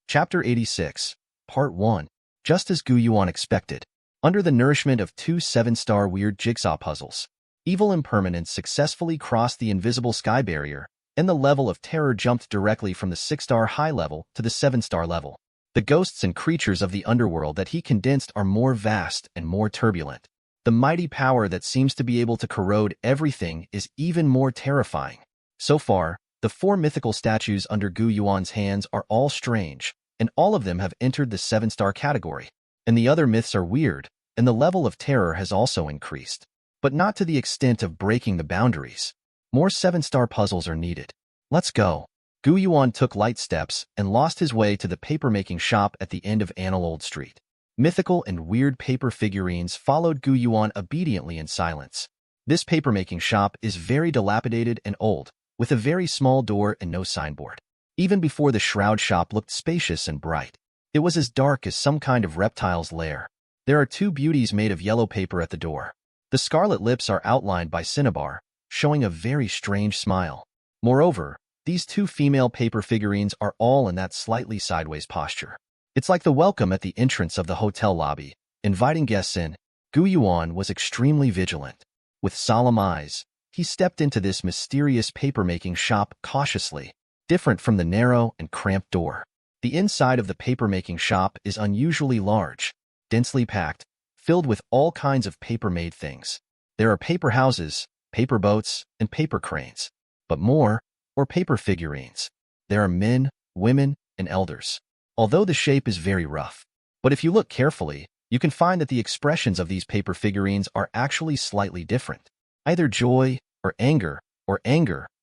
Chapter 86, Part 1. Just as Yuan expected, under the nourishment of two 7-star weird jigsaw puzzles, evil impermanence successfully crossed the invisible sky barrier, and the level of terror jumped directly from the 6-star high level to the 7-star level. The ghosts and creatures of the underworld that he condensed are more vast and more turbulent. The mighty power that seems to be able to corrode everything is even more terrifying. So far, the 4 mythical statues under Yuan's hands are all strange, and all of them have entered the 7-star category. And the other myths are weird, and the level of terror has also increased. But not to the extent of breaking the boundaries. More 7-star puzzles are needed. Let's go. Yuan took light steps and lost his way to the paper-making shop at the end of Old Street. Mythical and weird paper figurines followed Yuan obediently in silence. This paper-making shop is very dilapidated and old, with a very small door and no signboard. Even before the shroud shop looked spacious and bright. It was as dark as some kind of reptile's lair. There are 2 beauties made of yellow paper at the door. The scarlet lips are outlined by cinnabar, showing a very strange smile. Moreover, these 2 female paper figurines are all in that slightly sideways posture. It's like the welcome at the entrance of the hotel lobby, inviting guests in. Yuan was extremely vigilant. With solemn eyes, he stepped into this mysterious paper-making shop cautiously, different from the narrow and cramped door. The inside of the paper-making shop is unusually large, densely packed, filled with all kinds of paper-made things. There are paper houses, paper boats, and paper cranes. But more, or paper figurines. There are men, women, and elders. Although the shape is very rough. But if you look carefully, you can find that the expressions of these paper figurines are actually slightly different. Either joy, or anger,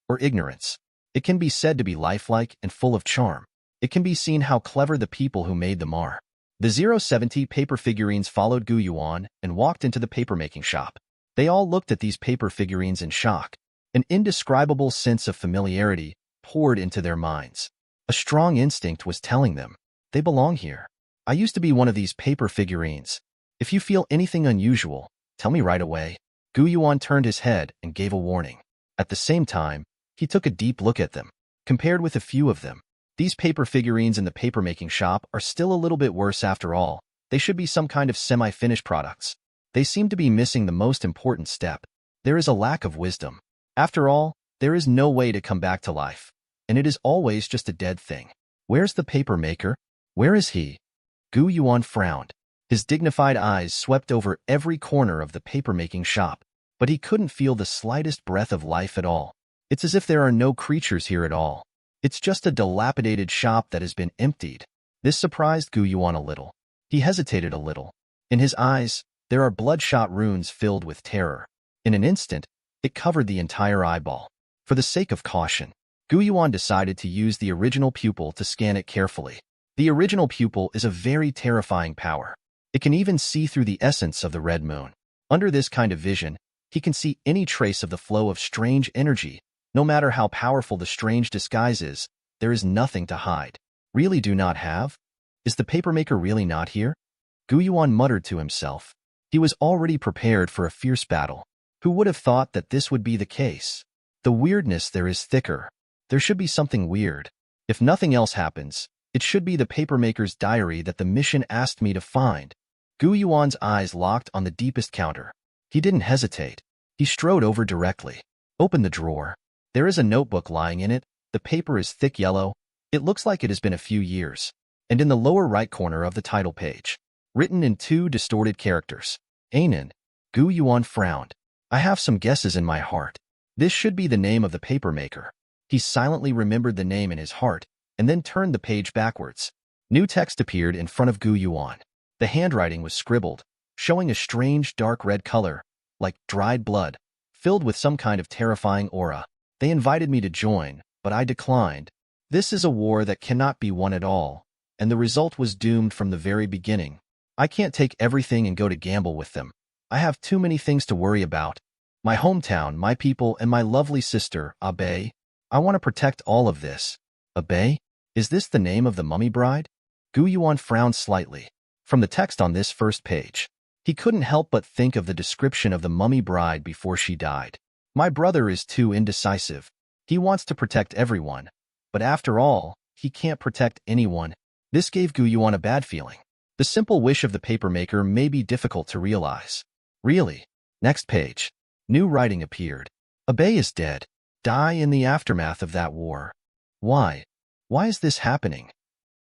or ignorance. It can be said to be lifelike and full of charm. It can be seen how clever the people who made them are. The 070 paper figurines followed Yuan and walked into the paper-making shop. They all looked at these paper figurines in shock. An indescribable sense of familiarity poured into their minds. A strong instinct was telling them, they belong here. I used to be one of these paper figurines. If you feel anything unusual, tell me right away. Yuan turned his head and gave a warning. At the same time, he took a deep look at them. Compared with a few of them, these paper figurines in the paper-making shop are still a little bit worse after all. They should be some kind of semi-finished products. They seem to be missing the most important step. There is a lack of wisdom. After all, there is no way to come back to life, and it is always just a dead thing. Where's the paper maker? Where is he? Yuan frowned. His dignified eyes swept over every corner of the paper-making shop, but he couldn't feel the slightest breath of life at all. It's as if there are no creatures here at all. It's just a dilapidated shop that has been emptied. This surprised Yuan a little. He hesitated a little. In his eyes, there are bloodshot runes filled with terror. In an instant, it covered the entire eyeball. For the sake of caution, Yuan decided to use the original pupil to scan it carefully. The original pupil is a very terrifying power. It can even see through the essence of the red moon. Under this kind of vision, he can see any trace of the flow of strange energy. No matter how powerful the strange disguise is, there is nothing to hide. Really do not have? Is the papermaker really not here? Yuan muttered to himself. He was already prepared for a fierce battle. Who would have thought that this would be the case? The weirdness there is thicker. There should be something weird. If nothing else happens, it should be the papermaker's diary that the mission asked me to find. Yuan's eyes locked on the deepest counter. He didn't hesitate. He strode over directly. Opened the drawer. There is a notebook lying in it. The paper is thick yellow. It looks like it has been a few years. And in the lower right corner of the title page, written in 2 distorted characters, Ainen. Yuan frowned. I have some guesses in my heart. This should be the name of the papermaker. He silently remembered the name in his heart, and then turned the page backwards. New text appeared in front of Yuan. The handwriting was scribbled, showing a strange dark red color, like dried blood, filled with some kind of terrifying aura. They invited me to join, but I declined. This is a war that cannot be won at all, and the result was doomed from the very beginning. I can't take everything and go to gamble with them. I have too many things to worry about. My hometown, my people, and my lovely sister, Abe. I want to protect all of this. Abe? Is this the name of the mummy bride? Yuan frowned slightly. From the text on this first page, he couldn't help but think of the description of the mummy bride before she died. My brother is too indecisive. He wants to protect everyone, but after all, he can't protect anyone. This gave Gu Yuan a bad feeling. The simple wish of the papermaker may be difficult to realize. Really? Next page. New writing appeared. Abe is dead. Die in the aftermath of that war. Why? Why is this happening?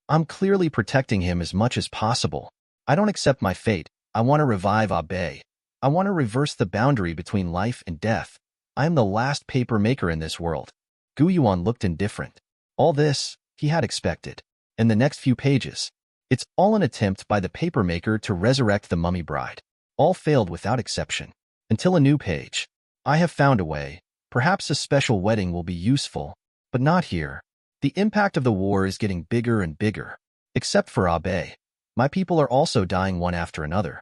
I'm clearly protecting him as much as possible. I don't accept my fate. I want to revive Abe. I want to reverse the boundary between life and death. I am the last papermaker in this world. Gu Yuan looked indifferent. All this, he had expected. In the next few pages, it's all an attempt by the papermaker to resurrect the mummy bride. All failed without exception. Until a new page. I have found a way. Perhaps a special wedding will be useful, but not here. The impact of the war is getting bigger and bigger. Except for Abe. My people are also dying one after another.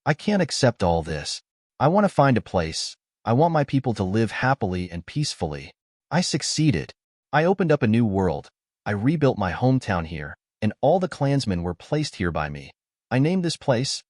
I can't accept all this. I want to find a place. I want my people to live happily and peacefully. I succeeded. I opened up a new world. I rebuilt my hometown here, and all the clansmen were placed here by me. I named this place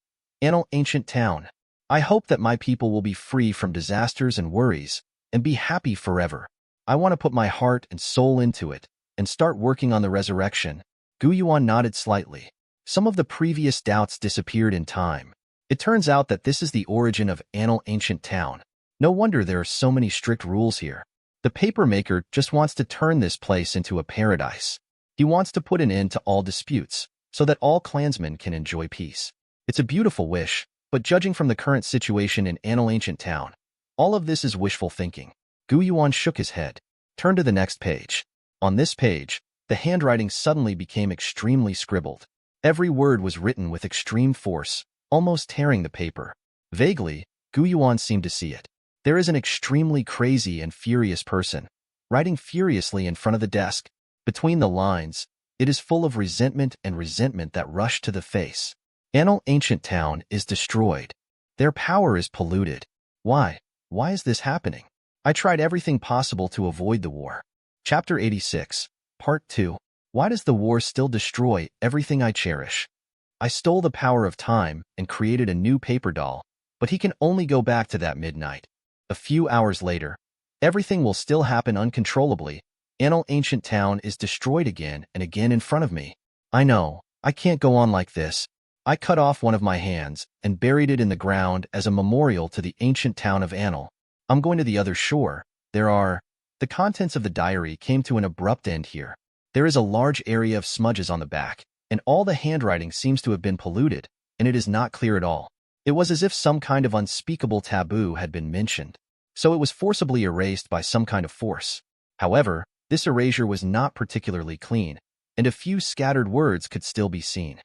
Anil Ancient Town. I hope that my people will be free from disasters and worries, and be happy forever. I want to put my heart and soul into it, and start working on the resurrection. Gu Yuan nodded slightly. Some of the previous doubts disappeared in time. It turns out that this is the origin of Anil Ancient Town. No wonder there are so many strict rules here. The papermaker just wants to turn this place into a paradise. He wants to put an end to all disputes, so that all clansmen can enjoy peace. It's a beautiful wish, but judging from the current situation in Anil Ancient Town, all of this is wishful thinking. Gu Yuan shook his head. Turn to the next page. On this page, the handwriting suddenly became extremely scribbled. Every word was written with extreme force, almost tearing the paper. Vaguely, Gu Yuan seemed to see it. There is an extremely crazy and furious person, writing furiously in front of the desk. Between the lines, it is full of resentment that rush to the face. Anil Ancient Town is destroyed. Their power is polluted. Why? Why is this happening? I tried everything possible to avoid the war. Chapter 86, Part 2. Why does the war still destroy everything I cherish? I stole the power of time and created a new paper doll, but he can only go back to that midnight. A few hours later, everything will still happen uncontrollably. Anil Ancient Town is destroyed again and again in front of me. I know, I can't go on like this. I cut off one of my hands and buried it in the ground as a memorial to the ancient town of Anil. I'm going to the other shore. The contents of the diary came to an abrupt end here. There is a large area of smudges on the back, and all the handwriting seems to have been polluted, and it is not clear at all. It was as if some kind of unspeakable taboo had been mentioned, so it was forcibly erased by some kind of force. However, this erasure was not particularly clean, and a few scattered words could still be seen.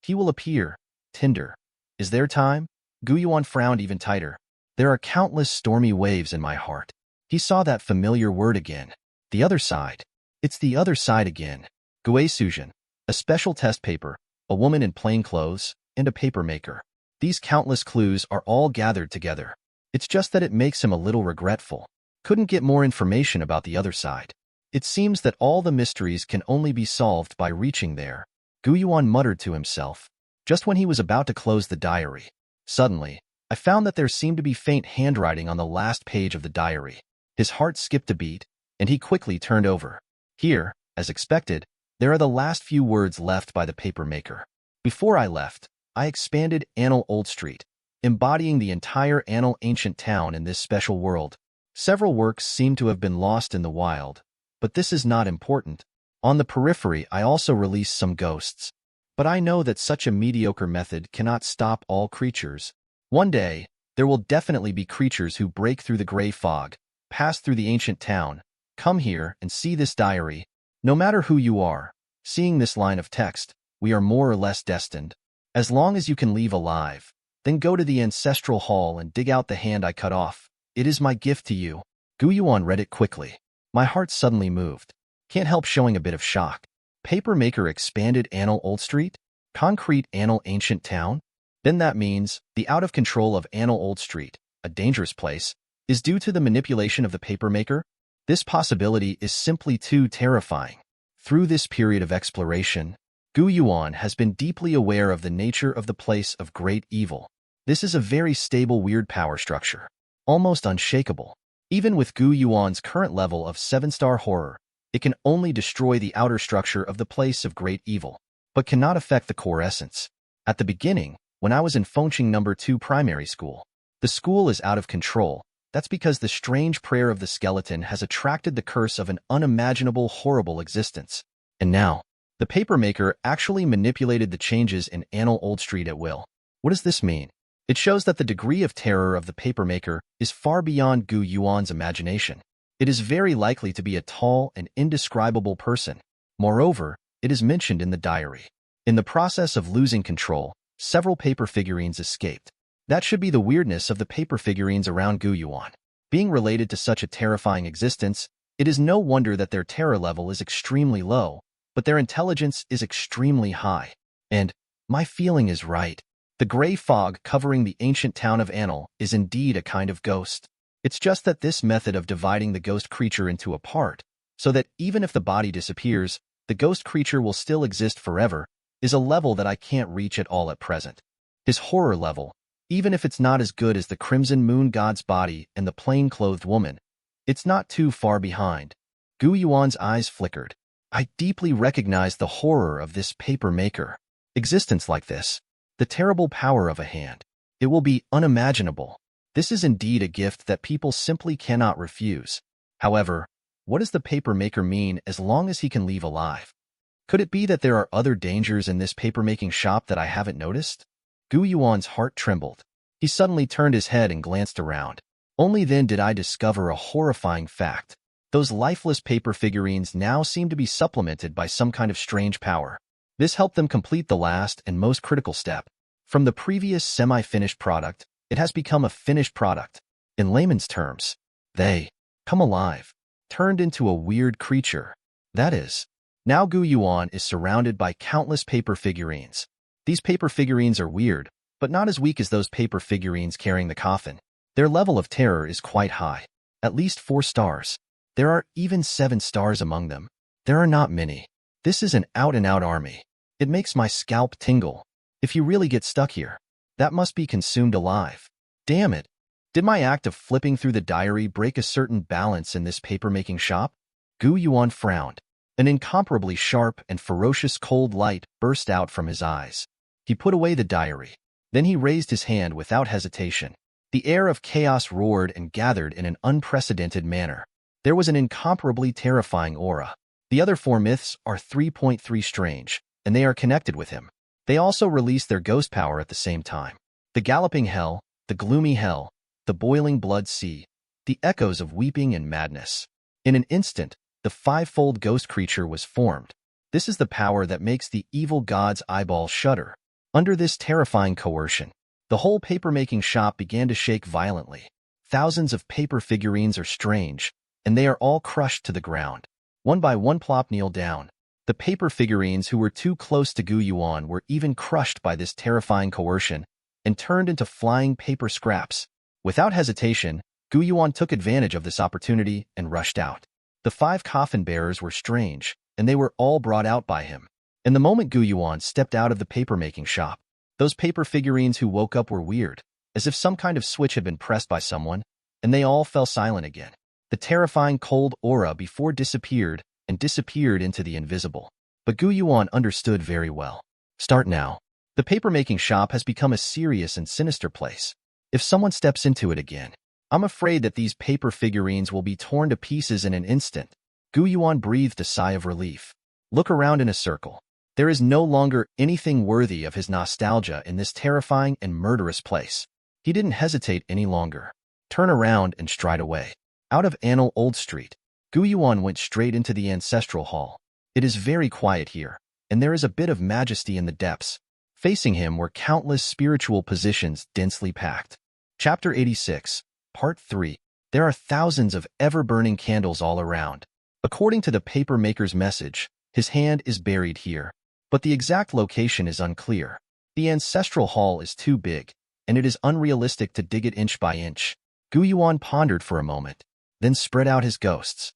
He will appear. Tinder. Is there time? Gu Yuan frowned even tighter. There are countless stormy waves in my heart. He saw that familiar word again. The other side. It's the other side again. Guesuzhen. A special test paper, a woman in plain clothes, and a papermaker. These countless clues are all gathered together. It's just that it makes him a little regretful. Couldn't get more information about the other side. It seems that all the mysteries can only be solved by reaching there. Gu Yuan muttered to himself. Just when he was about to close the diary, suddenly, I found that there seemed to be faint handwriting on the last page of the diary. His heart skipped a beat, and he quickly turned over. Here, as expected, there are the last few words left by the papermaker. Before I left, I expanded Anil Old Street, embodying the entire Anil Ancient Town in this special world. Several works seem to have been lost in the wild, but this is not important. On the periphery, I also released some ghosts. But I know that such a mediocre method cannot stop all creatures. One day, there will definitely be creatures who break through the gray fog, pass through the ancient town, come here and see this diary. No matter who you are, seeing this line of text, we are more or less destined. As long as you can leave alive, then go to the ancestral hall and dig out the hand I cut off. It is my gift to you. Gu Yuan read it quickly. My heart suddenly moved. Can't help showing a bit of shock. Papermaker expanded Anil Old Street? Concrete Anil Ancient Town? Then that means the out of control of Anil Old Street, a dangerous place, is due to the manipulation of the papermaker? This possibility is simply too terrifying. Through this period of exploration, Gu Yuan has been deeply aware of the nature of the place of great evil. This is a very stable weird power structure, almost unshakable. Even with Gu Yuan's current level of 7-star horror, It can only destroy the outer structure of the place of great evil, but cannot affect the core essence. At the beginning, when I was in Fengqing No. 2 primary school, the school is out of control. That's because the strange prayer of the skeleton has attracted the curse of an unimaginable, horrible existence. And now, the papermaker actually manipulated the changes in Annal Old Street at will. What does this mean? It shows that the degree of terror of the papermaker is far beyond Gu Yuan's imagination. It is very likely to be a tall and indescribable person. Moreover, it is mentioned in the diary. In the process of losing control, several paper figurines escaped. That should be the weirdness of the paper figurines around Gu Yuan. Being related to such a terrifying existence, it is no wonder that their terror level is extremely low, but their intelligence is extremely high. And my feeling is right. The gray fog covering the ancient town of Annal is indeed a kind of ghost. It's just that this method of dividing the ghost creature into a part, so that even if the body disappears, the ghost creature will still exist forever, is a level that I can't reach at all at present. His horror level, even if it's not as good as the Crimson Moon God's body and the plain-clothed woman, it's not too far behind. Gu Yuan's eyes flickered. I deeply recognize the horror of this paper maker. Existence like this, the terrible power of a hand. It will be unimaginable. This is indeed a gift that people simply cannot refuse. However, what does the paper maker mean as long as he can leave alive? Could it be that there are other dangers in this paper-making shop that I haven't noticed? Gu Yuan's heart trembled. He suddenly turned his head and glanced around. Only then did I discover a horrifying fact. Those lifeless paper figurines now seem to be supplemented by some kind of strange power. This helped them complete the last and most critical step. From the previous semi-finished product, it has become a finished product. In layman's terms, they come alive, turned into a weird creature. That is, now Gu Yuan is surrounded by countless paper figurines. These paper figurines are weird, but not as weak as those paper figurines carrying the coffin. Their level of terror is quite high, at least 4 stars. There are even 7 stars among them. There are not many. This is an out-and-out army. It makes my scalp tingle. If you really get stuck here, that must be consumed alive. Damn it. Did my act of flipping through the diary break a certain balance in this paper-making shop? Gu Yuan frowned. An incomparably sharp and ferocious cold light burst out from his eyes. He put away the diary. Then he raised his hand without hesitation. The air of chaos roared and gathered in an unprecedented manner. There was an incomparably terrifying aura. The other 4 myths are 3.3 strange, and they are connected with him. They also release their ghost power at the same time. The galloping hell, the gloomy hell, the boiling blood sea, the echoes of weeping and madness. In an instant, the 5-fold ghost creature was formed. This is the power that makes the evil god's eyeballs shudder. Under this terrifying coercion, the whole paper-making shop began to shake violently. Thousands of paper figurines are strange, and they are all crushed to the ground. One by one plop kneel down. The paper figurines who were too close to Gu Yuan were even crushed by this terrifying coercion and turned into flying paper scraps. Without hesitation, Gu Yuan took advantage of this opportunity and rushed out. The 5 coffin bearers were strange, and they were all brought out by him. And the moment Gu Yuan stepped out of the paper-making shop, those paper figurines who woke up were weird, as if some kind of switch had been pressed by someone, and they all fell silent again. The terrifying cold aura before disappeared and disappeared into the invisible. But Gu Yuan understood very well. Start now. The paper-making shop has become a serious and sinister place. If someone steps into it again, I'm afraid that these paper figurines will be torn to pieces in an instant. Gu Yuan breathed a sigh of relief. Look around in a circle. There is no longer anything worthy of his nostalgia in this terrifying and murderous place. He didn't hesitate any longer. Turn around and stride away. Out of Annal Old Street, Gu Yuan went straight into the ancestral hall. It is very quiet here, and there is a bit of majesty in the depths. Facing him were countless spiritual positions densely packed. Chapter 86, Part 3. There are thousands of ever-burning candles all around. According to the paper maker's message, his hand is buried here, but the exact location is unclear. The ancestral hall is too big, and it is unrealistic to dig it inch by inch. Gu Yuan pondered for a moment, then spread out his ghosts.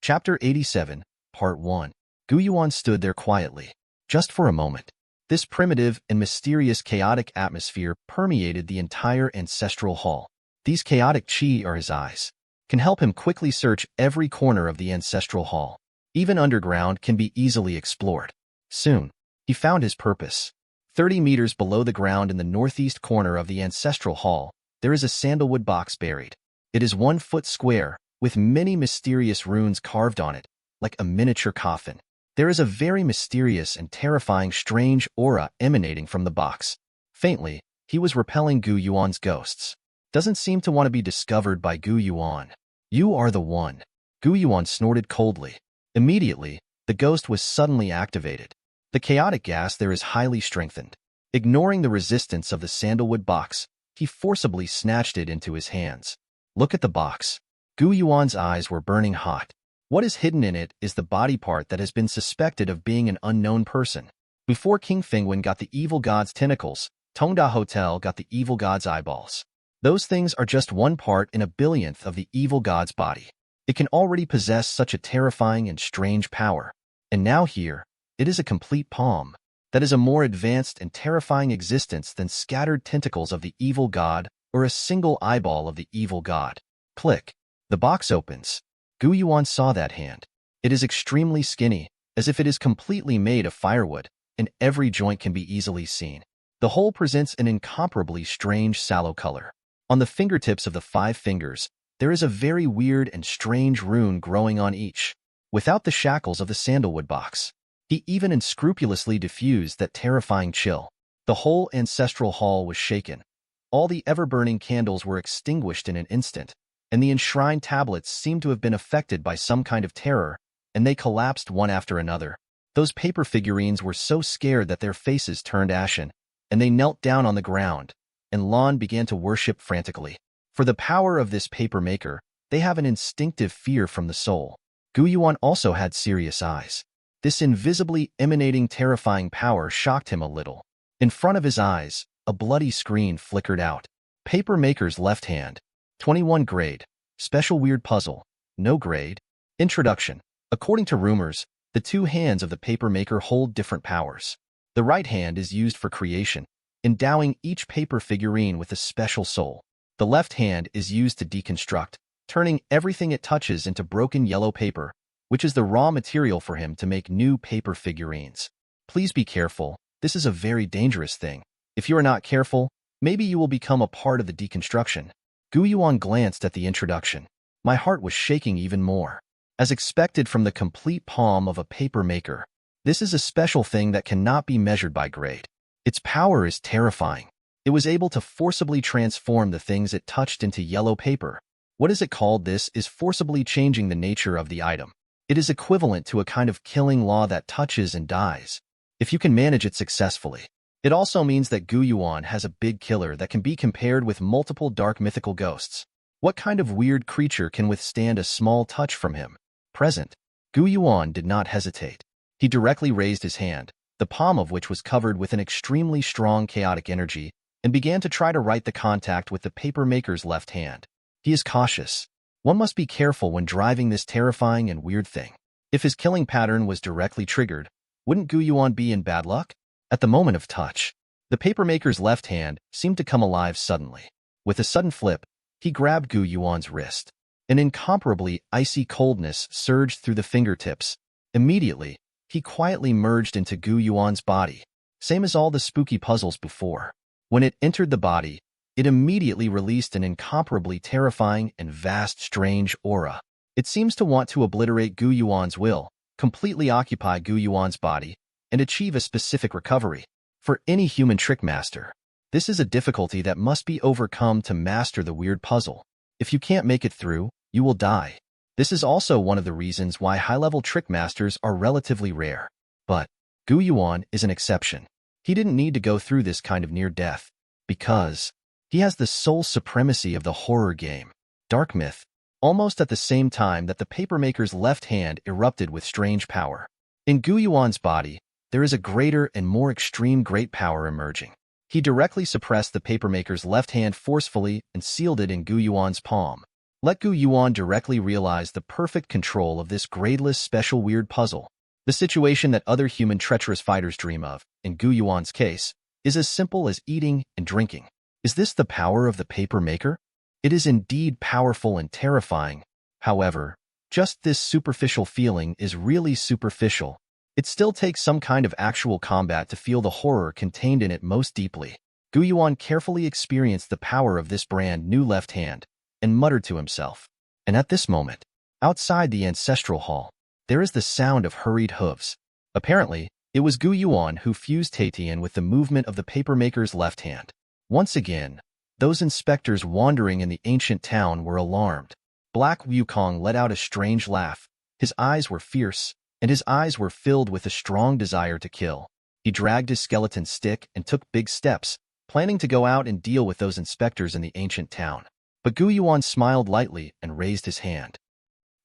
Chapter 87, Part 1. Gu Yuan stood there quietly, just for a moment. This primitive and mysterious chaotic atmosphere permeated the entire ancestral hall. These chaotic chi are his eyes. can help him quickly search every corner of the ancestral hall. Even underground can be easily explored. Soon, he found his purpose. 30 meters below the ground in the northeast corner of the ancestral hall, there is a sandalwood box buried. It is 1 foot square, with many mysterious runes carved on it, like a miniature coffin. There is a very mysterious and terrifying strange aura emanating from the box. Faintly, he was repelling Gu Yuan's ghosts. Doesn't seem to want to be discovered by Gu Yuan. You are the one. Gu Yuan snorted coldly. Immediately, the ghost was suddenly activated. The chaotic gas there is highly strengthened. Ignoring the resistance of the sandalwood box, he forcibly snatched it into his hands. Look at the box. Gu Yuan's eyes were burning hot. What is hidden in it is the body part that has been suspected of being an unknown person. Before King Fengwen got the evil god's tentacles, Tongda Hotel got the evil god's eyeballs. Those things are just 1 part in a billionth of the evil god's body. It can already possess such a terrifying and strange power. And now here, it is a complete palm. That is a more advanced and terrifying existence than scattered tentacles of the evil god or a single eyeball of the evil god. Click. The box opens. Gu Yuan saw that hand. It is extremely skinny, as if it is completely made of firewood, and every joint can be easily seen. The whole presents an incomparably strange sallow color. On the fingertips of the 5 fingers, there is a very weird and strange rune growing on each. Without the shackles of the sandalwood box, he even unscrupulously diffused that terrifying chill. The whole ancestral hall was shaken. All the ever-burning candles were extinguished in an instant, and the enshrined tablets seemed to have been affected by some kind of terror, and they collapsed one after another. Those paper figurines were so scared that their faces turned ashen, and they knelt down on the ground, and Lan began to worship frantically. For the power of this paper maker, they have an instinctive fear from the soul. Gu Yuan also had serious eyes. This invisibly emanating terrifying power shocked him a little. In front of his eyes, a bloody screen flickered out. Paper maker's left hand. 21 grade. Special weird puzzle. No grade. Introduction. According to rumors, the 2 hands of the paper maker hold different powers. The right hand is used for creation, endowing each paper figurine with a special soul. The left hand is used to deconstruct, turning everything it touches into broken yellow paper, which is the raw material for him to make new paper figurines. Please be careful. This is a very dangerous thing. If you are not careful, maybe you will become a part of the deconstruction. Gu Yuan glanced at the introduction. My heart was shaking even more. As expected from the complete palm of a paper maker, this is a special thing that cannot be measured by grade. Its power is terrifying. It was able to forcibly transform the things it touched into yellow paper. What is it called? This is forcibly changing the nature of the item. It is equivalent to a kind of killing law that touches and dies, if you can manage it successfully. It also means that Gu Yuan has a big killer that can be compared with multiple dark mythical ghosts. What kind of weird creature can withstand a small touch from him? Present. Gu Yuan did not hesitate. He directly raised his hand, the palm of which was covered with an extremely strong chaotic energy, and began to try to right the contact with the paper maker's left hand. He is cautious. One must be careful when driving this terrifying and weird thing. If his killing pattern was directly triggered, wouldn't Gu Yuan be in bad luck? At the moment of touch, the paper maker's left hand seemed to come alive suddenly. With a sudden flip, he grabbed Gu Yuan's wrist. An incomparably icy coldness surged through the fingertips. Immediately, he quietly merged into Gu Yuan's body, same as all the spooky puzzles before. When it entered the body, it immediately released an incomparably terrifying and vast strange aura. It seems to want to obliterate Gu Yuan's will, completely occupy Gu Yuan's body, and achieve a specific recovery. For any human trick master, this is a difficulty that must be overcome to master the weird puzzle. If you can't make it through, you will die. This is also one of the reasons why high-level trick masters are relatively rare. But Gu Yuan is an exception. He didn't need to go through this kind of near-death, because he has the sole supremacy of the horror game, Dark Myth, almost at the same time that the papermaker's left hand erupted with strange power. In Gu Yuan's body, there is a greater and more extreme great power emerging. He directly suppressed the papermaker's left hand forcefully and sealed it in Gu Yuan's palm. Let Gu Yuan directly realize the perfect control of this gradeless special weird puzzle. The situation that other human treacherous fighters dream of, in Gu Yuan's case, is as simple as eating and drinking. Is this the power of the paper maker? It is indeed powerful and terrifying. However, just this superficial feeling is really superficial. It still takes some kind of actual combat to feel the horror contained in it most deeply. Gu Yuan carefully experienced the power of this brand new left hand and muttered to himself. And at this moment, outside the ancestral hall, there is the sound of hurried hooves. Apparently, it was Gu Yuan who fused Taitian with the movement of the papermaker's left hand. Once again, those inspectors wandering in the ancient town were alarmed. Black Wukong let out a strange laugh. His eyes were fierce, and his eyes were filled with a strong desire to kill. He dragged his skeleton stick and took big steps, planning to go out and deal with those inspectors in the ancient town. But Gu Yuan smiled lightly and raised his hand.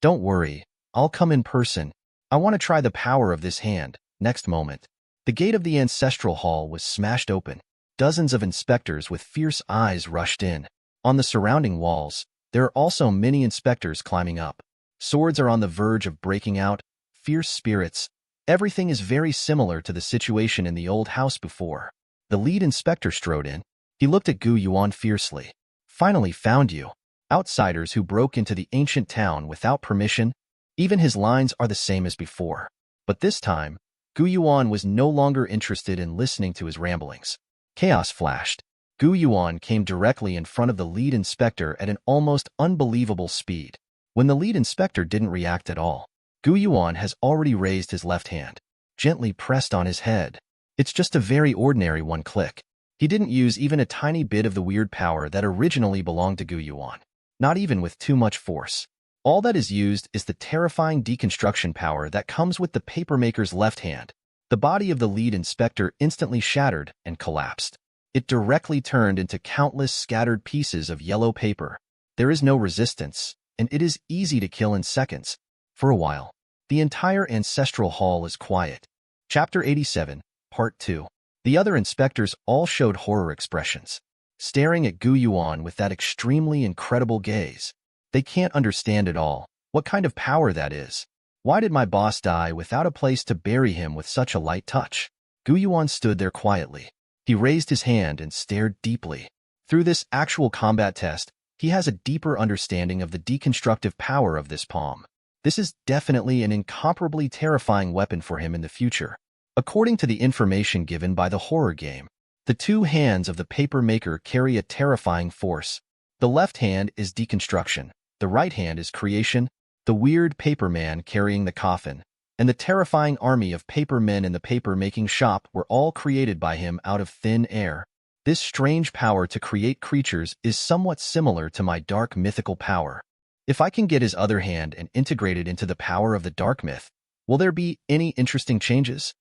Don't worry, I'll come in person. I want to try the power of this hand. Next moment, the gate of the ancestral hall was smashed open. Dozens of inspectors with fierce eyes rushed in. On the surrounding walls, there are also many inspectors climbing up. Swords are on the verge of breaking out, fierce spirits. Everything is very similar to the situation in the old house before. The lead inspector strode in. He looked at Gu Yuan fiercely. Finally found you. Outsiders who broke into the ancient town without permission. Even his lines are the same as before. But this time, Gu Yuan was no longer interested in listening to his ramblings. Chaos flashed. Gu Yuan came directly in front of the lead inspector at an almost unbelievable speed. When the lead inspector didn't react at all, Gu Yuan has already raised his left hand, gently pressed on his head. It's just a very ordinary one click. He didn't use even a tiny bit of the weird power that originally belonged to Gu Yuan, not even with too much force. All that is used is the terrifying deconstruction power that comes with the papermaker's left hand. The body of the lead inspector instantly shattered and collapsed. It directly turned into countless scattered pieces of yellow paper. There is no resistance, and it is easy to kill in seconds. For a while, the entire ancestral hall is quiet. Chapter 87, Part 2. The other inspectors all showed horror expressions, staring at Gu Yuan with that extremely incredible gaze. They can't understand at all what kind of power that is. Why did my boss die without a place to bury him with such a light touch? Gu Yuan stood there quietly. He raised his hand and stared deeply. Through this actual combat test, he has a deeper understanding of the deconstructive power of this palm. This is definitely an incomparably terrifying weapon for him in the future. According to the information given by the horror game, the two hands of the paper maker carry a terrifying force. The left hand is deconstruction, the right hand is creation, the weird paper man carrying the coffin, and the terrifying army of paper men in the paper-making shop were all created by him out of thin air. This strange power to create creatures is somewhat similar to my dark mythical power. If I can get his other hand and integrate it into the power of the dark myth, will there be any interesting changes?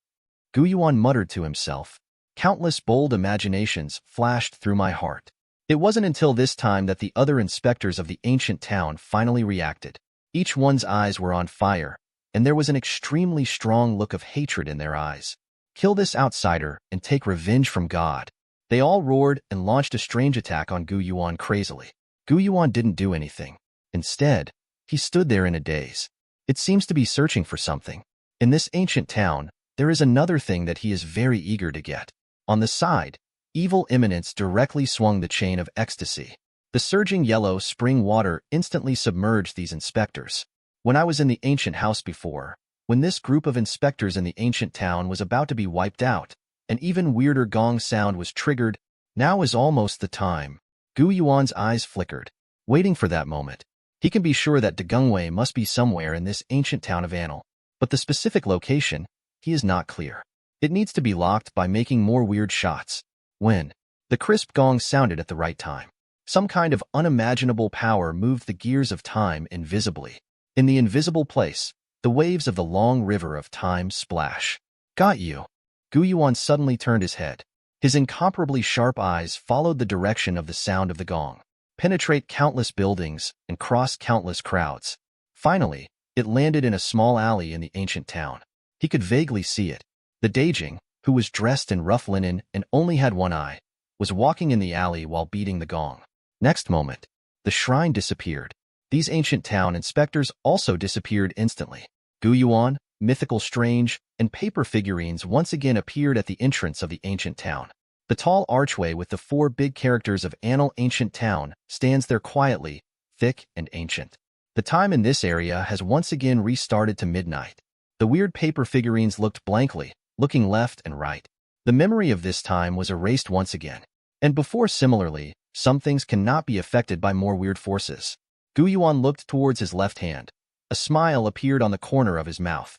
Gu Yuan muttered to himself. Countless bold imaginations flashed through my heart. It wasn't until this time that the other inspectors of the ancient town finally reacted. Each one's eyes were on fire, and there was an extremely strong look of hatred in their eyes. Kill this outsider and take revenge from God. They all roared and launched a strange attack on Gu Yuan crazily. Gu Yuan didn't do anything. Instead, he stood there in a daze. It seems to be searching for something. In this ancient town, there is another thing that he is very eager to get. On the side, evil imminence directly swung the chain of ecstasy. The surging yellow spring water instantly submerged these inspectors. When I was in the ancient house before, when this group of inspectors in the ancient town was about to be wiped out, an even weirder gong sound was triggered. Now is almost the time. Gu Yuan's eyes flickered, waiting for that moment. He can be sure that Degungwei must be somewhere in this ancient town of Annal, but the specific location, he is not clear. It needs to be locked by making more weird shots. When the crisp gong sounded at the right time, some kind of unimaginable power moved the gears of time invisibly. In the invisible place, the waves of the long river of time splash. Got you. Gu Yuan suddenly turned his head. His incomparably sharp eyes followed the direction of the sound of the gong, penetrate countless buildings and cross countless crowds. Finally, it landed in a small alley in the ancient town. He could vaguely see it. The Daijing, who was dressed in rough linen and only had one eye, was walking in the alley while beating the gong. Next moment, the shrine disappeared. These ancient town inspectors also disappeared instantly. Gu Yuan, mythical strange, and paper figurines once again appeared at the entrance of the ancient town. The tall archway with the four big characters of Annal Ancient Town stands there quietly, thick and ancient. The time in this area has once again restarted to midnight. The weird paper figurines looked blankly, looking left and right. The memory of this time was erased once again. And before similarly, some things cannot be affected by more weird forces. Yuan looked towards his left hand. A smile appeared on the corner of his mouth.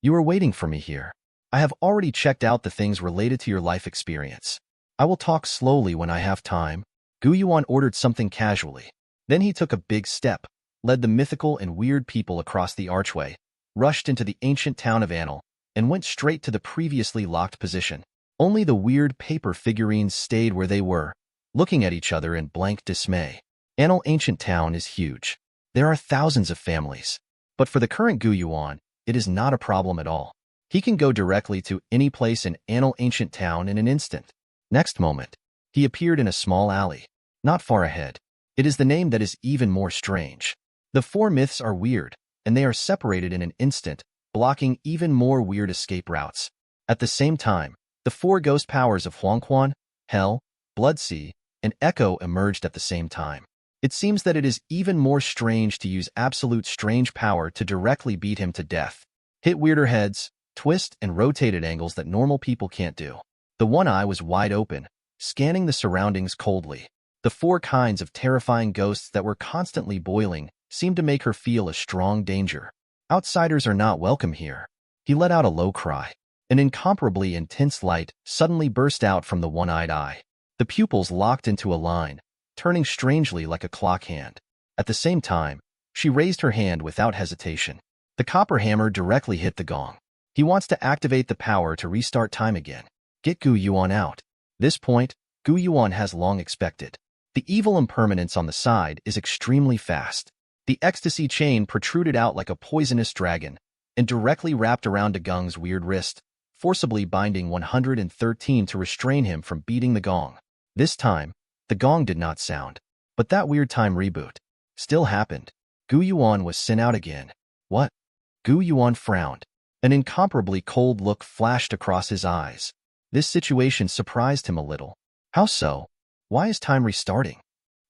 You are waiting for me here. I have already checked out the things related to your life experience. I will talk slowly when I have time. Yuan ordered something casually. Then he took a big step, led the mythical and weird people across the archway, rushed into the ancient town of Annal, and went straight to the previously locked position. Only the weird paper figurines stayed where they were, looking at each other in blank dismay. Annal Ancient Town is huge. There are thousands of families. But for the current Yuan, it is not a problem at all. He can go directly to any place in Annal Ancient Town in an instant. Next moment, he appeared in a small alley, not far ahead. It is the name that is even more strange. The four myths are weird, and they are separated in an instant, blocking even more weird escape routes. At the same time, the four ghost powers of Huangquan, Hell, Bloodsea, and Echo emerged at the same time. It seems that it is even more strange to use absolute strange power to directly beat him to death. Hit weirder heads, twist and rotate at angles that normal people can't do. The one eye was wide open, scanning the surroundings coldly. The four kinds of terrifying ghosts that were constantly boiling seemed to make her feel a strong danger. Outsiders are not welcome here. He let out a low cry. An incomparably intense light suddenly burst out from the one-eyed eye. The pupils locked into a line, turning strangely like a clock hand. At the same time, she raised her hand without hesitation. The copper hammer directly hit the gong. He wants to activate the power to restart time again. Get Yuan out. This point, Yuan has long expected. The evil impermanence on the side is extremely fast. The ecstasy chain protruded out like a poisonous dragon and directly wrapped around De Gung's weird wrist, forcibly binding 113 to restrain him from beating the gong. This time, the gong did not sound, but that weird time reboot still happened. Yuan was sent out again. What? Yuan frowned. An incomparably cold look flashed across his eyes. This situation surprised him a little. How so? Why is time restarting?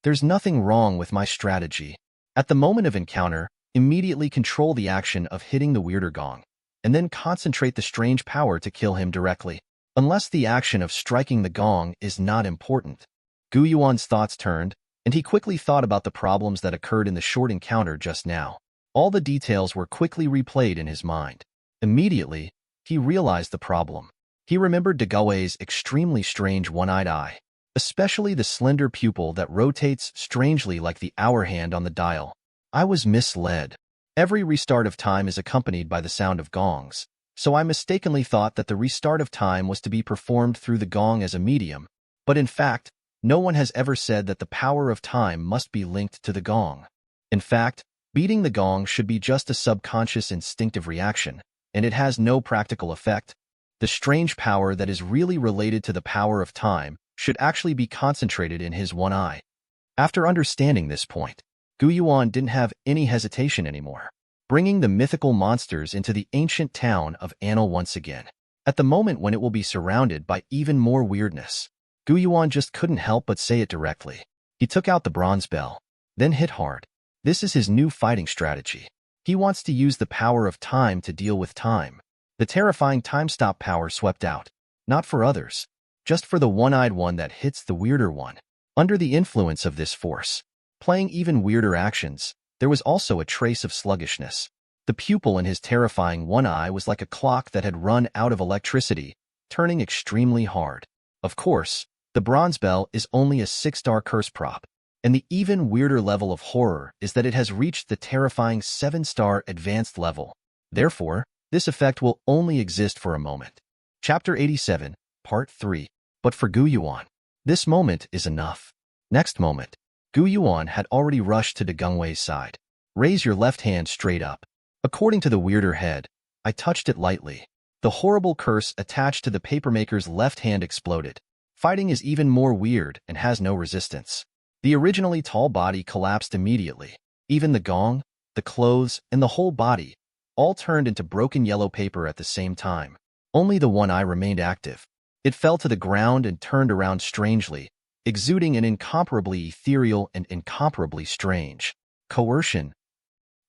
There's nothing wrong with my strategy. At the moment of encounter, immediately control the action of hitting the weirder gong, and then concentrate the strange power to kill him directly, unless the action of striking the gong is not important. Yuan's thoughts turned, and he quickly thought about the problems that occurred in the short encounter just now. All the details were quickly replayed in his mind. Immediately, he realized the problem. He remembered De Gau's extremely strange one-eyed eye, especially the slender pupil that rotates strangely like the hour hand on the dial. I was misled. Every restart of time is accompanied by the sound of gongs, so I mistakenly thought that the restart of time was to be performed through the gong as a medium, but in fact, no one has ever said that the power of time must be linked to the gong. In fact, beating the gong should be just a subconscious instinctive reaction, and it has no practical effect. The strange power that is really related to the power of time should actually be concentrated in his one eye. After understanding this point, Yuan didn't have any hesitation anymore, bringing the mythical monsters into the ancient town of Annal once again. At the moment when it will be surrounded by even more weirdness, Yuan just couldn't help but say it directly. He took out the bronze bell, then hit hard. This is his new fighting strategy. He wants to use the power of time to deal with time. The terrifying time stop power swept out, not for others, just for the one-eyed one that hits the weirder one. Under the influence of this force, playing even weirder actions, there was also a trace of sluggishness. The pupil in his terrifying one eye was like a clock that had run out of electricity, turning extremely hard. Of course, the bronze bell is only a 6-star curse prop, and the even weirder level of horror is that it has reached the terrifying 7-star advanced level. Therefore, this effect will only exist for a moment. Chapter 87, Part 3. But for Yuan, this moment is enough. Next moment, Yuan had already rushed to De Gungwei's side. Raise your left hand straight up. According to the weirder head, I touched it lightly. The horrible curse attached to the papermaker's left hand exploded. Fighting is even more weird and has no resistance. The originally tall body collapsed immediately. Even the gong, the clothes, and the whole body all turned into broken yellow paper at the same time. Only the one eye remained active. It fell to the ground and turned around strangely, exuding an incomparably ethereal and incomparably strange coercion.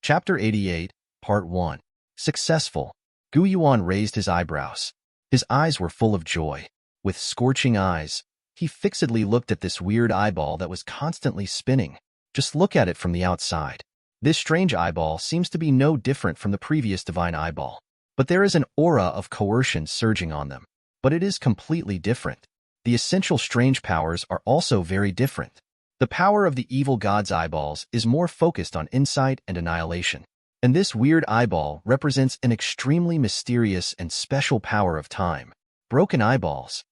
Chapter 88, Part 1. Successful. Yuan raised his eyebrows. His eyes were full of joy. With scorching eyes, he fixedly looked at this weird eyeball that was constantly spinning. Just look at it from the outside. This strange eyeball seems to be no different from the previous divine eyeball. But there is an aura of coercion surging on them. But it is completely different. The essential strange powers are also very different. The power of the evil god's eyeballs is more focused on insight and annihilation. And this weird eyeball represents an extremely mysterious and special power of time. Broken eyeballs.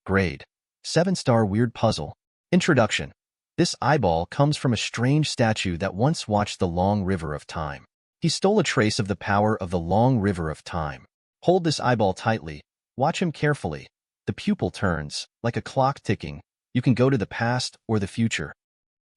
Grade. 7-star weird puzzle. Introduction. This eyeball comes from a strange statue that once watched the long river of time. He stole a trace of the power of the long river of time. Hold this eyeball tightly. Watch him carefully. The pupil turns, like a clock ticking. You can go to the past or the future.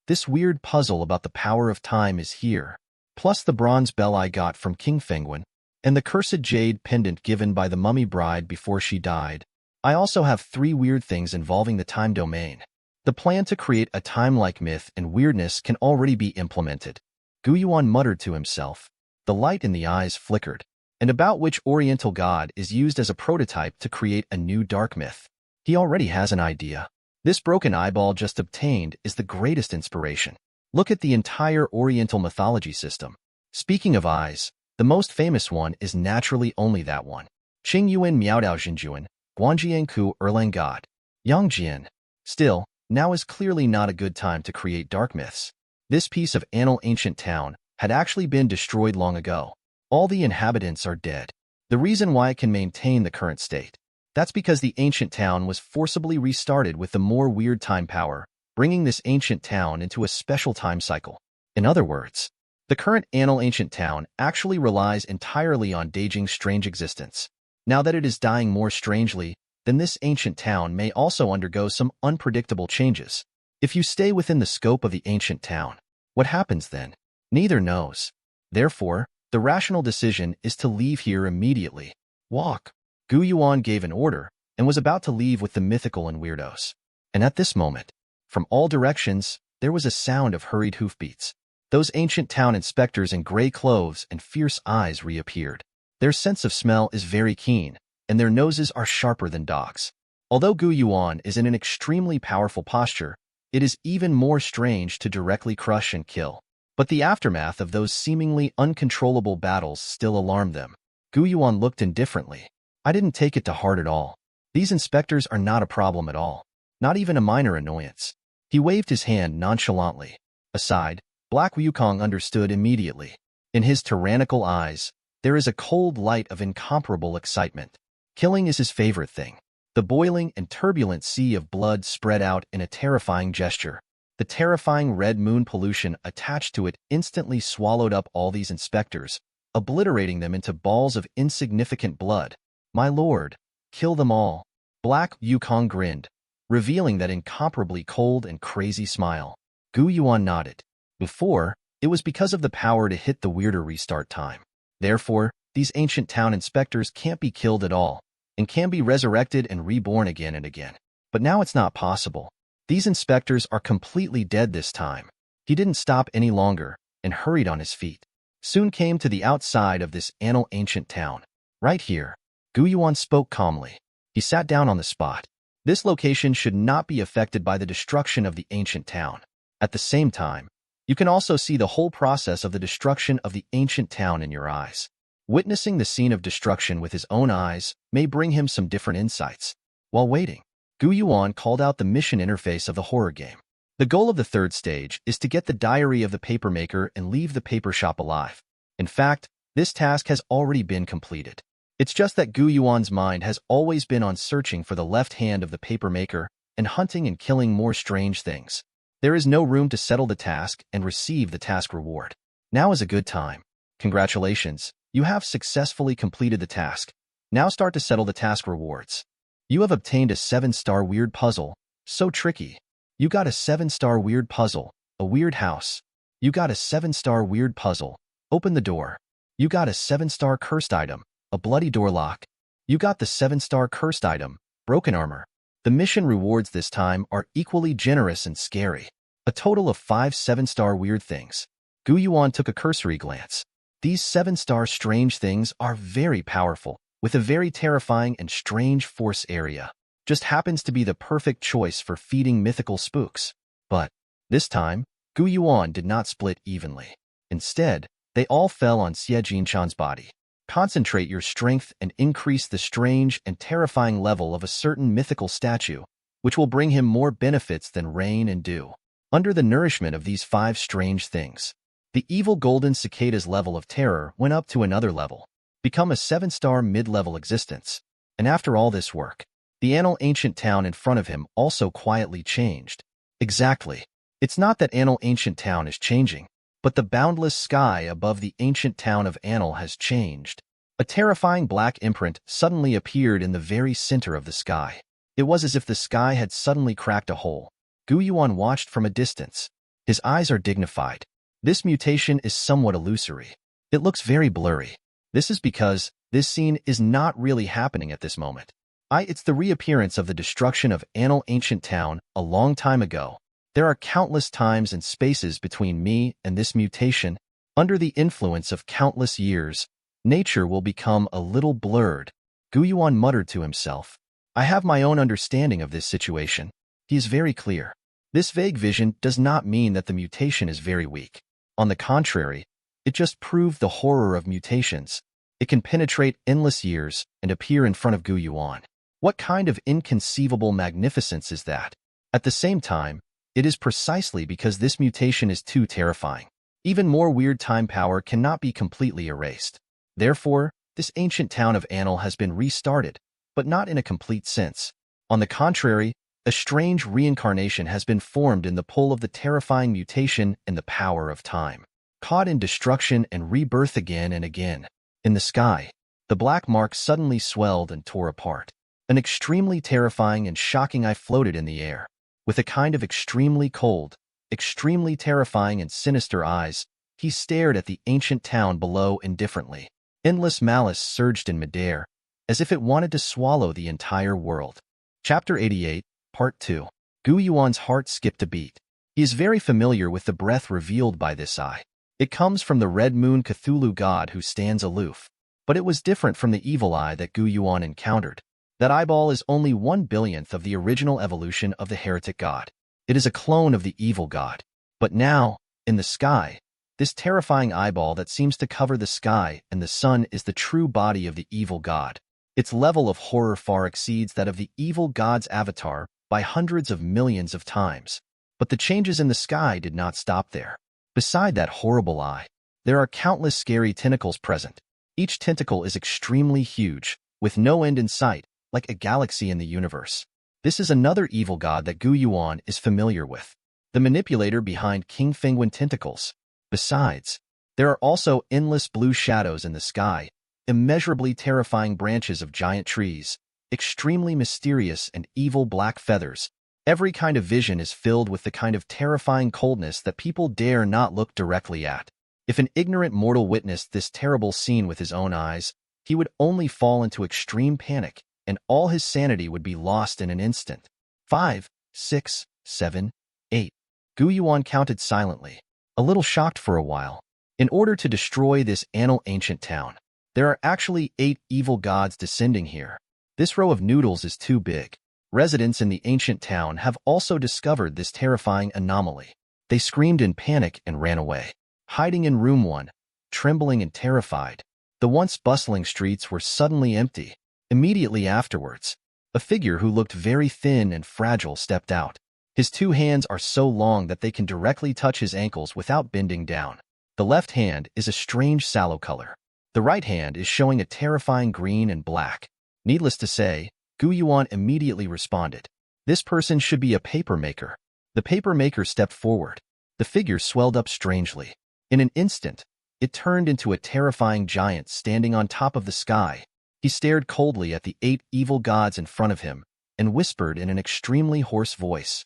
This weird puzzle about the power of time is here. Plus the bronze bell I got from King Fengguan, and the cursed jade pendant given by the mummy bride before she died. I also have 3 weird things involving the time domain. The plan to create a time-like myth and weirdness can already be implemented. Yuan muttered to himself. The light in the eyes flickered, and about which Oriental god is used as a prototype to create a new dark myth. He already has an idea. This broken eyeball just obtained is the greatest inspiration. Look at the entire Oriental mythology system. Speaking of eyes, the most famous one is naturally only that one. Qing Yuan Miaodao Xinjuan, Guanjian Ku Erlang God. Yangjian. Still, now is clearly not a good time to create dark myths. This piece of annal ancient town had actually been destroyed long ago. All the inhabitants are dead. The reason why it can maintain the current state. That's because the ancient town was forcibly restarted with the more weird time power, bringing this ancient town into a special time cycle. In other words, the current annal ancient town actually relies entirely on Beijing's strange existence. Now that it is dying more strangely, then this ancient town may also undergo some unpredictable changes. If you stay within the scope of the ancient town, what happens then? Neither knows. Therefore, the rational decision is to leave here immediately. Walk. Yuan gave an order and was about to leave with the mythical and weirdos. And at this moment, from all directions, there was a sound of hurried hoofbeats. Those ancient town inspectors in gray clothes and fierce eyes reappeared. Their sense of smell is very keen, and their noses are sharper than dogs. Although Yuan is in an extremely powerful posture, it is even more strange to directly crush and kill. But the aftermath of those seemingly uncontrollable battles still alarmed them. Yuan looked indifferently. I didn't take it to heart at all. These inspectors are not a problem at all. Not even a minor annoyance. He waved his hand nonchalantly. Aside, Black Wukong understood immediately. In his tyrannical eyes, there is a cold light of incomparable excitement. Killing is his favorite thing. The boiling and turbulent sea of blood spread out in a terrifying gesture. The terrifying red moon pollution attached to it instantly swallowed up all these inspectors, obliterating them into balls of insignificant blood. My lord, kill them all. Black Wukong grinned, revealing that incomparably cold and crazy smile. Yuan nodded. Before, it was because of the power to hit the weirder restart time. Therefore, these ancient town inspectors can't be killed at all, and can be resurrected and reborn again and again. But now it's not possible. These inspectors are completely dead this time. He didn't stop any longer, and hurried on his feet. Soon came to the outside of this annal ancient town. Right here. Yuan spoke calmly. He sat down on the spot. This location should not be affected by the destruction of the ancient town. At the same time, you can also see the whole process of the destruction of the ancient town in your eyes. Witnessing the scene of destruction with his own eyes may bring him some different insights. While waiting, Yuan called out the mission interface of the horror game. The goal of the 3rd stage is to get the diary of the papermaker and leave the paper shop alive. In fact, this task has already been completed. It's just that Yuan's mind has always been on searching for the left hand of the papermaker and hunting and killing more strange things. There is no room to settle the task and receive the task reward. Now is a good time. Congratulations, you have successfully completed the task. Now start to settle the task rewards. You have obtained a 7-star weird puzzle. So tricky. You got a 7-star weird puzzle. A weird house. You got a 7-star weird puzzle. Open the door. You got a 7-star cursed item. A bloody door lock. You got the 7-star cursed item. broken armor. The mission rewards this time are equally generous and scary. A total of 5 7-star weird things. Yuan took a cursory glance. These 7-star strange things are very powerful, with a very terrifying and strange force area. Just happens to be the perfect choice for feeding mythical spooks. But this time, Yuan did not split evenly. Instead, they all fell on Xie Jinchan's body. Concentrate your strength and increase the strange and terrifying level of a certain mythical statue, which will bring him more benefits than rain and dew. Under the nourishment of these 5 strange things, the evil Golden Cicada's level of terror went up to another level, become a 7-star mid-level existence. And after all this work, the ancient town in front of him also quietly changed. Exactly. It's not that ancient town is changing, but the boundless sky above the ancient town of has changed. A terrifying black imprint suddenly appeared in the very center of the sky. It was as if the sky had suddenly cracked a hole. Yuan watched from a distance. His eyes are dignified. This mutation is somewhat illusory. It looks very blurry. This is because this scene is not really happening at this moment. It's the reappearance of the destruction of ancient town a long time ago. There are countless times and spaces between me and this mutation. Under the influence of countless years, nature will become a little blurred. Yuan muttered to himself. I have my own understanding of this situation. He is very clear. This vague vision does not mean that the mutation is very weak. On the contrary, it just proved the horror of mutations. It can penetrate endless years and appear in front of Yuan. What kind of inconceivable magnificence is that? At the same time, it is precisely because this mutation is too terrifying. Even more weird time power cannot be completely erased. Therefore, this ancient town of has been restarted, but not in a complete sense. On the contrary, a strange reincarnation has been formed in the pull of the terrifying mutation and the power of time. Caught in destruction and rebirth again and again. In the sky, the black mark suddenly swelled and tore apart. An extremely terrifying and shocking eye floated in the air. With a kind of extremely cold, extremely terrifying and sinister eyes, he stared at the ancient town below indifferently. Endless malice surged in midair, as if it wanted to swallow the entire world. Chapter 88, Part 2. Yuan's heart skipped a beat. He is very familiar with the breath revealed by this eye. It comes from the Red Moon Cthulhu god who stands aloof. But it was different from the evil eye that Yuan encountered. That eyeball is only 1/1000th of the original evolution of the heretic god. It is a clone of the evil god. But now, in the sky, this terrifying eyeball that seems to cover the sky and the sun is the true body of the evil god. Its level of horror far exceeds that of the evil god's avatar by hundreds of millions of times. But the changes in the sky did not stop there. Beside that horrible eye, there are countless scary tentacles present. Each tentacle is extremely huge, with no end in sight, like a galaxy in the universe. This is another evil god that Yuan is familiar with, the manipulator behind King Penguin tentacles. Besides, there are also endless blue shadows in the sky, immeasurably terrifying branches of giant trees, extremely mysterious and evil black feathers. Every kind of vision is filled with the kind of terrifying coldness that people dare not look directly at. If an ignorant mortal witnessed this terrible scene with his own eyes, he would only fall into extreme panic, and all his sanity would be lost in an instant. 5, 6, 7, 8. Yuan counted silently, a little shocked for a while. In order to destroy this ancient town, there are actually 8 evil gods descending here. This row of noodles is too big. Residents in the ancient town have also discovered this terrifying anomaly. They screamed in panic and ran away, hiding in room 1, trembling and terrified. The once bustling streets were suddenly empty. Immediately afterwards, a figure who looked very thin and fragile stepped out. His 2 hands are so long that they can directly touch his ankles without bending down. The left hand is a strange sallow color. The right hand is showing a terrifying green and black. Needless to say, Yuan immediately responded. This person should be a paper maker. The paper maker stepped forward. The figure swelled up strangely. In an instant, it turned into a terrifying giant standing on top of the sky. He stared coldly at the 8 evil gods in front of him and whispered in an extremely hoarse voice.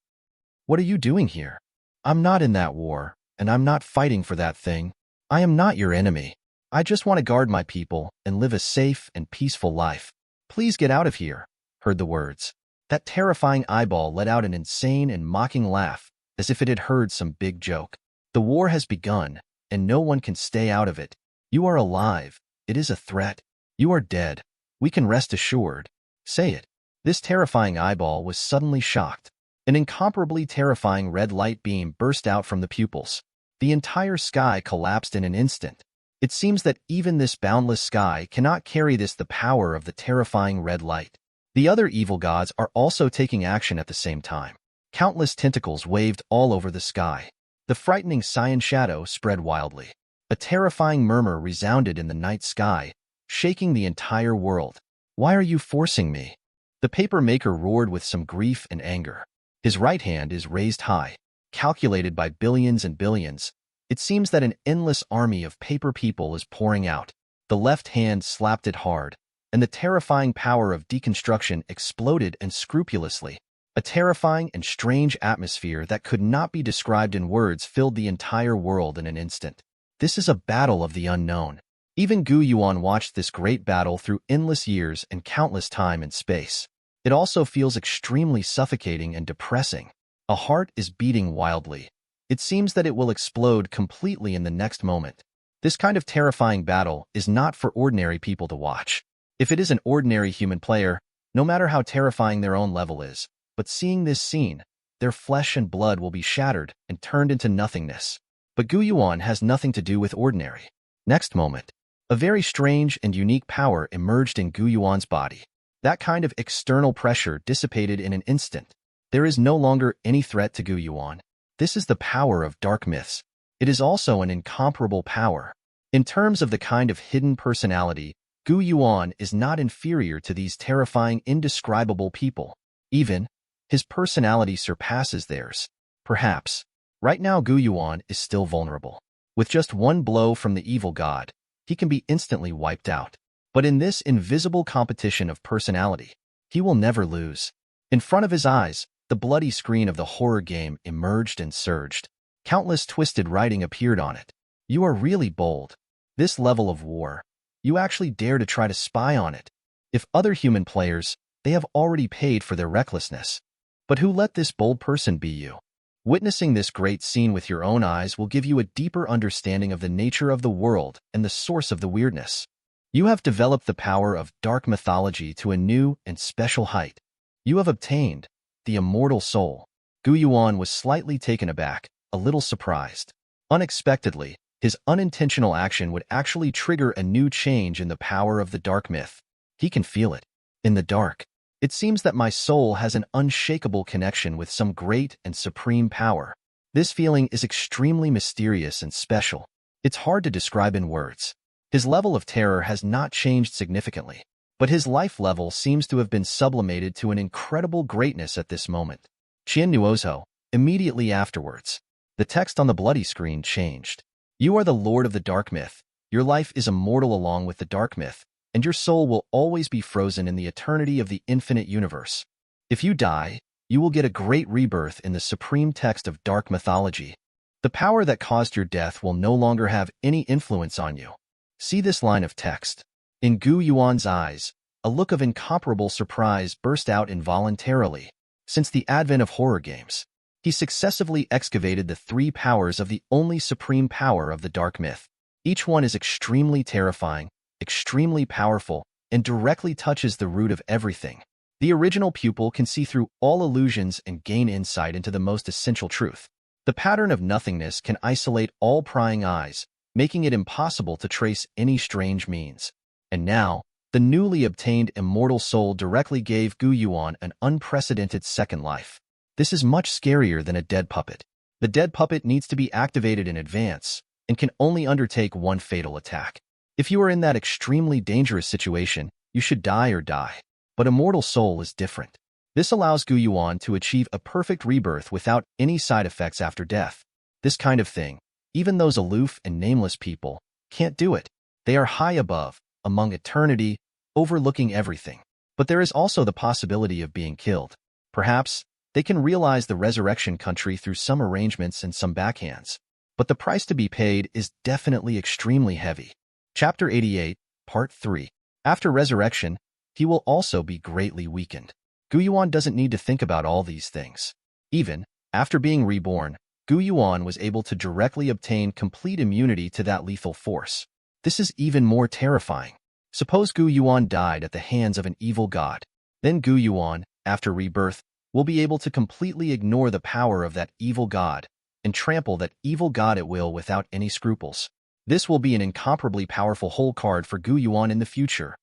What are you doing here? I'm not in that war, and I'm not fighting for that thing. I am not your enemy. I just want to guard my people and live a safe and peaceful life. Please get out of here. heard the words. That terrifying eyeball let out an insane and mocking laugh, as if it had heard some big joke. The war has begun, and no one can stay out of it. You are alive. It is a threat. You are dead. We can rest assured. Say it. This terrifying eyeball was suddenly shocked. An incomparably terrifying red light beam burst out from the pupils. The entire sky collapsed in an instant. It seems that even this boundless sky cannot carry the power of the terrifying red light. The other evil gods are also taking action at the same time. Countless tentacles waved all over the sky. The frightening cyan shadow spread wildly. A terrifying murmur resounded in the night sky, shaking the entire world. Why are you forcing me? The paper maker roared with some grief and anger. His right hand is raised high, calculated by billions and billions. It seems that an endless army of paper people is pouring out. The left hand slapped it hard, and the terrifying power of deconstruction exploded unscrupulously. A terrifying and strange atmosphere that could not be described in words filled the entire world in an instant. This is a battle of the unknown. Even Yuan watched this great battle through endless years and countless time and space. It also feels extremely suffocating and depressing. A heart is beating wildly. It seems that it will explode completely in the next moment. This kind of terrifying battle is not for ordinary people to watch. If it is an ordinary human player, no matter how terrifying their own level is, but seeing this scene, their flesh and blood will be shattered and turned into nothingness. But Yuan has nothing to do with ordinary. Next moment, a very strange and unique power emerged in Yuan's body. That kind of external pressure dissipated in an instant. There is no longer any threat to Yuan. This is the power of dark myths. It is also an incomparable power. In terms of the kind of hidden personality, Yuan is not inferior to these terrifying, indescribable people. Even, his personality surpasses theirs. Perhaps. Right now Yuan is still vulnerable. With just one blow from the evil god, he can be instantly wiped out. But in this invisible competition of personality, he will never lose. In front of his eyes, the bloody screen of the horror game emerged and surged. Countless twisted writing appeared on it. You are really bold. This level of war, you actually dare to try to spy on it. If other human players, they have already paid for their recklessness. But who let this bold person be you? Witnessing this great scene with your own eyes will give you a deeper understanding of the nature of the world and the source of the weirdness. You have developed the power of dark mythology to a new and special height. You have obtained the immortal soul. Yuan was slightly taken aback, a little surprised. Unexpectedly, his unintentional action would actually trigger a new change in the power of the dark myth. He can feel it. In the dark, it seems that my soul has an unshakable connection with some great and supreme power. This feeling is extremely mysterious and special. It's hard to describe in words. His level of terror has not changed significantly, but his life level seems to have been sublimated to an incredible greatness at this moment. Qian Nuozo, immediately afterwards, the text on the bloody screen changed. You are the Lord of the Dark Myth. Your life is immortal along with the Dark Myth, and your soul will always be frozen in the eternity of the infinite universe. If you die, you will get a great rebirth in the supreme text of dark mythology. The power that caused your death will no longer have any influence on you. See this line of text. In Yuan's eyes, a look of incomparable surprise burst out involuntarily. Since the advent of horror games, he successively excavated the three powers of the only supreme power of the dark myth. Each one is extremely terrifying, extremely powerful, and directly touches the root of everything. The original pupil can see through all illusions and gain insight into the most essential truth. The pattern of nothingness can isolate all prying eyes, making it impossible to trace any strange means. And now, the newly obtained immortal soul directly gave Yuan an unprecedented second life. This is much scarier than a dead puppet. The dead puppet needs to be activated in advance and can only undertake one fatal attack. If you are in that extremely dangerous situation, you should die or die. But immortal soul is different. This allows Yuan to achieve a perfect rebirth without any side effects after death. This kind of thing, even those aloof and nameless people, can't do it. They are high above, among eternity, overlooking everything. But there is also the possibility of being killed. Perhaps, they can realize the resurrection country through some arrangements and some backhands. But the price to be paid is definitely extremely heavy. Chapter 88, Part 3. After resurrection, he will also be greatly weakened. Gu Yuan doesn't need to think about all these things. Even after being reborn, Gu Yuan was able to directly obtain complete immunity to that lethal force. This is even more terrifying. Suppose Gu Yuan died at the hands of an evil god. Then Gu Yuan, after rebirth, will be able to completely ignore the power of that evil god and trample that evil god at will without any scruples. This will be an incomparably powerful hole card for Gu Yuan in the future.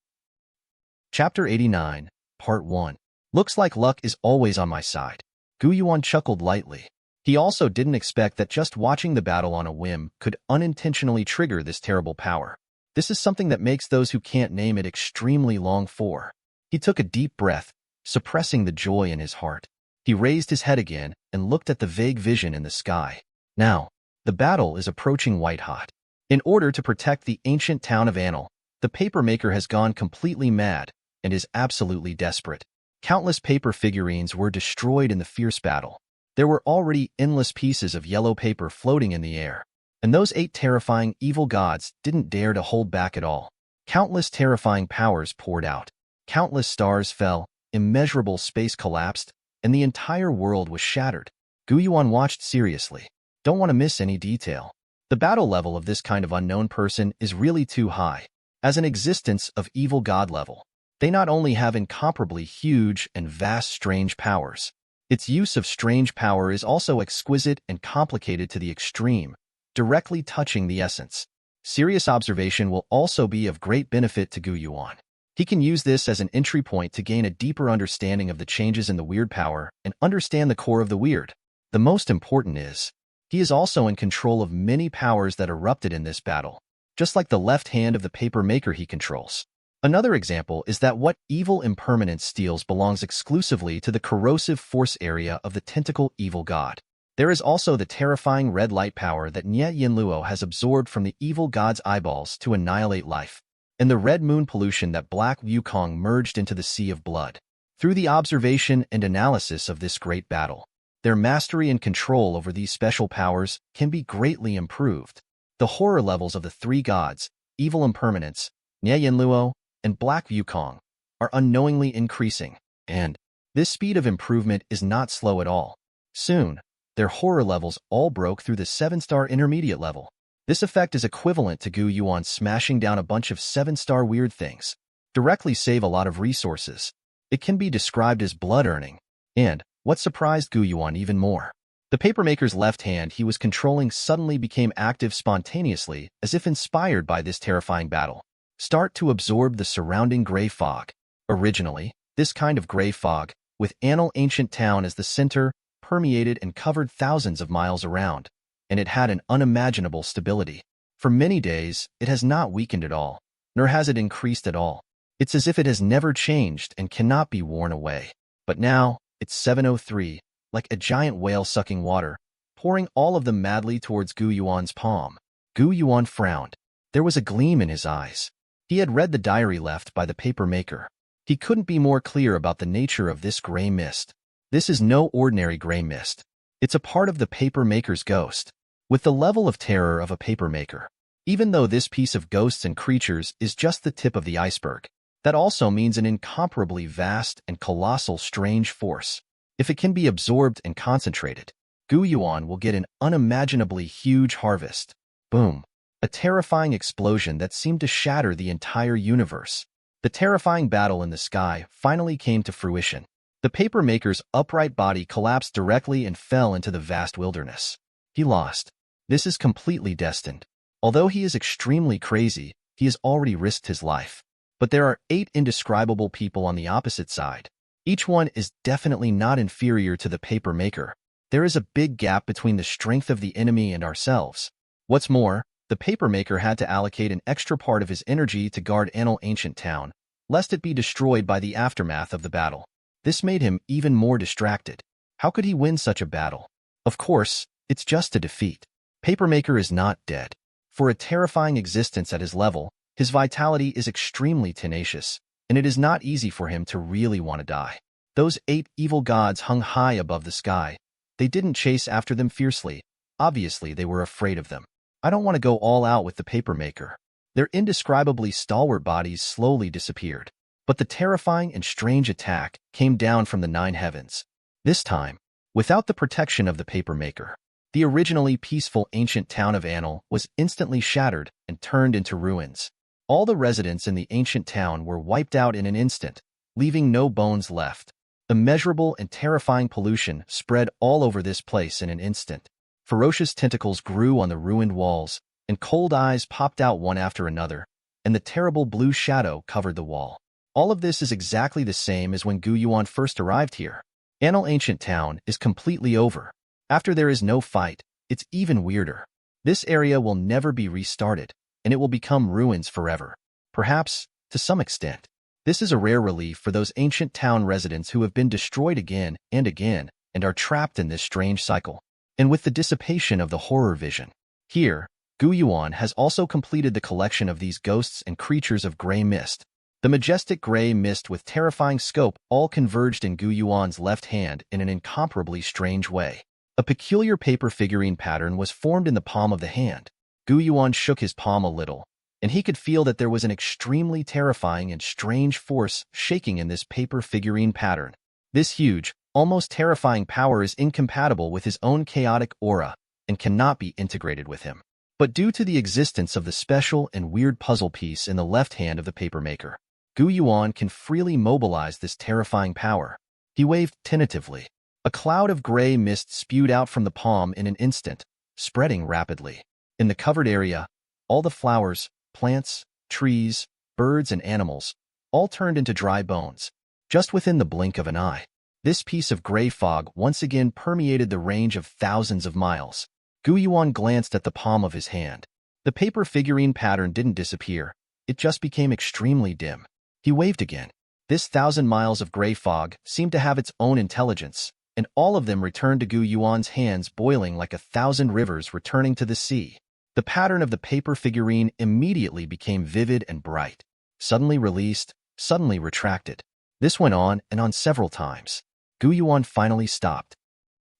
Chapter 89, Part 1. Looks like luck is always on my side. Gu Yuan chuckled lightly. He also didn't expect that just watching the battle on a whim could unintentionally trigger this terrible power. This is something that makes those who can't name it extremely long for. He took a deep breath, suppressing the joy in his heart. He raised his head again and looked at the vague vision in the sky. Now, the battle is approaching white-hot. In order to protect the ancient town of Anil, the papermaker has gone completely mad and is absolutely desperate. Countless paper figurines were destroyed in the fierce battle. There were already endless pieces of yellow paper floating in the air, and those 8 terrifying evil gods didn't dare to hold back at all. Countless terrifying powers poured out. Countless stars fell, immeasurable space collapsed, and the entire world was shattered. Gu Yuan watched seriously. Don't want to miss any detail. The battle level of this kind of unknown person is really too high. As an existence of evil god level, they not only have incomparably huge and vast strange powers, its use of strange power is also exquisite and complicated to the extreme, directly touching the essence. Serious observation will also be of great benefit to Gu Yuan. He can use this as an entry point to gain a deeper understanding of the changes in the weird power and understand the core of the weird. The most important is, he is also in control of many powers that erupted in this battle, just like the left hand of the paper maker he controls. Another example is that what evil impermanence steals belongs exclusively to the corrosive force area of the tentacle evil god. There is also the terrifying red light power that Nie Yan Luo has absorbed from the evil god's eyeballs to annihilate life, and the red moon pollution that black Wukong merged into the sea of blood. Through the observation and analysis of this great battle, their mastery and control over these special powers can be greatly improved. The horror levels of the 3 gods, evil impermanence, Nie Yan Luo, and black Wukong, are unknowingly increasing, and this speed of improvement is not slow at all. Soon, their horror levels all broke through the 7-star intermediate level. This effect is equivalent to Gu Yuan smashing down a bunch of 7-star weird things. Directly save a lot of resources. It can be described as blood earning. And what surprised Gu Yuan even more, the papermaker's left hand he was controlling suddenly became active spontaneously, as if inspired by this terrifying battle. Start to absorb the surrounding gray fog. Originally, this kind of gray fog, with Anil ancient town as the center, permeated and covered thousands of miles around, and it had an unimaginable stability. For many days, it has not weakened at all, nor has it increased at all. It's as if it has never changed and cannot be worn away. But now, it's 7:03, like a giant whale sucking water, pouring all of them madly towards Gu Yuan's palm. Gu Yuan frowned. There was a gleam in his eyes. He had read the diary left by the paper maker. He couldn't be more clear about the nature of this gray mist. This is no ordinary gray mist. It's a part of the paper maker's ghost. With the level of terror of a paper maker, even though this piece of ghosts and creatures is just the tip of the iceberg, that also means an incomparably vast and colossal strange force. If it can be absorbed and concentrated, Gu Yuan will get an unimaginably huge harvest. Boom. A terrifying explosion that seemed to shatter the entire universe. The terrifying battle in the sky finally came to fruition. The papermaker's upright body collapsed directly and fell into the vast wilderness. He lost. This is completely destined. Although he is extremely crazy, he has already risked his life. But there are 8 indescribable people on the opposite side. Each one is definitely not inferior to the papermaker. There is a big gap between the strength of the enemy and ourselves. What's more, the papermaker had to allocate an extra part of his energy to guard Anil ancient town, lest it be destroyed by the aftermath of the battle. This made him even more distracted. How could he win such a battle? Of course, it's just a defeat. Papermaker is not dead. For a terrifying existence at his level, his vitality is extremely tenacious, and it is not easy for him to really want to die. Those 8 evil gods hung high above the sky. They didn't chase after them fiercely. Obviously, they were afraid of them. I don't want to go all out with the papermaker. Their indescribably stalwart bodies slowly disappeared. But the terrifying and strange attack came down from the nine heavens. This time, without the protection of the papermaker, the originally peaceful ancient town of Anil was instantly shattered and turned into ruins. All the residents in the ancient town were wiped out in an instant, leaving no bones left. Immeasurable and terrifying pollution spread all over this place in an instant. Ferocious tentacles grew on the ruined walls, and cold eyes popped out one after another, and the terrible blue shadow covered the wall. All of this is exactly the same as when Gu Yuan first arrived here. Anil Ancient Town is completely over. After there is no fight, it's even weirder. This area will never be restarted, and it will become ruins forever. Perhaps, to some extent. This is a rare relief for those ancient town residents who have been destroyed again and are trapped in this strange cycle. And with the dissipation of the horror vision, here, Gu Yuan has also completed the collection of these ghosts and creatures of gray mist. The majestic gray mist with terrifying scope all converged in Gu Yuan's left hand in an incomparably strange way. A peculiar paper figurine pattern was formed in the palm of the hand. Gu Yuan shook his palm a little, and he could feel that there was an extremely terrifying and strange force shaking in this paper figurine pattern. This huge, almost terrifying power is incompatible with his own chaotic aura and cannot be integrated with him. But due to the existence of the special and weird puzzle piece in the left hand of the papermaker, Gu Yuan can freely mobilize this terrifying power. He waved tentatively. A cloud of gray mist spewed out from the palm in an instant, spreading rapidly. In the covered area, all the flowers, plants, trees, birds, and animals all turned into dry bones, just within the blink of an eye. This piece of gray fog once again permeated the range of thousands of miles. Gu Yuan glanced at the palm of his hand. The paper figurine pattern didn't disappear. It just became extremely dim. He waved again. This 1,000 miles of gray fog seemed to have its own intelligence, and all of them returned to Gu Yuan's hands boiling like 1,000 rivers returning to the sea. The pattern of the paper figurine immediately became vivid and bright. Suddenly released, suddenly retracted. This went on and on several times. Gu Yuan finally stopped.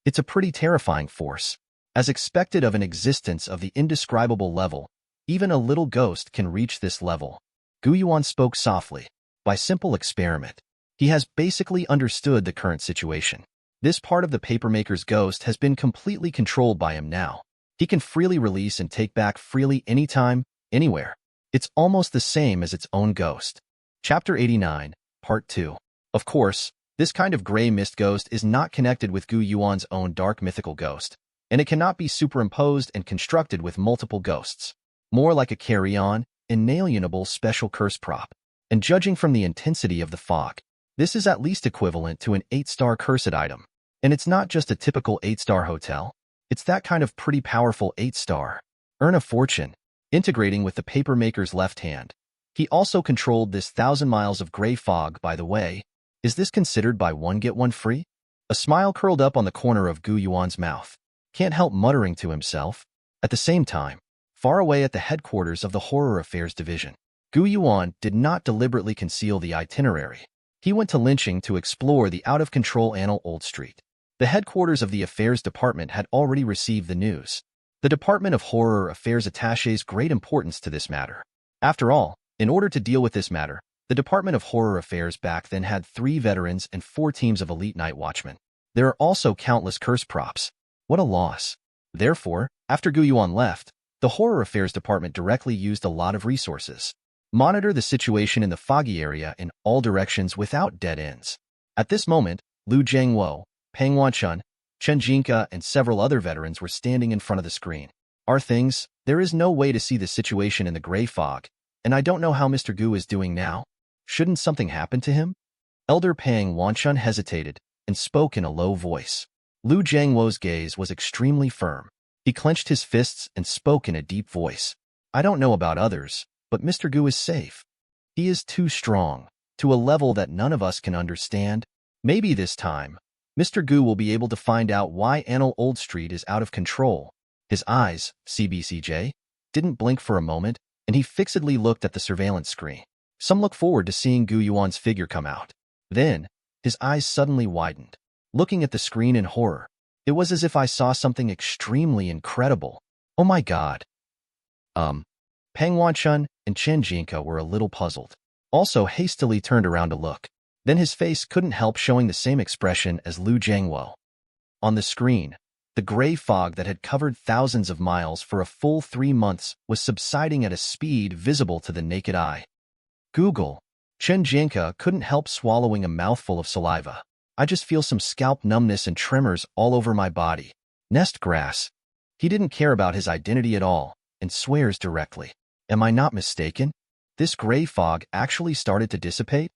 It's a pretty terrifying force. As expected of an existence of the indescribable level, even a little ghost can reach this level. Gu Yuan spoke softly. By simple experiment, he has basically understood the current situation. This part of the papermaker's ghost has been completely controlled by him now. He can freely release and take back freely anytime, anywhere. It's almost the same as its own ghost. Chapter 89, Part 2. Of course, this kind of gray mist ghost is not connected with Gu Yuan's own dark mythical ghost, and it cannot be superimposed and constructed with multiple ghosts. More like a carry-on, inalienable special curse prop. And judging from the intensity of the fog, this is at least equivalent to an 8-star cursed item. And it's not just a typical 8-star hotel. It's that kind of pretty powerful 8-star. Earn a fortune. Integrating with the papermaker's left hand. He also controlled this 1,000 miles of gray fog, by the way. Is this considered buy one get one free? A smile curled up on the corner of Gu Yuan's mouth. Can't help muttering to himself. At the same time, far away at the headquarters of the Horror Affairs Division, Gu Yuan did not deliberately conceal the itinerary. He went to Lynching to explore the out-of-control Anil Old Street. The headquarters of the Affairs Department had already received the news. The Department of Horror Affairs attaches great importance to this matter. After all, in order to deal with this matter, the Department of Horror Affairs back then had 3 veterans and 4 teams of elite night watchmen. There are also countless curse props. What a loss. Therefore, after Gu Yuan left, the Horror Affairs Department directly used a lot of resources. Monitor the situation in the foggy area in all directions without dead ends. At this moment, Liu Jiangwo, Peng Wanchun, Chen Jinka, and several other veterans were standing in front of the screen. Our things, there is no way to see the situation in the gray fog, and I don't know how Mr. Gu is doing now. Shouldn't something happen to him? Elder Peng Wanchun hesitated and spoke in a low voice. Liu Jiangwo's gaze was extremely firm. He clenched his fists and spoke in a deep voice. I don't know about others, but Mr. Gu is safe. He is too strong, to a level that none of us can understand. Maybe this time, Mr. Gu will be able to find out why Anil Old Street is out of control. His eyes, CBCJ, didn't blink for a moment, and he fixedly looked at the surveillance screen. Some look forward to seeing Gu Yuan's figure come out. Then, his eyes suddenly widened. Looking at the screen in horror, it was as if I saw something extremely incredible. Oh my god. Peng Wanchun and Chen Jinka were a little puzzled. also hastily turned around to look. Then his face couldn't help showing the same expression as Lu Jiangwo. On the screen, the gray fog that had covered thousands of miles for a full 3 months was subsiding at a speed visible to the naked eye. Google. Chen Jinka couldn't help swallowing a mouthful of saliva. I just feel some scalp numbness and tremors all over my body. Nest grass. He didn't care about his identity at all, and swears directly. Am I not mistaken? This gray fog actually started to dissipate?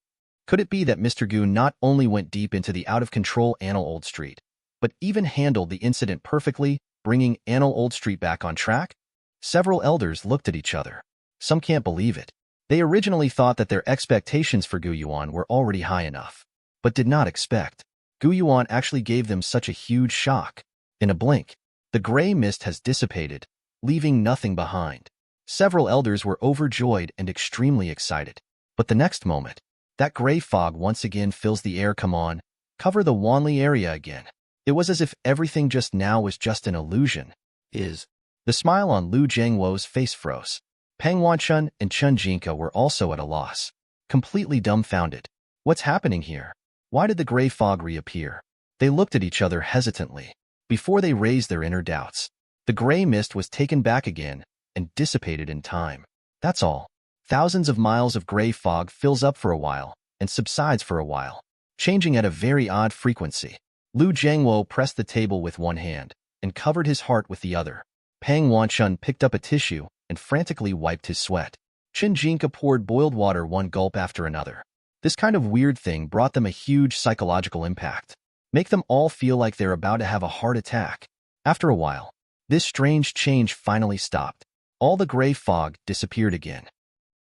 Could it be that Mr. Gu not only went deep into the out-of-control Annal Old Street, but even handled the incident perfectly, bringing Annal Old Street back on track? Several elders looked at each other. Some can't believe it. They originally thought that their expectations for Gu Yuan were already high enough, but did not expect. Gu Yuan actually gave them such a huge shock. In a blink, the gray mist has dissipated, leaving nothing behind. Several elders were overjoyed and extremely excited. But the next moment, that gray fog once again fills the air. Come on, cover the Wanli area again. It was as if everything just now was just an illusion. The smile on Lu Jiangwo's face froze. Peng Wanchun and Chen Jinka were also at a loss, completely dumbfounded. What's happening here? Why did the gray fog reappear? They looked at each other hesitantly, before they raised their inner doubts. The gray mist was taken back again and dissipated in time. That's all. Thousands of miles of gray fog fills up for a while and subsides for a while, changing at a very odd frequency. Lu Jiangwo pressed the table with one hand and covered his heart with the other. Peng Wanchun picked up a tissue and frantically wiped his sweat. Chen Jinka poured boiled water one gulp after another. This kind of weird thing brought them a huge psychological impact. Make them all feel like they're about to have a heart attack. After a while, this strange change finally stopped. All the gray fog disappeared again.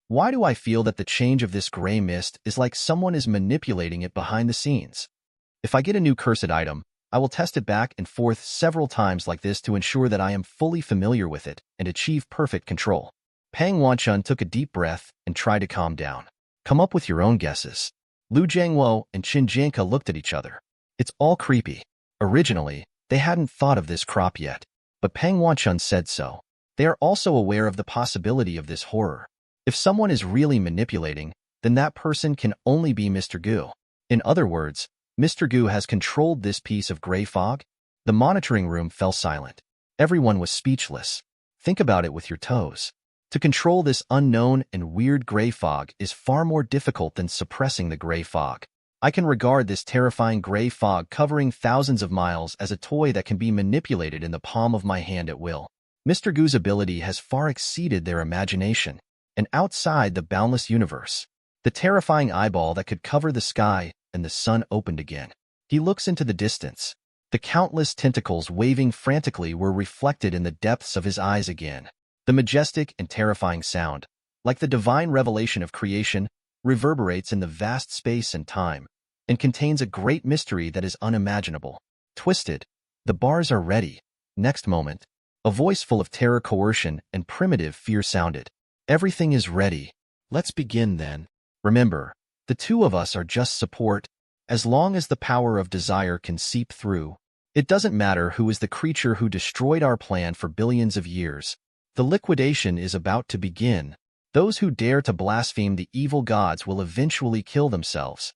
Why do I feel that the change of this gray mist is like someone is manipulating it behind the scenes? If I get a new cursed item, I will test it back and forth several times like this to ensure that I am fully familiar with it and achieve perfect control. Peng Wanchun took a deep breath and tried to calm down. Come up with your own guesses. Lu Jiangwo and Chen Jinka looked at each other. It's all creepy. Originally, they hadn't thought of this crop yet, but Peng Wanchun said so. They are also aware of the possibility of this horror. If someone is really manipulating, then that person can only be Mr. Gu. In other words, Mr. Gu has controlled this piece of gray fog. The monitoring room fell silent. Everyone was speechless. Think about it with your toes. To control this unknown and weird gray fog is far more difficult than suppressing the gray fog. I can regard this terrifying gray fog covering thousands of miles as a toy that can be manipulated in the palm of my hand at will. Mr. Gu's ability has far exceeded their imagination. And outside the boundless universe, the terrifying eyeball that could cover the sky and the sun opened again. He looks into the distance. The countless tentacles waving frantically were reflected in the depths of his eyes again. The majestic and terrifying sound, like the divine revelation of creation, reverberates in the vast space and time, and contains a great mystery that is unimaginable. Twisted. The bars are ready. Next moment, a voice full of terror, coercion, and primitive fear sounded. Everything is ready. Let's begin then. Remember, the two of us are just support. As long as the power of desire can seep through, it doesn't matter who is the creature who destroyed our plan for billions of years. The liquidation is about to begin. Those who dare to blaspheme the evil gods will eventually kill themselves.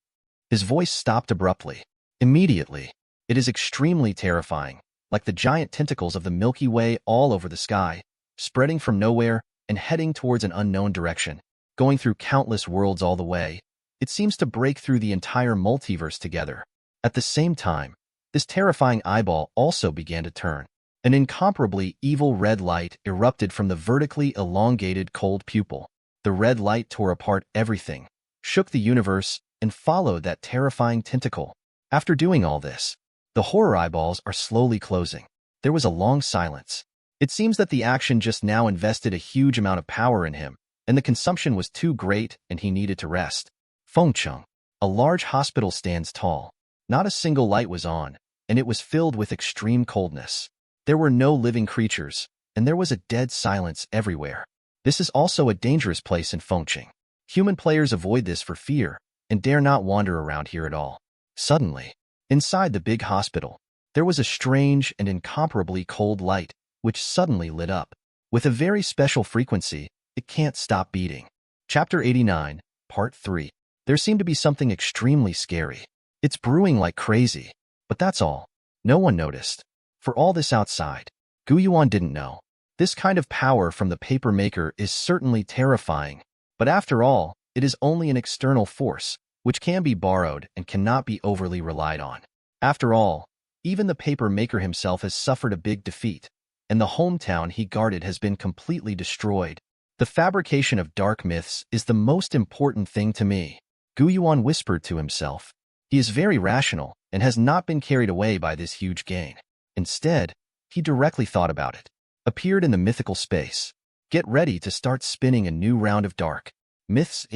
His voice stopped abruptly. Immediately. It is extremely terrifying, like the giant tentacles of the Milky Way all over the sky, spreading from nowhere and heading towards an unknown direction, going through countless worlds all the way. It seems to break through the entire multiverse together. At the same time, this terrifying eyeball also began to turn. An incomparably evil red light erupted from the vertically elongated cold pupil. The red light tore apart everything, shook the universe, and followed that terrifying tentacle. After doing all this, the horror eyeballs are slowly closing. There was a long silence. It seems that the action just now invested a huge amount of power in him, and the consumption was too great and he needed to rest. Fengcheng. A large hospital stands tall. Not a single light was on, and it was filled with extreme coldness. There were no living creatures, and there was a dead silence everywhere. This is also a dangerous place in Fengcheng. Human players avoid this for fear, and dare not wander around here at all. Suddenly, inside the big hospital, there was a strange and incomparably cold light, which suddenly lit up. With a very special frequency, it can't stop beating. Chapter 89. Part 3. There seemed to be something extremely scary. It's brewing like crazy. But that's all. No one noticed. For all this outside, Yuan didn't know. This kind of power from the paper maker is certainly terrifying. But after all, it is only an external force, which can be borrowed and cannot be overly relied on. After all, even the paper maker himself has suffered a big defeat, and the hometown he guarded has been completely destroyed. The fabrication of dark myths is the most important thing to me, Yuan whispered to himself. He is very rational and has not been carried away by this huge gain. Instead, he directly thought about it. Appeared in the mythical space. Get ready to start spinning a new round of dark myths.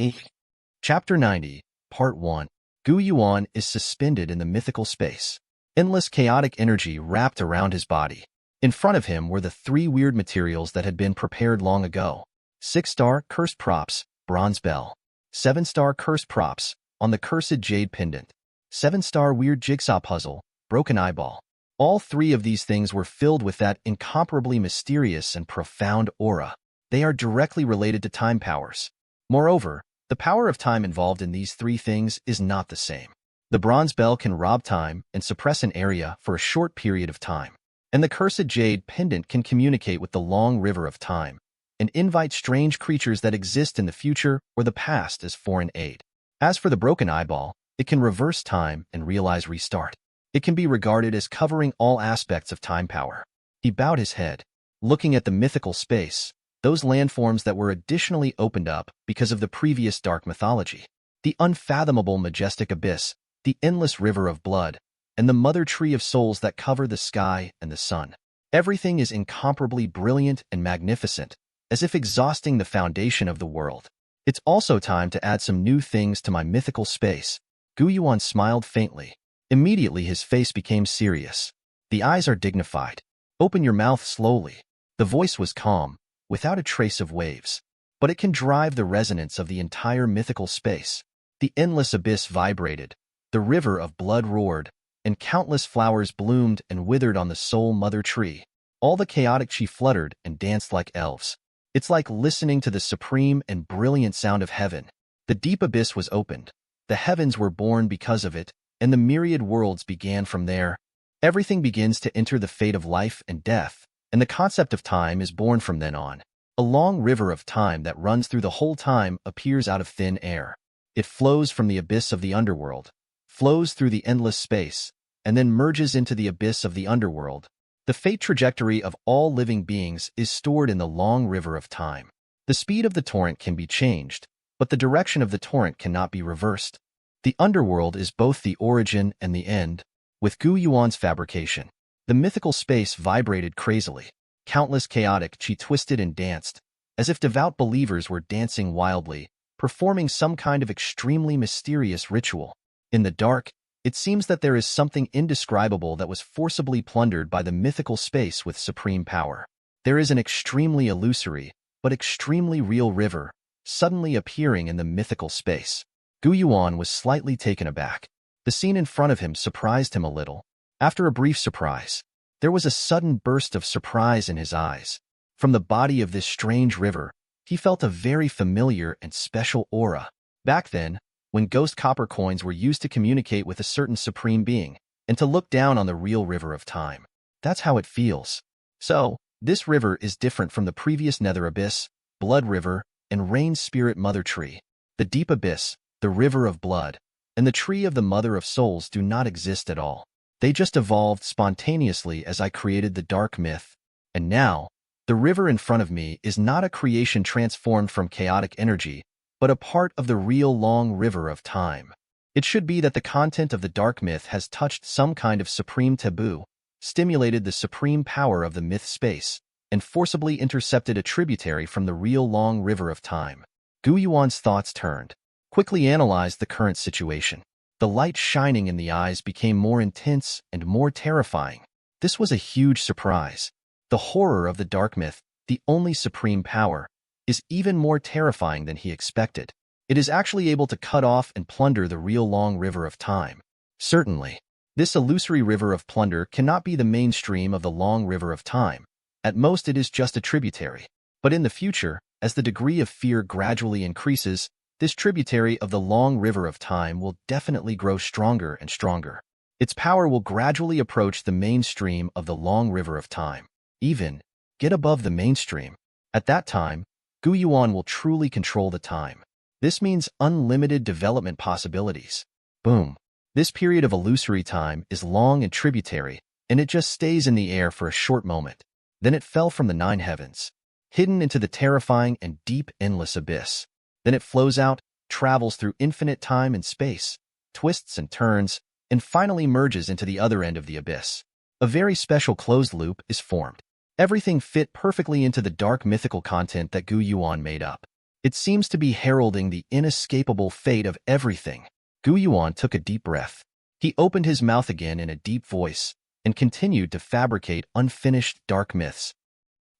Chapter 90, Part 1. Yuan is suspended in the mythical space. Endless chaotic energy wrapped around his body. In front of him were the 3 weird materials that had been prepared long ago. 6-star cursed props, bronze bell. 7-star cursed props, on the cursed jade pendant. 7-star weird jigsaw puzzle, broken eyeball. All 3 of these things were filled with that incomparably mysterious and profound aura. They are directly related to time powers. Moreover, the power of time involved in these 3 things is not the same. The bronze bell can rob time and suppress an area for a short period of time. And the cursed jade pendant can communicate with the long river of time and invite strange creatures that exist in the future or the past as foreign aid. As for the broken eyeball, it can reverse time and realize restart. It can be regarded as covering all aspects of time power. He bowed his head, looking at the mythical space, those landforms that were additionally opened up because of the previous dark mythology. The unfathomable majestic abyss, the endless river of blood, and the mother tree of souls that cover the sky and the sun. Everything is incomparably brilliant and magnificent, as if exhausting the foundation of the world. It's also time to add some new things to my mythical space. Yuan smiled faintly. Immediately his face became serious. The eyes are dignified. Open your mouth slowly. The voice was calm, without a trace of waves. But it can drive the resonance of the entire mythical space. The endless abyss vibrated. The river of blood roared, and countless flowers bloomed and withered on the soul mother tree. All the chaotic chi fluttered and danced like elves. It's like listening to the supreme and brilliant sound of heaven. The deep abyss was opened. The heavens were born because of it, and the myriad worlds began from there. Everything begins to enter the fate of life and death, and the concept of time is born from then on. A long river of time that runs through the whole time appears out of thin air. It flows from the abyss of the underworld, flows through the endless space, and then merges into the abyss of the underworld. The fate trajectory of all living beings is stored in the long river of time. The speed of the torrent can be changed, but the direction of the torrent cannot be reversed. The underworld is both the origin and the end. With Yuan's fabrication, the mythical space vibrated crazily. Countless chaotic chi twisted and danced, as if devout believers were dancing wildly, performing some kind of extremely mysterious ritual. In the dark, it seems that there is something indescribable that was forcibly plundered by the mythical space with supreme power. There is an extremely illusory, but extremely real river, suddenly appearing in the mythical space. Yuan was slightly taken aback. The scene in front of him surprised him a little. After a brief surprise, there was a sudden burst of surprise in his eyes. From the body of this strange river, he felt a very familiar and special aura. Back then, when ghost copper coins were used to communicate with a certain supreme being, and to look down on the real river of time. That's how it feels. So, this river is different from the previous nether abyss, blood river, and rain spirit mother tree. The deep abyss, the river of blood, and the tree of the mother of souls do not exist at all. They just evolved spontaneously as I created the dark myth. And now, the river in front of me is not a creation transformed from chaotic energy, but a part of the real long river of time. It should be that the content of the dark myth has touched some kind of supreme taboo, stimulated the supreme power of the myth space, and forcibly intercepted a tributary from the real long river of time. Yuan's thoughts turned. Quickly analyzed the current situation. The light shining in the eyes became more intense and more terrifying. This was a huge surprise. The horror of the dark myth, the only supreme power, is even more terrifying than he expected. It is actually able to cut off and plunder the real long river of time. Certainly, this illusory river of plunder cannot be the mainstream of the long river of time. At most it is just a tributary. But in the future, as the degree of fear gradually increases, this tributary of the long river of time will definitely grow stronger and stronger. Its power will gradually approach the mainstream of the long river of time. Even get above the mainstream. At that time, Yuan will truly control the time. This means unlimited development possibilities. Boom. This period of illusory time is long and tributary, and it just stays in the air for a short moment. Then it fell from the 9 heavens, hidden into the terrifying and deep endless abyss. Then it flows out, travels through infinite time and space, twists and turns, and finally merges into the other end of the abyss. A very special closed loop is formed. Everything fit perfectly into the dark mythical content that Yuan made up. It seems to be heralding the inescapable fate of everything. Yuan took a deep breath. He opened his mouth again in a deep voice and continued to fabricate unfinished dark myths.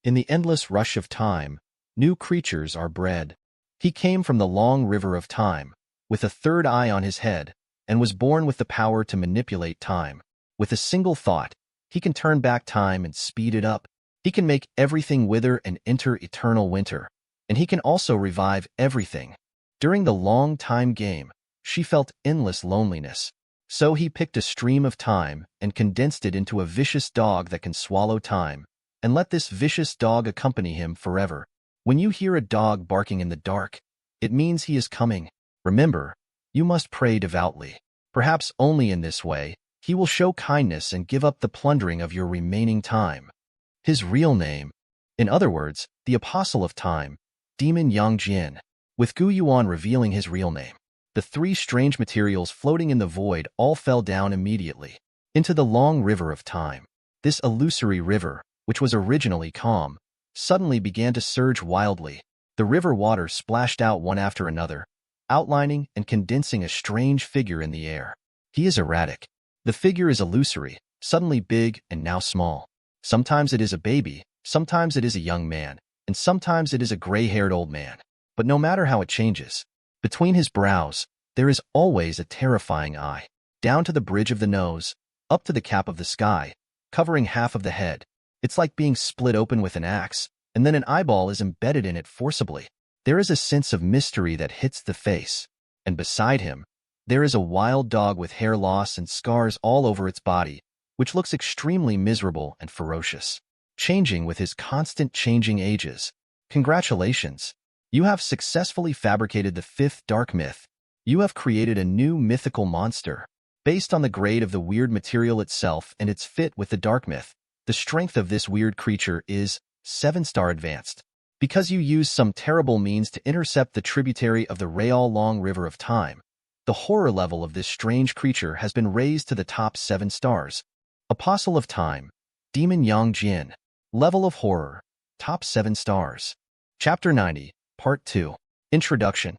In the endless rush of time, new creatures are bred. He came from the long river of time, with a third eye on his head, and was born with the power to manipulate time. With a single thought, he can turn back time and speed it up. He can make everything wither and enter eternal winter, and he can also revive everything. During the long time game, she felt endless loneliness. So he picked a stream of time and condensed it into a vicious dog that can swallow time, and let this vicious dog accompany him forever. When you hear a dog barking in the dark, it means he is coming. Remember, you must pray devoutly. Perhaps only in this way, he will show kindness and give up the plundering of your remaining time. His real name, in other words, the Apostle of Time, Demon Yang Jian, with Yuan revealing his real name. The 3 strange materials floating in the void all fell down immediately into the long river of time. This illusory river, which was originally calm, suddenly began to surge wildly. The river water splashed out one after another, outlining and condensing a strange figure in the air. He is erratic. The figure is illusory, suddenly big and now small. Sometimes it is a baby, sometimes it is a young man, and sometimes it is a gray-haired old man. But no matter how it changes, between his brows, there is always a terrifying eye, down to the bridge of the nose, up to the cap of the sky, covering half of the head. It's like being split open with an axe, and then an eyeball is embedded in it forcibly. There is a sense of mystery that hits the face, and beside him, there is a wild dog with hair loss and scars all over its body, which looks extremely miserable and ferocious, changing with his constant changing ages. Congratulations! You have successfully fabricated the 5th dark myth. You have created a new mythical monster. Based on the grade of the weird material itself and its fit with the dark myth, the strength of this weird creature is 7-star advanced. Because you used some terrible means to intercept the tributary of the real long river of time, the horror level of this strange creature has been raised to the top 7 stars. Apostle of Time, Demon Yang Jian, Level of Horror, Top 7 stars. Chapter 90, Part 2. Introduction.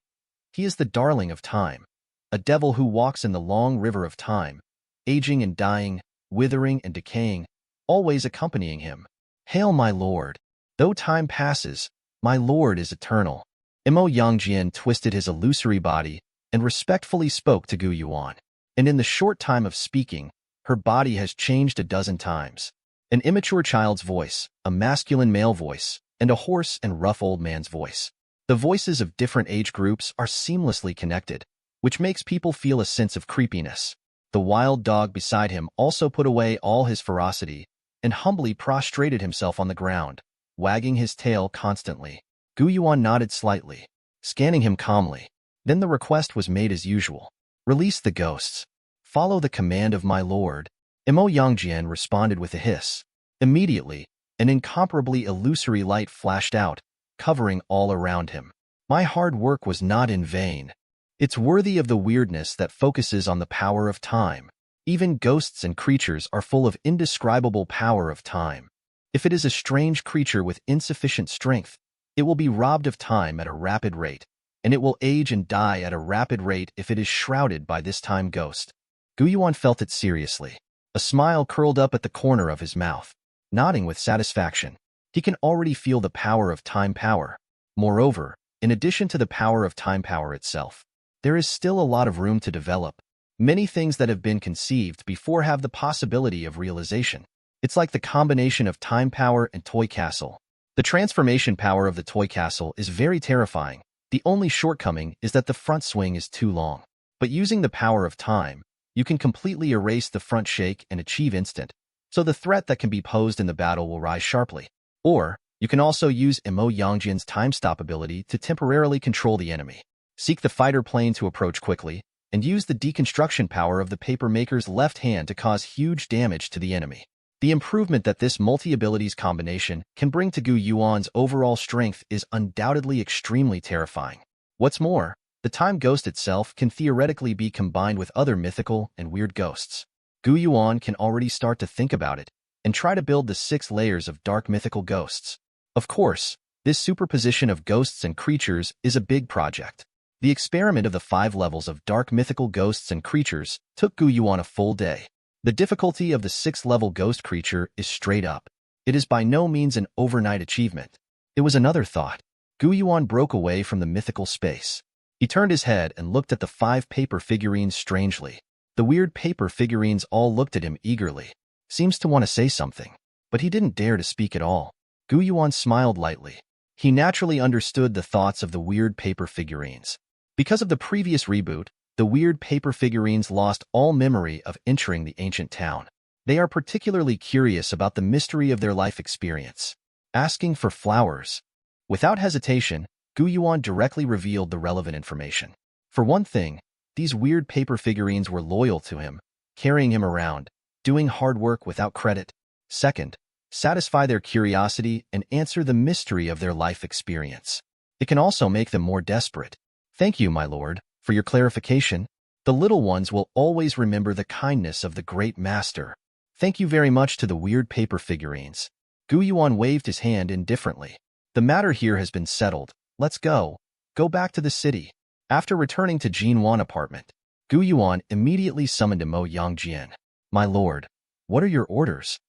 He is the darling of time, a devil who walks in the long river of time, aging and dying, withering and decaying, always accompanying him. Hail, my lord! Though time passes, my lord is eternal. Yang Jian twisted his illusory body and respectfully spoke to Yuan. And in the short time of speaking, her body has changed a dozen times. An immature child's voice, a masculine male voice, and a hoarse and rough old man's voice. The voices of different age groups are seamlessly connected, which makes people feel a sense of creepiness. The wild dog beside him also put away all his ferocity and humbly prostrated himself on the ground, wagging his tail constantly. Yuan nodded slightly, scanning him calmly. Then the request was made as usual. Release the ghosts. Follow the command of my lord. Yang Jian responded with a hiss. Immediately, an incomparably illusory light flashed out, covering all around him. My hard work was not in vain. It's worthy of the weirdness that focuses on the power of time. Even ghosts and creatures are full of indescribable power of time. If it is a strange creature with insufficient strength, it will be robbed of time at a rapid rate, and it will age and die at a rapid rate if it is shrouded by this time ghost. Yuan felt it seriously. A smile curled up at the corner of his mouth, nodding with satisfaction. He can already feel the power of time power. Moreover, in addition to the power of time power itself, there is still a lot of room to develop. Many things that have been conceived before have the possibility of realization. It's like the combination of time power and toy castle. The transformation power of the toy castle is very terrifying, The only shortcoming is that the front swing is too long. But using the power of time, you can completely erase the front shake and achieve instant, so the threat that can be posed in the battle will rise sharply. Or, you can also use Imo Yangjian's time stop ability to temporarily control the enemy. Seek the fighter plane to approach quickly, and use the deconstruction power of the paper maker's left hand to cause huge damage to the enemy. The improvement that this multi-abilities combination can bring to Gu Yuan's overall strength is undoubtedly extremely terrifying. What's more, the time ghost itself can theoretically be combined with other mythical and weird ghosts. Gu Yuan can already start to think about it and try to build the 6 layers of dark mythical ghosts. Of course, this superposition of ghosts and creatures is a big project. The experiment of the 5 levels of dark mythical ghosts and creatures took Gu Yuan a full day. The difficulty of the 6th level ghost creature is straight up. It is by no means an overnight achievement. It was another thought. Gu Yuan broke away from the mythical space. He turned his head and looked at the 5 paper figurines strangely. The weird paper figurines all looked at him eagerly. Seems to want to say something, but he didn't dare to speak at all. Gu Yuan smiled lightly. He naturally understood the thoughts of the weird paper figurines. Because of the previous reboot, the weird paper figurines lost all memory of entering the ancient town. They are particularly curious about the mystery of their life experience. Asking for flowers. Without hesitation, Gu Yuan directly revealed the relevant information. For one thing, these weird paper figurines were loyal to him, carrying him around, doing hard work without credit. Second, satisfy their curiosity and answer the mystery of their life experience. It can also make them more desperate. Thank you, my lord, for your clarification. The little ones will always remember the kindness of the great master. Thank you very much to the weird paper figurines. Gu Yuan waved his hand indifferently. The matter here has been settled. Let's go. Go back to the city. After returning to Jin Wan apartment, Gu Yuan immediately summoned Imo Yangjian. My lord, what are your orders?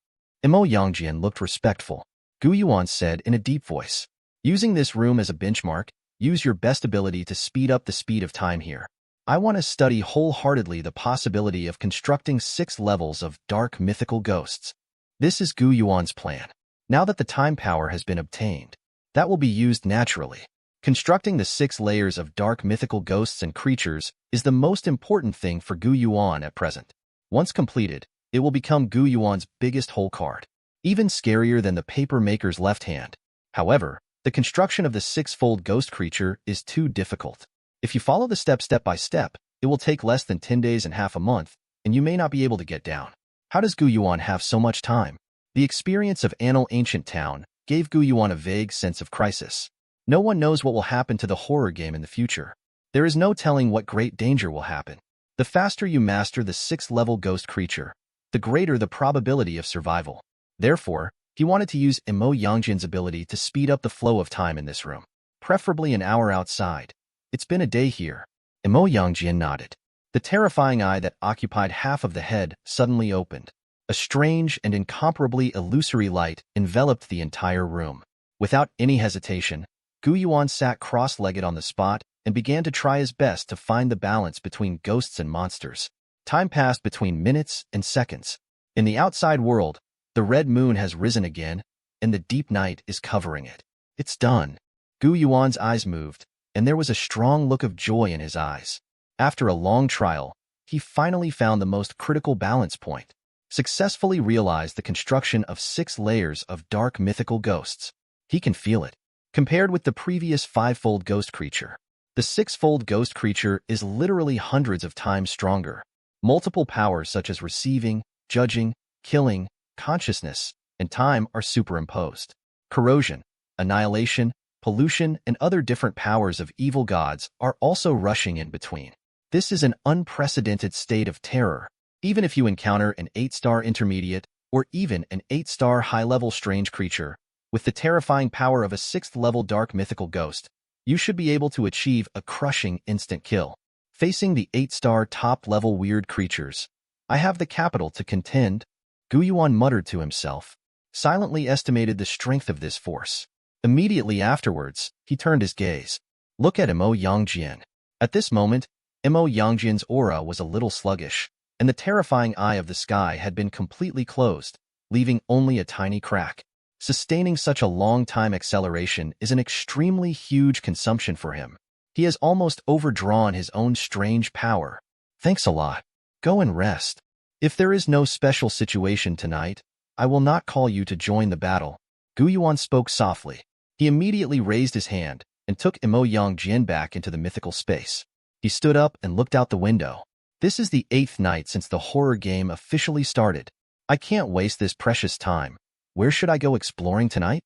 Imo Yangjian looked respectful. Gu Yuan said in a deep voice, using this room as a benchmark, use your best ability to speed up the speed of time here. I want to study wholeheartedly the possibility of constructing 6 levels of dark mythical ghosts. This is Gu Yuan's plan. Now that the time power has been obtained, that will be used naturally. Constructing the 6 layers of dark mythical ghosts and creatures is the most important thing for Gu Yuan at present. Once completed, it will become Gu Yuan's biggest hole card, even scarier than the paper maker's left hand. However, the construction of the 6-fold ghost creature is too difficult. If you follow the steps step by step, it will take less than 10 days and half a month, and you may not be able to get down. How does Gu Yuan have so much time? The experience of Annal Ancient Town gave Gu Yuan a vague sense of crisis. No one knows what will happen to the horror game in the future. There is no telling what great danger will happen. The faster you master the 6th level ghost creature, the greater the probability of survival. Therefore, he wanted to use Imo Yangjian's ability to speed up the flow of time in this room, preferably an hour outside. It's been a day here. Imo Yangjian nodded. The terrifying eye that occupied half of the head suddenly opened. A strange and incomparably illusory light enveloped the entire room. Without any hesitation, Gu Yuan sat cross-legged on the spot and began to try his best to find the balance between ghosts and monsters. Time passed between minutes and seconds. In the outside world, the red moon has risen again, and the deep night is covering it. It's done. Gu Yuan's eyes moved, and there was a strong look of joy in his eyes. After a long trial, he finally found the most critical balance point. Successfully realized the construction of 6 layers of dark mythical ghosts. He can feel it. Compared with the previous 5-fold ghost creature, the 6-fold ghost creature is literally hundreds of times stronger. Multiple powers such as receiving, judging, killing, consciousness, and time are superimposed. Corrosion, annihilation, pollution, and other different powers of evil gods are also rushing in between. This is an unprecedented state of terror. Even if you encounter an 8-star intermediate or even an 8-star high-level strange creature, with the terrifying power of a 6th-level dark mythical ghost, you should be able to achieve a crushing instant kill. Facing the 8-star top-level weird creatures, I have the capital to contend. Gu Yuan muttered to himself, silently estimated the strength of this force. Immediately afterwards, he turned his gaze. Look at Imo Yangjian. At this moment, Imo Yangjian's aura was a little sluggish, and the terrifying eye of the sky had been completely closed, leaving only a tiny crack. Sustaining such a long time acceleration is an extremely huge consumption for him. He has almost overdrawn his own strange power. Thanks a lot. Go and rest. If there is no special situation tonight, I will not call you to join the battle. Gu Yuan spoke softly. He immediately raised his hand and took Imo Yang Jian back into the mythical space. He stood up and looked out the window. This is the 8th night since the horror game officially started. I can't waste this precious time. Where should I go exploring tonight?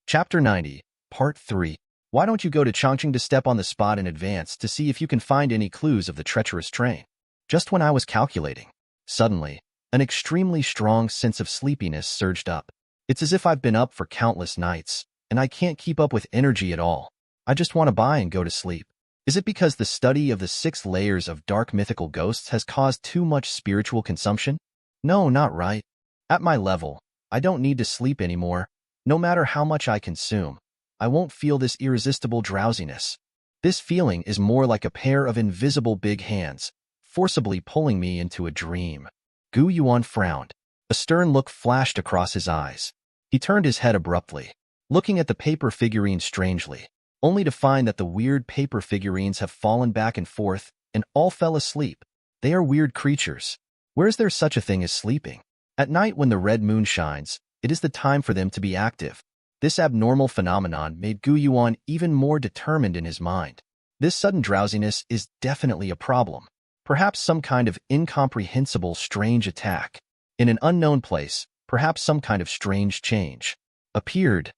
Chapter 90, Part 3. Why don't you go to Chongqing to step on the spot in advance to see if you can find any clues of the treacherous train? Just when I was calculating, suddenly, an extremely strong sense of sleepiness surged up. It's as if I've been up for countless nights, and I can't keep up with energy at all. I just want to buy and go to sleep. Is it because the study of the 6 layers of dark mythical ghosts has caused too much spiritual consumption? No, not right. At my level, I don't need to sleep anymore. No matter how much I consume, I won't feel this irresistible drowsiness. This feeling is more like a pair of invisible big hands, forcibly pulling me into a dream. Gu Yuan frowned. A stern look flashed across his eyes. He turned his head abruptly, looking at the paper figurines strangely, only to find that the weird paper figurines have fallen back and forth and all fell asleep. They are weird creatures. Where is there such a thing as sleeping? At night when the red moon shines, it is the time for them to be active. This abnormal phenomenon made Gu Yuan even more determined in his mind. This sudden drowsiness is definitely a problem. Perhaps some kind of incomprehensible strange attack. In an unknown place, perhaps some kind of strange change. Appeared.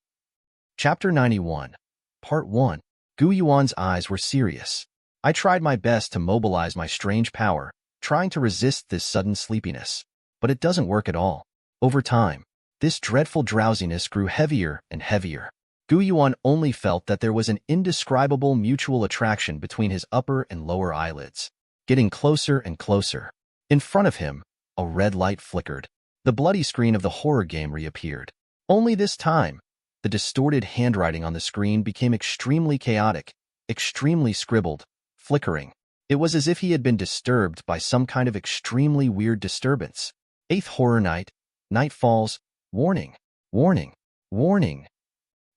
Chapter 91, Part 1. Gu Yuan's eyes were serious. I tried my best to mobilize my strange power, trying to resist this sudden sleepiness. But it doesn't work at all. Over time, this dreadful drowsiness grew heavier and heavier. Gu Yuan only felt that there was an indescribable mutual attraction between his upper and lower eyelids, getting closer and closer. In front of him, a red light flickered. The bloody screen of the horror game reappeared. Only this time, the distorted handwriting on the screen became extremely chaotic, extremely scribbled, flickering. It was as if he had been disturbed by some kind of extremely weird disturbance. 8th horror night, night falls, warning, warning, warning.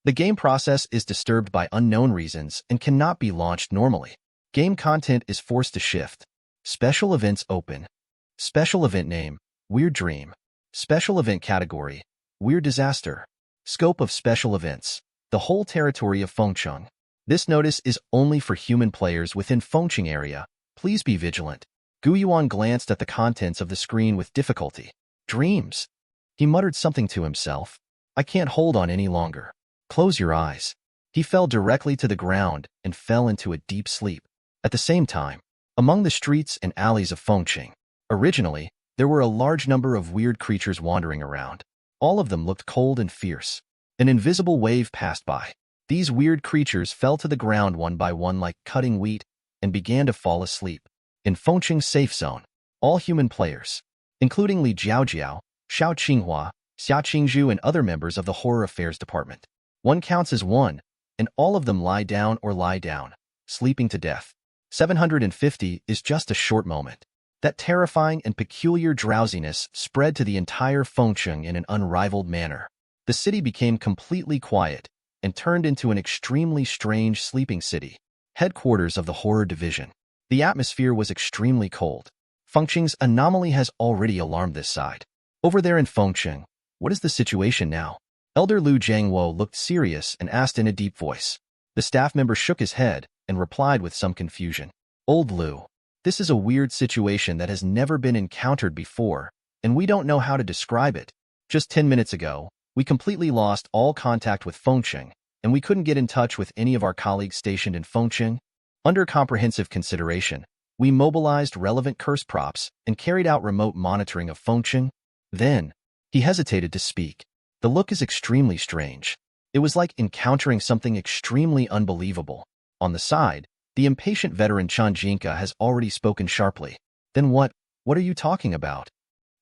The game process is disturbed by unknown reasons and cannot be launched normally. Game content is forced to shift. Special events open. Special event name, Weird Dream. Special event category, Weird Disaster. Scope of special events, the whole territory of Fengcheng. This notice is only for human players within Fengcheng area. Please be vigilant. Gu Yuan glanced at the contents of the screen with difficulty. Dreams. He muttered something to himself. I can't hold on any longer. Close your eyes. He fell directly to the ground and fell into a deep sleep. At the same time, among the streets and alleys of Fengcheng, originally, there were a large number of weird creatures wandering around. All of them looked cold and fierce. An invisible wave passed by. These weird creatures fell to the ground one by one like cutting wheat and began to fall asleep. In Fengcheng's safe zone, all human players, including Li Jiaojiao, Xiao Qinghua, Xia Qingzhu, and other members of the Horror Affairs Department. One counts as one, and all of them lie down or lie down, sleeping to death. 750 is just a short moment. That terrifying and peculiar drowsiness spread to the entire Fengcheng in an unrivaled manner. The city became completely quiet and turned into an extremely strange sleeping city, headquarters of the horror division. The atmosphere was extremely cold. Fengcheng's anomaly has already alarmed this side. Over there in Fengcheng, what is the situation now? Elder Lu Jiangwo looked serious and asked in a deep voice. The staff member shook his head and replied with some confusion. Old Lu, this is a weird situation that has never been encountered before, and we don't know how to describe it. Just 10 minutes ago, we completely lost all contact with Fengcheng, and we couldn't get in touch with any of our colleagues stationed in Fengcheng. Under comprehensive consideration, we mobilized relevant curse props and carried out remote monitoring of Fengcheng. Then, he hesitated to speak. The look is extremely strange. It was like encountering something extremely unbelievable. On the side, the impatient veteran Chan Jinka has already spoken sharply. Then what are you talking about?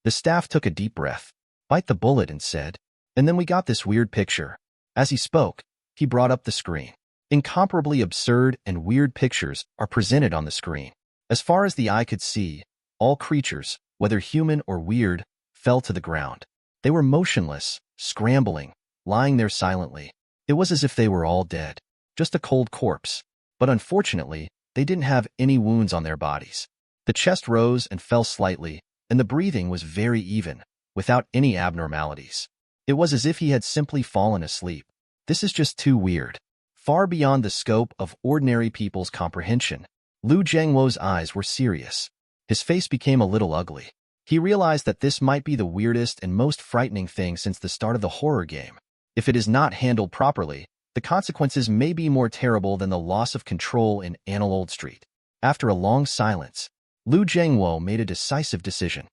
The staff took a deep breath, bite the bullet, and said, and then we got this weird picture. As he spoke, he brought up the screen. Incomparably absurd and weird pictures are presented on the screen. As far as the eye could see, all creatures, whether human or weird, fell to the ground. They were motionless, scrambling, lying there silently. It was as if they were all dead. Just a cold corpse. but unfortunately, they didn't have any wounds on their bodies. The chest rose and fell slightly, and the breathing was very even, without any abnormalities. It was as if he had simply fallen asleep. This is just too weird. Far beyond the scope of ordinary people's comprehension. Lu Zhengwo's eyes were serious. His face became a little ugly. He realized that this might be the weirdest and most frightening thing since the start of the horror game. If it is not handled properly, the consequences may be more terrible than the loss of control in Old Street. After a long silence, Lu Zhengwo made a decisive decision.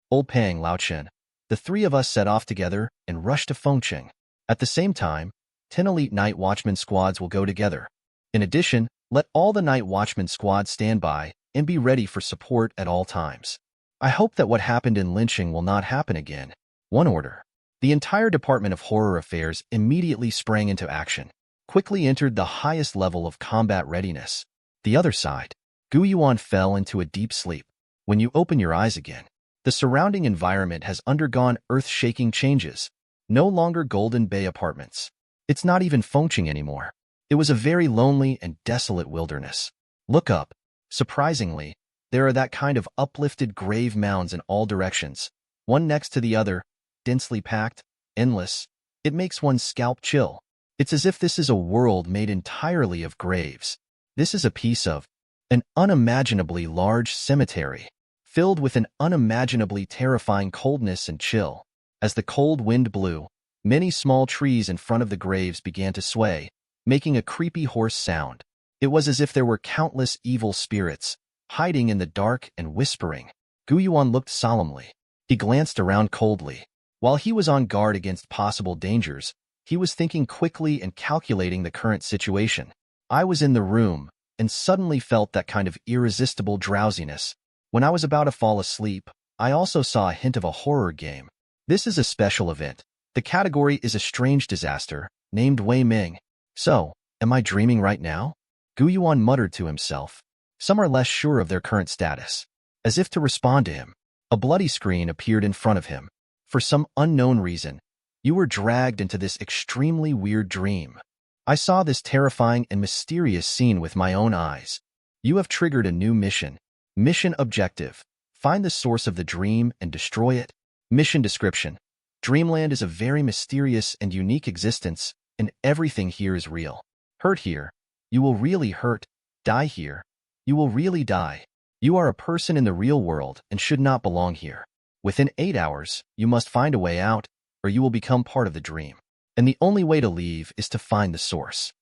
Old Pang Laochen, the three of us set off together and rushed to Fengcheng. At the same time, 10 elite night watchman squads will go together. In addition, let all the night watchman squads stand by and be ready for support at all times. I hope that what happened in Lincheng will not happen again. One order. The entire Department of Horror Affairs immediately sprang into action, quickly entered the highest level of combat readiness. The other side. Yuan fell into a deep sleep. When you open your eyes again, the surrounding environment has undergone earth-shaking changes. No longer Golden Bay apartments. It's not even Fengcheng anymore. It was a very lonely and desolate wilderness. Look up. Surprisingly, there are that kind of uplifted grave mounds in all directions, one next to the other, densely packed, endless. It makes one's scalp chill. It's as if this is a world made entirely of graves. This is a piece of an unimaginably large cemetery, filled with an unimaginably terrifying coldness and chill. As the cold wind blew, many small trees in front of the graves began to sway, making a creepy hoarse sound. It was as if there were countless evil spirits, hiding in the dark and whispering. Yuan looked solemnly. He glanced around coldly. While he was on guard against possible dangers, he was thinking quickly and calculating the current situation. I was in the room, and suddenly felt that kind of irresistible drowsiness. When I was about to fall asleep, I also saw a hint of a horror game. This is a special event. The category is a strange disaster, named Wei Ming. So, am I dreaming right now? Yuan muttered to himself. Some are less sure of their current status. As if to respond to him, a bloody screen appeared in front of him. For some unknown reason, you were dragged into this extremely weird dream. I saw this terrifying and mysterious scene with my own eyes. You have triggered a new mission. Mission objective. Find the source of the dream and destroy it. Mission description. Dreamland is a very mysterious and unique existence, and everything here is real. Hurt here. You will really hurt. Die here. You will really die. You are a person in the real world and should not belong here. Within 8 hours, you must find a way out, or you will become part of the dream. And the only way to leave is to find the source.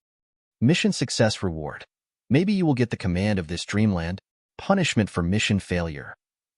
Mission success reward. Maybe you will get the command of this dreamland. Punishment for mission failure.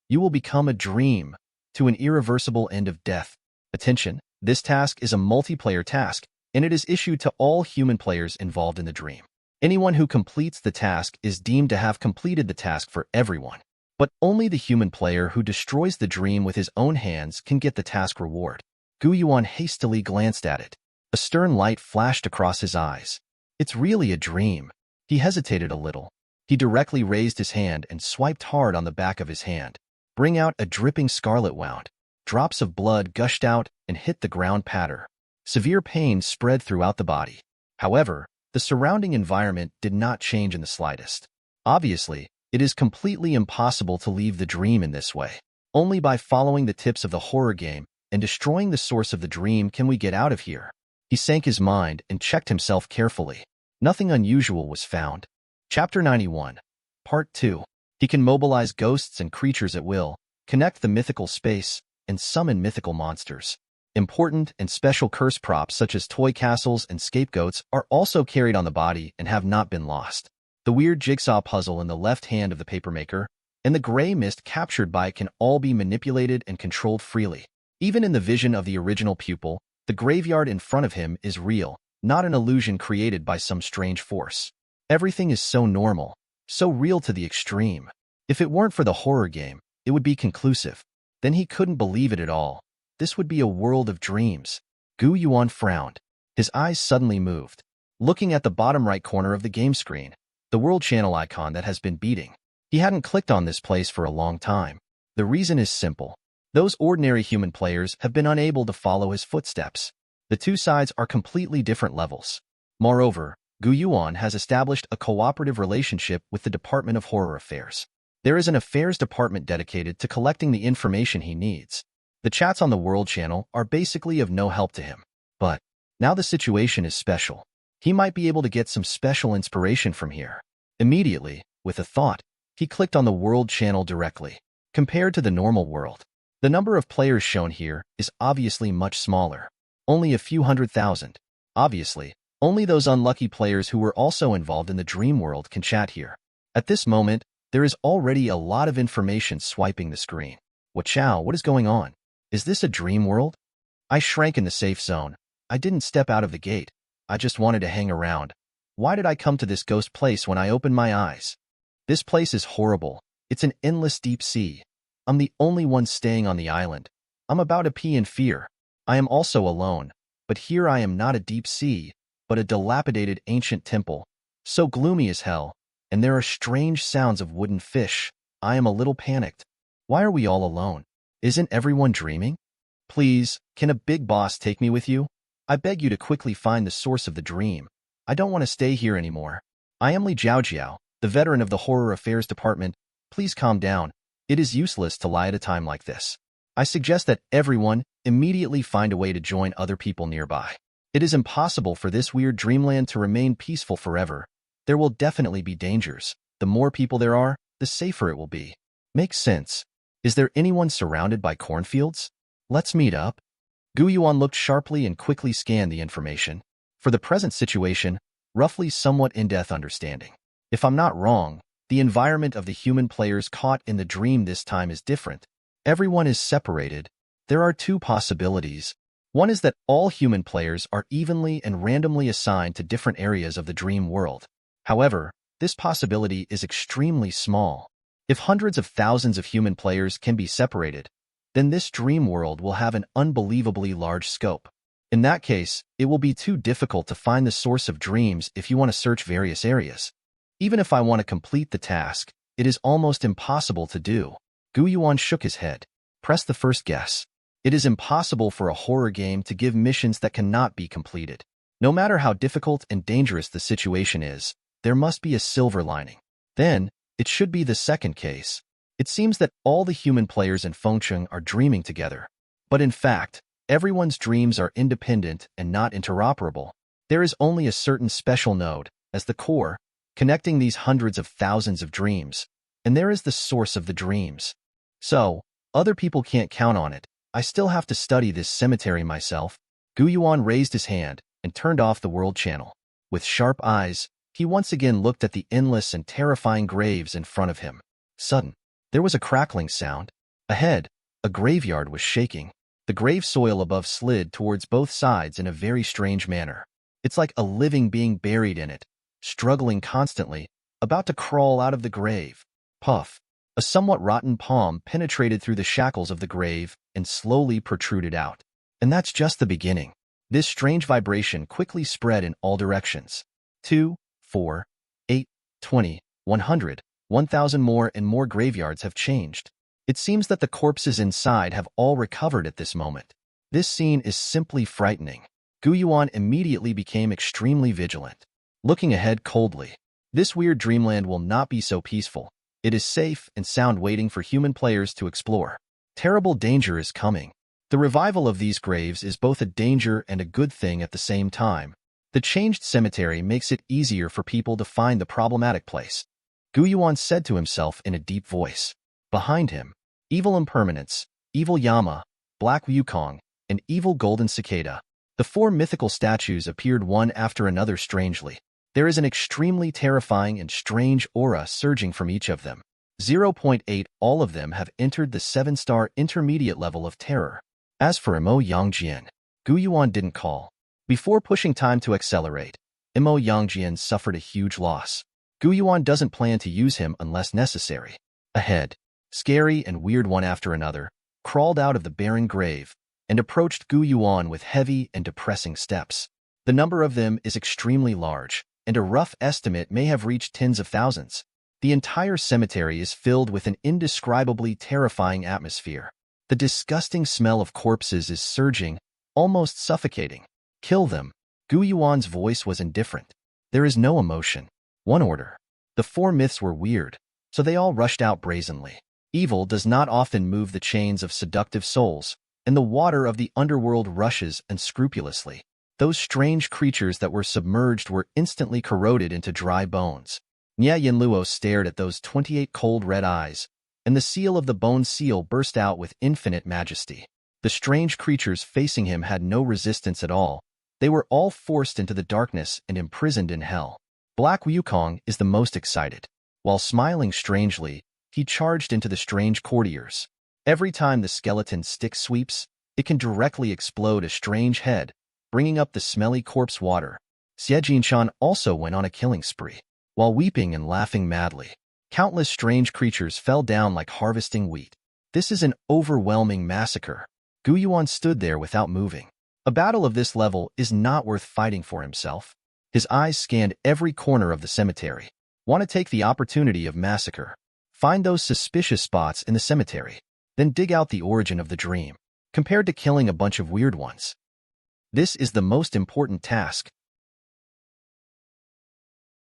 You will become a dream to an irreversible end of death. Attention, this task is a multiplayer task, and it is issued to all human players involved in the dream. Anyone who completes the task is deemed to have completed the task for everyone. But only the human player who destroys the dream with his own hands can get the task reward. Yuan hastily glanced at it. A stern light flashed across his eyes. It's really a dream. He hesitated a little. He directly raised his hand and swiped hard on the back of his hand. Bring out a dripping scarlet wound. Drops of blood gushed out and hit the ground patter. Severe pain spread throughout the body. However, the surrounding environment did not change in the slightest. Obviously, it is completely impossible to leave the dream in this way. Only by following the tips of the horror game and destroying the source of the dream can we get out of here. He sank his mind and checked himself carefully. Nothing unusual was found. Chapter 91. Part 2. He can mobilize ghosts and creatures at will, connect the mythical space, and summon mythical monsters. Important and special curse props such as toy castles and scapegoats are also carried on the body and have not been lost. The weird jigsaw puzzle in the left hand of the papermaker and the gray mist captured by it can all be manipulated and controlled freely. Even in the vision of the original pupil, the graveyard in front of him is real, not an illusion created by some strange force. Everything is so normal, so real to the extreme. If it weren't for the horror game, it would be conclusive. Then he couldn't believe it at all. This would be a world of dreams. Yuan frowned. His eyes suddenly moved. Looking at the bottom right corner of the game screen, the world channel icon that has been beating. He hadn't clicked on this place for a long time. The reason is simple. Those ordinary human players have been unable to follow his footsteps. The two sides are completely different levels. Moreover, Gu Yuan has established a cooperative relationship with the Department of Horror Affairs. There is an affairs department dedicated to collecting the information he needs. The chats on the World Channel are basically of no help to him. But now the situation is special. He might be able to get some special inspiration from here. Immediately, with a thought, he clicked on the World Channel directly. Compared to the normal world, the number of players shown here is obviously much smaller. Only a few 100,000. Obviously, only those unlucky players who were also involved in the dream world can chat here. At this moment, there is already a lot of information swiping the screen. What is going on? Is this a dream world? I shrank in the safe zone. I didn't step out of the gate. I just wanted to hang around. Why did I come to this ghost place when I opened my eyes? This place is horrible. It's an endless deep sea. I'm the only one staying on the island. I'm about to pee in fear. I am also alone. But here I am, not a deep sea, but a dilapidated ancient temple. So gloomy as hell. And there are strange sounds of wooden fish. I am a little panicked. Why are we all alone? Isn't everyone dreaming? Please, can a big boss take me with you? I beg you to quickly find the source of the dream. I don't want to stay here anymore. I am Li Jiaojiao, the veteran of the Horror Affairs Department. Please calm down. It is useless to lie at a time like this. I suggest that everyone immediately find a way to join other people nearby. It is impossible for this weird dreamland to remain peaceful forever. There will definitely be dangers. The more people there are, the safer it will be. Makes sense. Is there anyone surrounded by cornfields? Let's meet up. Gu Yuan looked sharply and quickly scanned the information. For the present situation, roughly somewhat in-depth understanding. If I'm not wrong, the environment of the human players caught in the dream this time is different. Everyone is separated. There are two possibilities. One is that all human players are evenly and randomly assigned to different areas of the dream world. However, this possibility is extremely small. If hundreds of thousands of human players can be separated, then this dream world will have an unbelievably large scope. In that case, it will be too difficult to find the source of dreams if you want to search various areas. Even if I want to complete the task, it is almost impossible to do. Gu Yuan shook his head. Press the first guess. It is impossible for a horror game to give missions that cannot be completed. No matter how difficult and dangerous the situation is, there must be a silver lining. Then, it should be the second case. It seems that all the human players in Fengcheng are dreaming together. But in fact, everyone's dreams are independent and not interoperable. There is only a certain special node, as the core, connecting these hundreds of thousands of dreams. And there is the source of the dreams. So, other people can't count on it. I still have to study this cemetery myself. Gu Yuan raised his hand and turned off the world channel. With sharp eyes, he once again looked at the endless and terrifying graves in front of him. Sudden, there was a crackling sound. Ahead, a graveyard was shaking. The grave soil above slid towards both sides in a very strange manner. It's like a living being buried in it, struggling constantly, about to crawl out of the grave. Puff. A somewhat rotten palm penetrated through the shackles of the grave and slowly protruded out. And that's just the beginning. This strange vibration quickly spread in all directions. 2, 4, 8, 20, 100, 1,000 more and more graveyards have changed. It seems that the corpses inside have all recovered at this moment. This scene is simply frightening. Gu Yuan immediately became extremely vigilant. Looking ahead coldly, this weird dreamland will not be so peaceful. It is safe and sound waiting for human players to explore. Terrible danger is coming. The revival of these graves is both a danger and a good thing at the same time. The changed cemetery makes it easier for people to find the problematic place. Gu Yuan said to himself in a deep voice. Behind him, evil impermanence, evil Yama, black Wukong, and evil Golden Cicada. The four mythical statues appeared one after another strangely. There is an extremely terrifying and strange aura surging from each of them. 0.8 All of them have entered the 7-star intermediate level of terror. As for Mo Yangjian, Gu Yuan didn't call. Before pushing time to accelerate, Mo Yangjian suffered a huge loss. Gu Yuan doesn't plan to use him unless necessary. Ahead, scary and weird one after another, crawled out of the barren grave and approached Gu Yuan with heavy and depressing steps. The number of them is extremely large, and a rough estimate may have reached tens of thousands. The entire cemetery is filled with an indescribably terrifying atmosphere. The disgusting smell of corpses is surging, almost suffocating. Kill them. Gu Yuan's voice was indifferent. There is no emotion. One order. The four myths were weird, so they all rushed out brazenly. Evil does not often move the chains of seductive souls, and the water of the underworld rushes unscrupulously. Those strange creatures that were submerged were instantly corroded into dry bones. Nie Yan Luo stared at those 28 cold red eyes, and the seal of the bone seal burst out with infinite majesty. The strange creatures facing him had no resistance at all. They were all forced into the darkness and imprisoned in hell. Black Wukong is the most excited. While smiling strangely, he charged into the strange courtiers. Every time the skeleton stick sweeps, it can directly explode a strange head, bringing up the smelly corpse water. Xie Jinshan also went on a killing spree. While weeping and laughing madly, countless strange creatures fell down like harvesting wheat. This is an overwhelming massacre. Yuan stood there without moving. A battle of this level is not worth fighting for himself. His eyes scanned every corner of the cemetery. Want to take the opportunity of massacre. Find those suspicious spots in the cemetery. Then dig out the origin of the dream, compared to killing a bunch of weird ones. This is the most important task.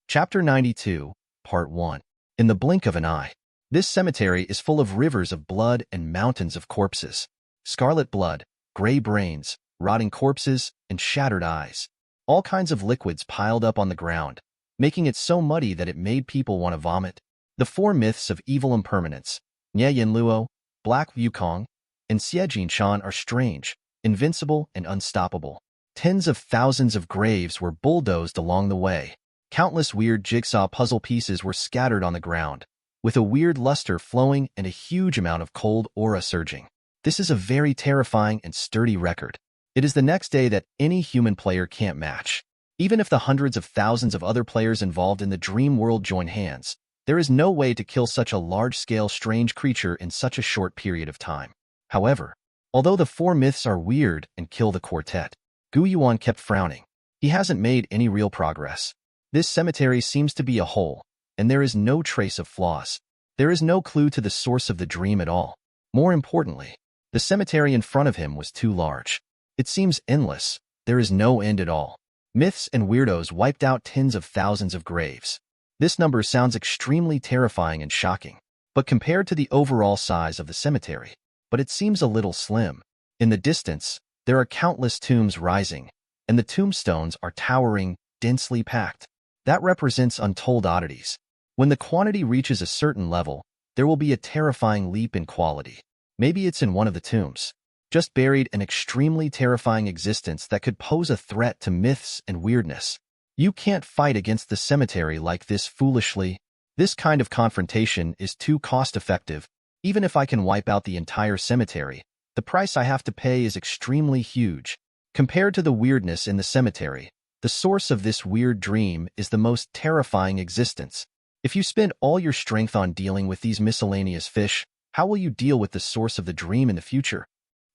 Chapter 92, Part 1. In the blink of an eye. This cemetery is full of rivers of blood and mountains of corpses. Scarlet blood, gray brains, rotting corpses, and shattered eyes. All kinds of liquids piled up on the ground, making it so muddy that it made people want to vomit. The four myths of evil impermanence, Nie Yan Luo, Black Wukong, and Xie Jinshan are strange, invincible, and unstoppable. Tens of thousands of graves were bulldozed along the way. Countless weird jigsaw puzzle pieces were scattered on the ground, with a weird luster flowing and a huge amount of cold aura surging. This is a very terrifying and sturdy record. It is the next day that any human player can't match. Even if the hundreds of thousands of other players involved in the dream world join hands, there is no way to kill such a large-scale strange creature in such a short period of time. However, although the four myths are weird and kill the quartet, Yuan kept frowning. He hasn't made any real progress. This cemetery seems to be a hole, and there is no trace of flaws. There is no clue to the source of the dream at all. More importantly, the cemetery in front of him was too large. It seems endless. There is no end at all. Myths and weirdos wiped out tens of thousands of graves. This number sounds extremely terrifying and shocking, but compared to the overall size of the cemetery, but it seems a little slim. In the distance, there are countless tombs rising, and the tombstones are towering, densely packed. That represents untold oddities. When the quantity reaches a certain level, there will be a terrifying leap in quality. Maybe it's in one of the tombs, just buried an extremely terrifying existence that could pose a threat to myths and weirdness. You can't fight against the cemetery like this foolishly. This kind of confrontation is too cost-effective. Even if I can wipe out the entire cemetery, the price I have to pay is extremely huge. Compared to the weirdness in the cemetery, the source of this weird dream is the most terrifying existence. If you spend all your strength on dealing with these miscellaneous fish, how will you deal with the source of the dream in the future?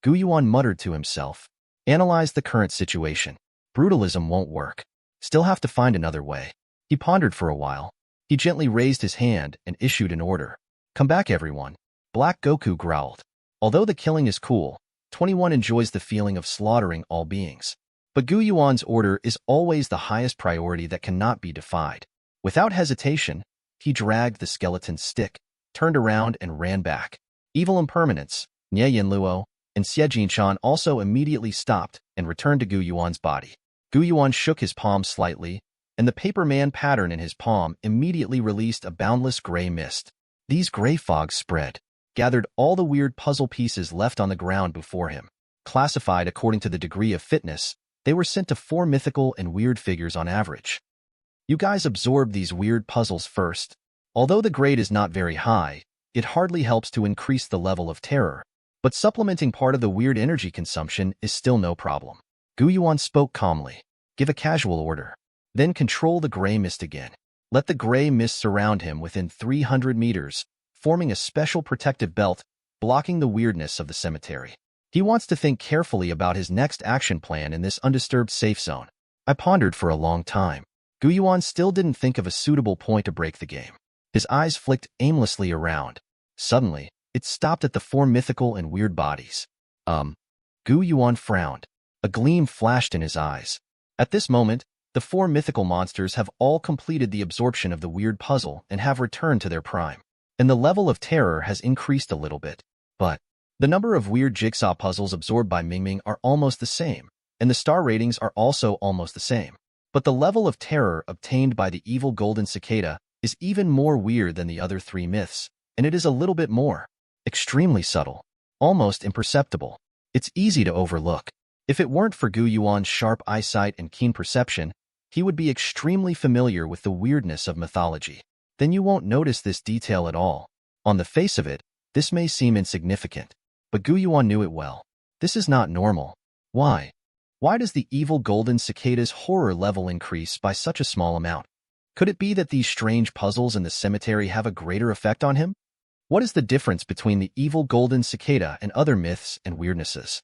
Yuan muttered to himself. Analyze the current situation. Brutalism won't work. Still have to find another way. He pondered for a while. He gently raised his hand and issued an order. Come back, everyone. Black Goku growled. Although the killing is cool, 21 enjoys the feeling of slaughtering all beings. But Yuan's order is always the highest priority that cannot be defied. Without hesitation, he dragged the skeleton's stick, turned around and ran back. Evil impermanence, Nie Yan Luo, and Xie Jinshan also immediately stopped and returned to Yuan's body. Yuan shook his palm slightly, and the paper man pattern in his palm immediately released a boundless gray mist. These gray fogs spread, gathered all the weird puzzle pieces left on the ground before him. Classified according to the degree of fitness, they were sent to 4 mythical and weird figures on average. You guys absorb these weird puzzles first. Although the grade is not very high, it hardly helps to increase the level of terror, but supplementing part of the weird energy consumption is still no problem. Yuan spoke calmly. Give a casual order. Then control the gray mist again. Let the gray mist surround him within 300 meters, forming a special protective belt, blocking the weirdness of the cemetery. He wants to think carefully about his next action plan in this undisturbed safe zone. I pondered for a long time. Yuan still didn't think of a suitable point to break the game. His eyes flicked aimlessly around. Suddenly, it stopped at the 4 mythical and weird bodies. Yuan frowned. A gleam flashed in his eyes. At this moment, The 4 mythical monsters have all completed the absorption of the weird puzzle and have returned to their prime. And the level of terror has increased a little bit. But the number of weird jigsaw puzzles absorbed by Mingming are almost the same, and the star ratings are also almost the same. But the level of terror obtained by the evil Golden Cicada is even more weird than the other 3 myths, and it is a little bit more extremely subtle, almost imperceptible. It's easy to overlook. If it weren't for Gu Yuan's sharp eyesight and keen perception, he would be extremely familiar with the weirdness of mythology. Then you won't notice this detail at all. On the face of it, this may seem insignificant, but Gu Yuan knew it well. This is not normal. Why? Why does the evil Golden Cicada's horror level increase by such a small amount? Could it be that these strange puzzles in the cemetery have a greater effect on him? What is the difference between the evil Golden Cicada and other myths and weirdnesses?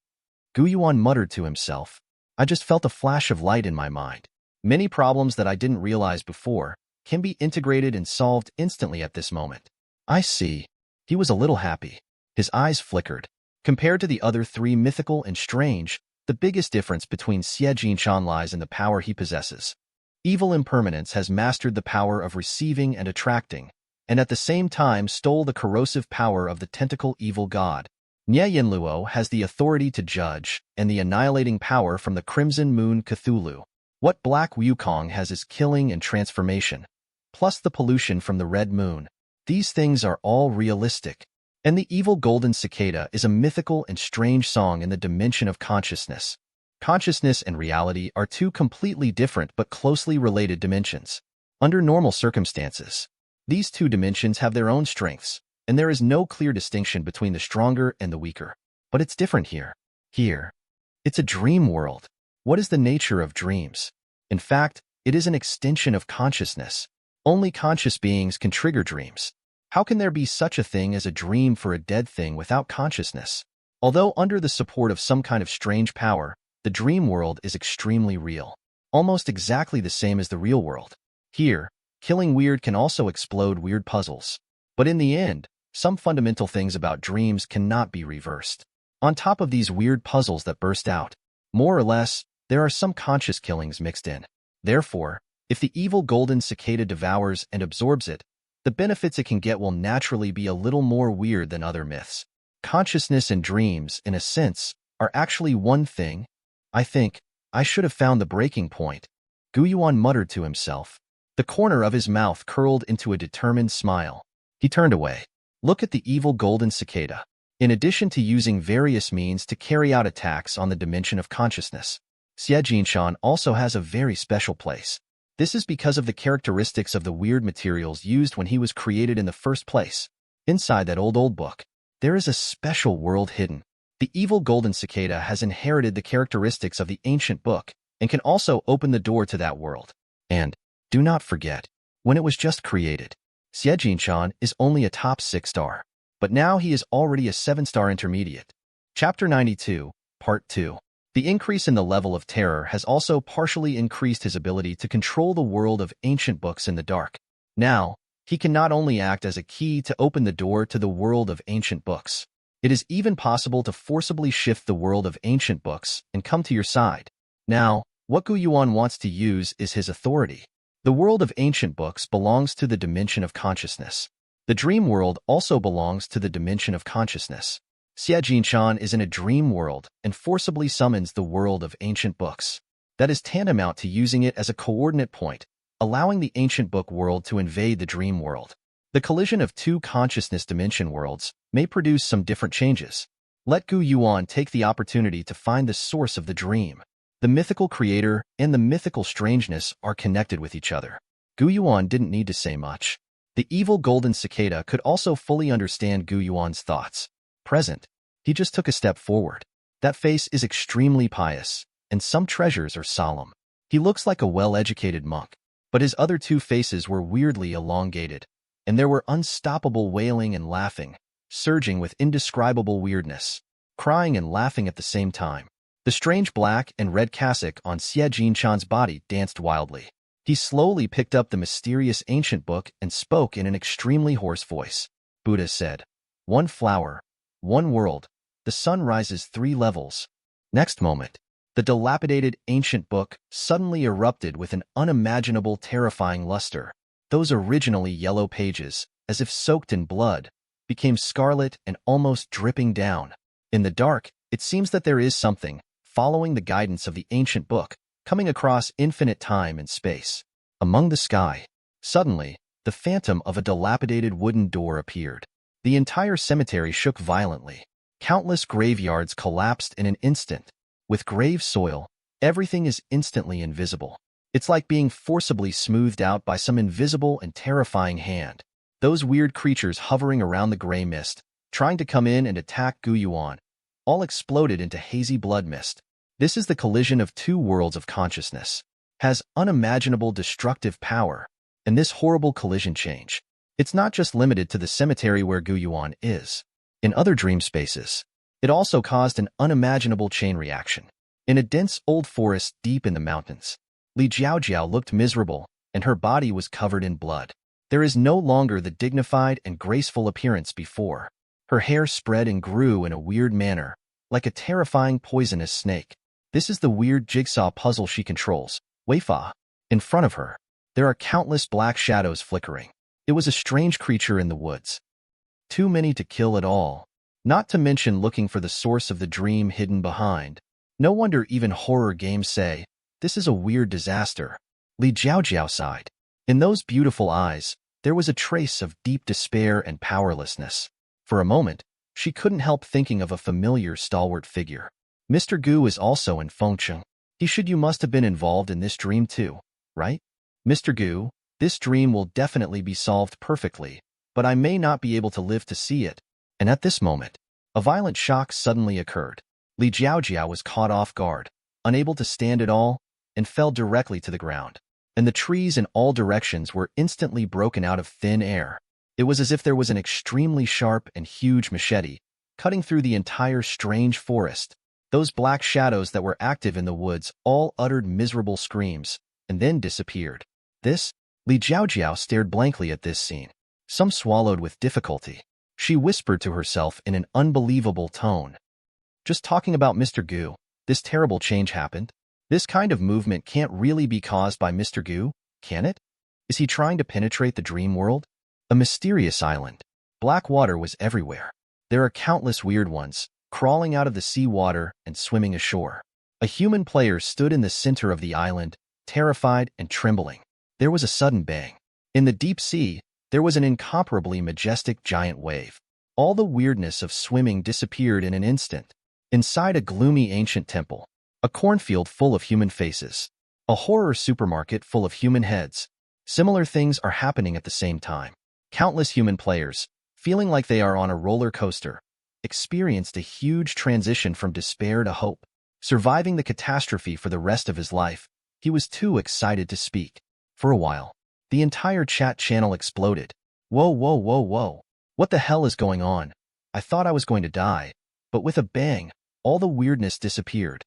Gu Yuan muttered to himself. I just felt a flash of light in my mind. Many problems that I didn't realize before can be integrated and solved instantly at this moment. I see. He was a little happy. His eyes flickered. Compared to the other 3 mythical and strange, the biggest difference between Nie Yan Luo lies in the power he possesses. Evil impermanence has mastered the power of receiving and attracting, and at the same time stole the corrosive power of the tentacle evil god. Nie Yan Luo has the authority to judge and the annihilating power from the crimson moon Cthulhu. What black Wukong has is killing and transformation, plus the pollution from the red moon. These things are all realistic. And the evil Golden Cicada is a mythical and strange song in the dimension of consciousness. Consciousness and reality are 2 completely different but closely related dimensions. Under normal circumstances, these 2 dimensions have their own strengths, and there is no clear distinction between the stronger and the weaker. But it's different here. Here, it's a dream world. What is the nature of dreams? In fact, it is an extension of consciousness. Only conscious beings can trigger dreams. How can there be such a thing as a dream for a dead thing without consciousness? Although under the support of some kind of strange power, the dream world is extremely real. Almost exactly the same as the real world. Here, killing weird can also explode weird puzzles. But in the end, some fundamental things about dreams cannot be reversed. On top of these weird puzzles that burst out, more or less, there are some conscious killings mixed in. Therefore, if the evil Golden Cicada devours and absorbs it, the benefits it can get will naturally be a little more weird than other myths. Consciousness and dreams, in a sense, are actually one thing. I think I should have found the breaking point. Gu Yuan muttered to himself. The corner of his mouth curled into a determined smile. He turned away. Look at the evil Golden Cicada. In addition to using various means to carry out attacks on the dimension of consciousness, Nie Yan Luo also has a very special place. This is because of the characteristics of the weird materials used when he was created in the first place. Inside that old book, there is a special world hidden. The evil Golden Cicada has inherited the characteristics of the ancient book and can also open the door to that world. And, do not forget, when it was just created, Nie Yan Luo is only a top 6 star, but now he is already a 7-star intermediate. Chapter 92, Part 2. The increase in the level of terror has also partially increased his ability to control the world of ancient books in the dark. Now, he can not only act as a key to open the door to the world of ancient books, it is even possible to forcibly shift the world of ancient books and come to your side. Now, what Gu Yuan wants to use is his authority. The world of ancient books belongs to the dimension of consciousness. The dream world also belongs to the dimension of consciousness. Nie Yan Luo is in a dream world and forcibly summons the world of ancient books. That is tantamount to using it as a coordinate point, allowing the ancient book world to invade the dream world. The collision of 2 consciousness dimension worlds may produce some different changes. Let Gu Yuan take the opportunity to find the source of the dream. The mythical creator and the mythical strangeness are connected with each other. Gu Yuan didn't need to say much. The evil Golden Cicada could also fully understand Gu Yuan's thoughts. Present, he just took a step forward. That face is extremely pious, and some treasures are solemn. He looks like a well-educated monk, but his other 2 faces were weirdly elongated, and there were unstoppable wailing and laughing, surging with indescribable weirdness, crying and laughing at the same time. The strange black and red cassock on Nie Yan Luo's body danced wildly. He slowly picked up the mysterious ancient book and spoke in an extremely hoarse voice. Buddha said, "One flower, one world, the sun rises 3 levels." Next moment, The dilapidated ancient book suddenly erupted with an unimaginable terrifying luster. Those originally yellow pages, as if soaked in blood, became scarlet and almost dripping down. In the dark, it seems that there is something, following the guidance of the ancient book, coming across infinite time and space. Among the sky, suddenly, the phantom of a dilapidated wooden door appeared. The entire cemetery shook violently. Countless graveyards collapsed in an instant. With grave soil, everything is instantly invisible. It's like being forcibly smoothed out by some invisible and terrifying hand. Those weird creatures hovering around the gray mist, trying to come in and attack Yuan, all exploded into hazy blood mist. This is the collision of two worlds of consciousness. Has unimaginable destructive power. And this horrible collision change, it's not just limited to the cemetery where Yuan is. In other dream spaces, it also caused an unimaginable chain reaction. In a dense old forest deep in the mountains, Li Jiaojiao looked miserable, and her body was covered in blood. There is no longer the dignified and graceful appearance before. Her hair spread and grew in a weird manner, like a terrifying poisonous snake. This is the weird jigsaw puzzle she controls, Weifa. In front of her, there are countless black shadows flickering. It was a strange creature in the woods. Too many to kill at all. Not to mention looking for the source of the dream hidden behind. No wonder even horror games say, this is a weird disaster. Li Jiaojiao sighed. In those beautiful eyes, there was a trace of deep despair and powerlessness. For a moment, she couldn't help thinking of a familiar stalwart figure. Mr. Gu is also in Fengcheng. You must have been involved in this dream too, right? Mr. Gu, this dream will definitely be solved perfectly, but I may not be able to live to see it. And at this moment, a violent shock suddenly occurred. Li Jiaojiao was caught off guard, unable to stand at all, and fell directly to the ground. And the trees in all directions were instantly broken out of thin air. It was as if there was an extremely sharp and huge machete, cutting through the entire strange forest. Those black shadows that were active in the woods all uttered miserable screams, and then disappeared. Li Jiaojiao stared blankly at this scene. Some swallowed with difficulty. She whispered to herself in an unbelievable tone. Just talking about Mr. Gu, this terrible change happened. This kind of movement can't really be caused by Mr. Gu, can it? Is he trying to penetrate the dream world? A mysterious island. Black water was everywhere. There are countless weird ones, crawling out of the sea water and swimming ashore. A human player stood in the center of the island, terrified and trembling. There was a sudden bang. In the deep sea, there was an incomparably majestic giant wave. All the weirdness of swimming disappeared in an instant. Inside a gloomy ancient temple, a cornfield full of human faces, a horror supermarket full of human heads. Similar things are happening at the same time. Countless human players, feeling like they are on a roller coaster, experienced a huge transition from despair to hope. Surviving the catastrophe for the rest of his life, he was too excited to speak. For a while, the entire chat channel exploded. Whoa, whoa, whoa, whoa. What the hell is going on? I thought I was going to die. But with a bang, all the weirdness disappeared.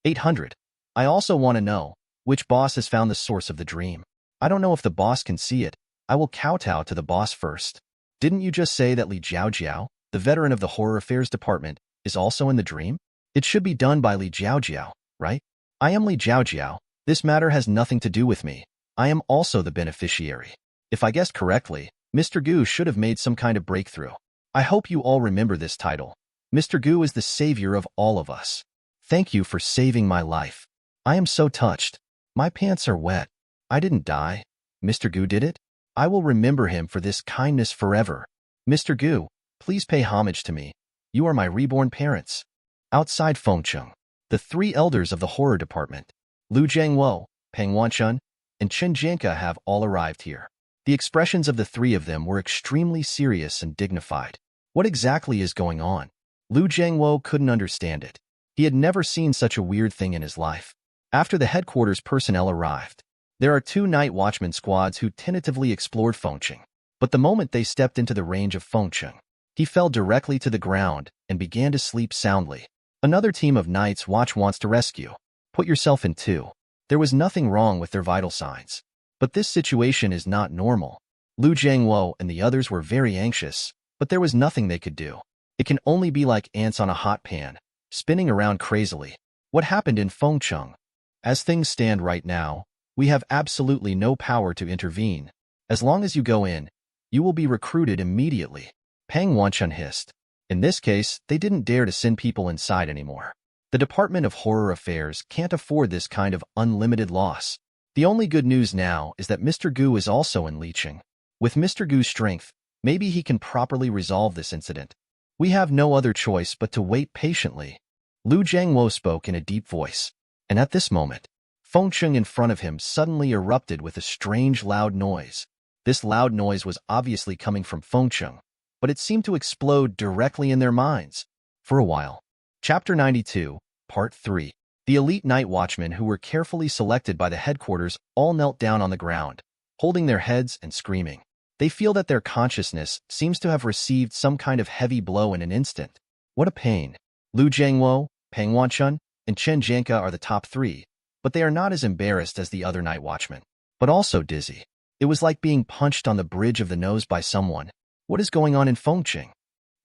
800. I also want to know, which boss has found the source of the dream? I don't know if the boss can see it. I will kowtow to the boss first. Didn't you just say that Li Jiaojiao, the veteran of the Horror Affairs Department, is also in the dream? It should be done by Li Jiaojiao, right? I am Li Jiaojiao. This matter has nothing to do with me. I am also the beneficiary. If I guessed correctly, Mr. Gu should have made some kind of breakthrough. I hope you all remember this title. Mr. Gu is the savior of all of us. Thank you for saving my life. I am so touched. My pants are wet. I didn't die. Mr. Gu did it? I will remember him for this kindness forever. Mr. Gu, please pay homage to me. You are my reborn parents. Outside Fengcheng, the three elders of the horror department, Lu Zhengwo, Peng Wanchun, and Chen Jianke have all arrived here. The expressions of the three of them were extremely serious and dignified. What exactly is going on? Lu Zhengwo couldn't understand it. He had never seen such a weird thing in his life. After the headquarters personnel arrived, there are two night watchman squads who tentatively explored Fengcheng. But the moment they stepped into the range of Fengcheng, he fell directly to the ground and began to sleep soundly. Another team of Night's Watch wants to rescue. Put yourself in too. There was nothing wrong with their vital signs. But this situation is not normal. Lu Zhengwo and the others were very anxious, but there was nothing they could do. It can only be like ants on a hot pan, spinning around crazily. What happened in Fengcheng? As things stand right now, we have absolutely no power to intervene. As long as you go in, you will be recruited immediately. Pang Wanchun hissed. In this case, they didn't dare to send people inside anymore. The Department of Horror Affairs can't afford this kind of unlimited loss. The only good news now is that Mr. Gu is also in Licheng. With Mr. Gu's strength, maybe he can properly resolve this incident. We have no other choice but to wait patiently. Lu Jiangwo spoke in a deep voice. And at this moment, Fengcheng in front of him suddenly erupted with a strange loud noise. This loud noise was obviously coming from Fengcheng, but it seemed to explode directly in their minds. For a while. Chapter 92, Part 3. The elite night watchmen who were carefully selected by the headquarters all knelt down on the ground, holding their heads and screaming. They feel that their consciousness seems to have received some kind of heavy blow in an instant. What a pain. Lu Jiangwo, Pang Wanchun, and Chen Jianke are the top three, but they are not as embarrassed as the other night watchmen, but also dizzy. It was like being punched on the bridge of the nose by someone. What is going on in Fengcheng?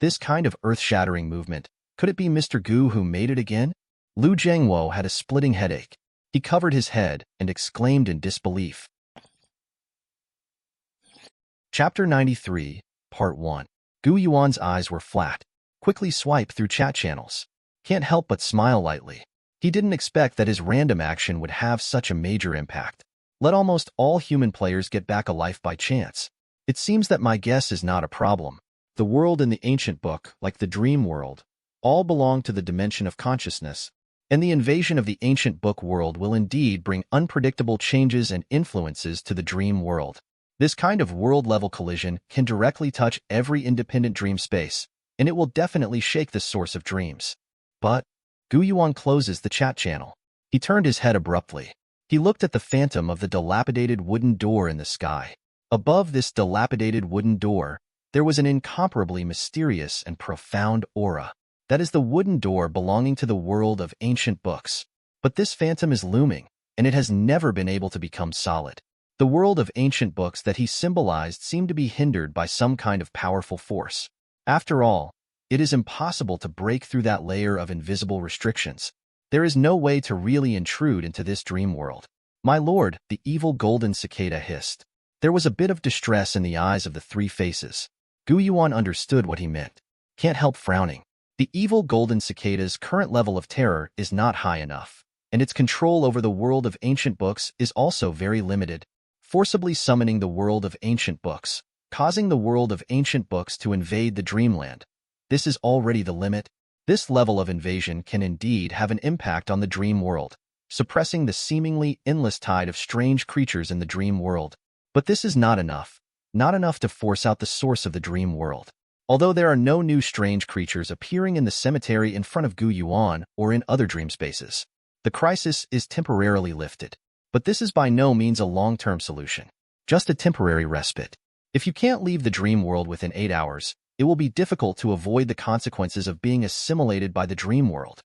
This kind of earth-shattering movement, could it be Mr. Gu who made it again? Lu Jiangwo had a splitting headache. He covered his head and exclaimed in disbelief. Chapter 93, Part 1. Gu Yuan's eyes were flat. Quickly swipe through chat channels. Can't help but smile lightly. He didn't expect that his random action would have such a major impact. Let almost all human players get back a life by chance. It seems that my guess is not a problem. The world in the ancient book, like the dream world, all belong to the dimension of consciousness, and the invasion of the ancient book world will indeed bring unpredictable changes and influences to the dream world. This kind of world-level collision can directly touch every independent dream space, and it will definitely shake the source of dreams. But Gu Yuan closes the chat channel. He turned his head abruptly. He looked at the phantom of the dilapidated wooden door in the sky. Above this dilapidated wooden door, there was an incomparably mysterious and profound aura. That is the wooden door belonging to the world of ancient books. But this phantom is looming, and it has never been able to become solid. The world of ancient books that he symbolized seemed to be hindered by some kind of powerful force. After all, it is impossible to break through that layer of invisible restrictions. There is no way to really intrude into this dream world. My lord, the evil Golden Cicada hissed. There was a bit of distress in the eyes of the three faces. Gu Yuan understood what he meant. Can't help frowning. The evil Golden Cicada's current level of terror is not high enough, and its control over the world of ancient books is also very limited. Forcibly summoning the world of ancient books, causing the world of ancient books to invade the dreamland. This is already the limit. This level of invasion can indeed have an impact on the dream world, suppressing the seemingly endless tide of strange creatures in the dream world. But this is not enough to force out the source of the dream world. Although there are no new strange creatures appearing in the cemetery in front of Gu Yuan or in other dream spaces, the crisis is temporarily lifted. But this is by no means a long-term solution, just a temporary respite. If you can't leave the dream world within 8 hours, it will be difficult to avoid the consequences of being assimilated by the dream world.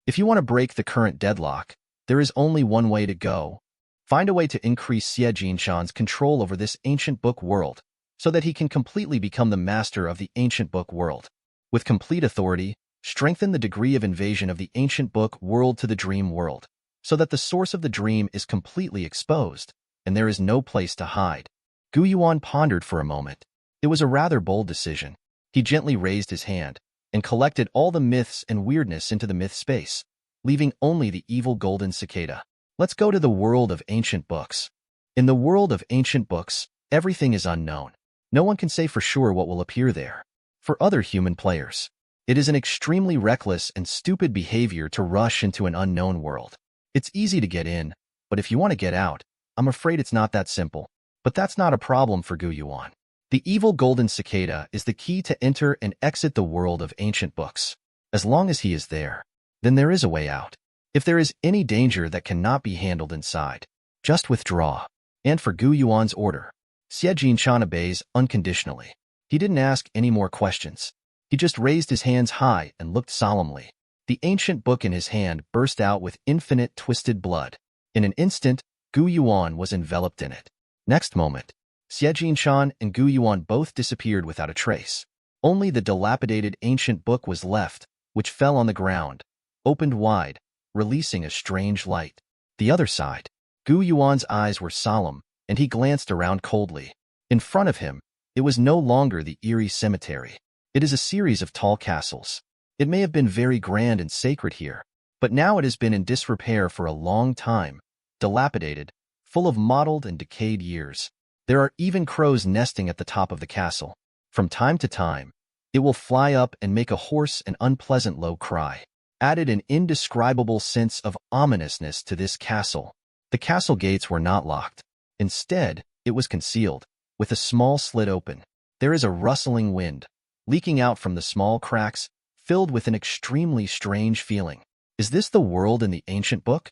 If you want to break the current deadlock, there is only one way to go. Find a way to increase Xie Jinshan's control over this ancient book world, so that he can completely become the master of the ancient book world. With complete authority, strengthen the degree of invasion of the ancient book world to the dream world, so that the source of the dream is completely exposed, and there is no place to hide. Gu Yuan pondered for a moment. It was a rather bold decision. He gently raised his hand, and collected all the myths and weirdness into the myth space, leaving only the evil Golden Cicada. Let's go to the world of ancient books. In the world of ancient books, everything is unknown. No one can say for sure what will appear there. For other human players, it is an extremely reckless and stupid behavior to rush into an unknown world. It's easy to get in, but if you want to get out, I'm afraid it's not that simple. But that's not a problem for Gu Yuan. The evil Golden Cicada is the key to enter and exit the world of ancient books. As long as he is there, then there is a way out. If there is any danger that cannot be handled inside, just withdraw. And for Gu Yuan's order, Xie Jinshan obeys unconditionally. He didn't ask any more questions. He just raised his hands high and looked solemnly. The ancient book in his hand burst out with infinite twisted blood. In an instant, Gu Yuan was enveloped in it. Next moment, Xie Jinshan and Gu Yuan both disappeared without a trace. Only the dilapidated ancient book was left, which fell on the ground, opened wide, releasing a strange light. The other side. Gu Yuan's eyes were solemn, and he glanced around coldly. In front of him, it was no longer the eerie cemetery. It is a series of tall castles. It may have been very grand and sacred here, but now it has been in disrepair for a long time, dilapidated, full of mottled and decayed years. There are even crows nesting at the top of the castle. From time to time, it will fly up and make a hoarse and unpleasant low cry, added an indescribable sense of ominousness to this castle. The castle gates were not locked. Instead, it was concealed, with a small slit open. There is a rustling wind, leaking out from the small cracks, filled with an extremely strange feeling. Is this the world in the ancient book?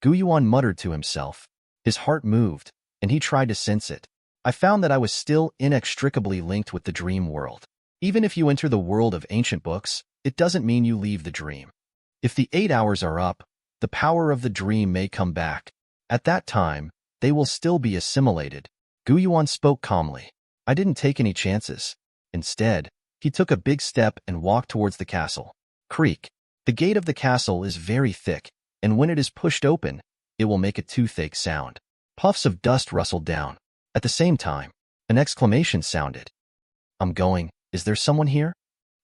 Gu Yuan muttered to himself. His heart moved, and he tried to sense it. I found that I was still inextricably linked with the dream world. Even if you enter the world of ancient books, it doesn't mean you leave the dream. If the 8 hours are up, the power of the dream may come back. At that time, they will still be assimilated. Gu Yuan spoke calmly. I didn't take any chances. Instead, he took a big step and walked towards the castle. Creak. The gate of the castle is very thick, and when it is pushed open, it will make a toothache sound. Puffs of dust rustled down. At the same time, an exclamation sounded. I'm going. Is there someone here?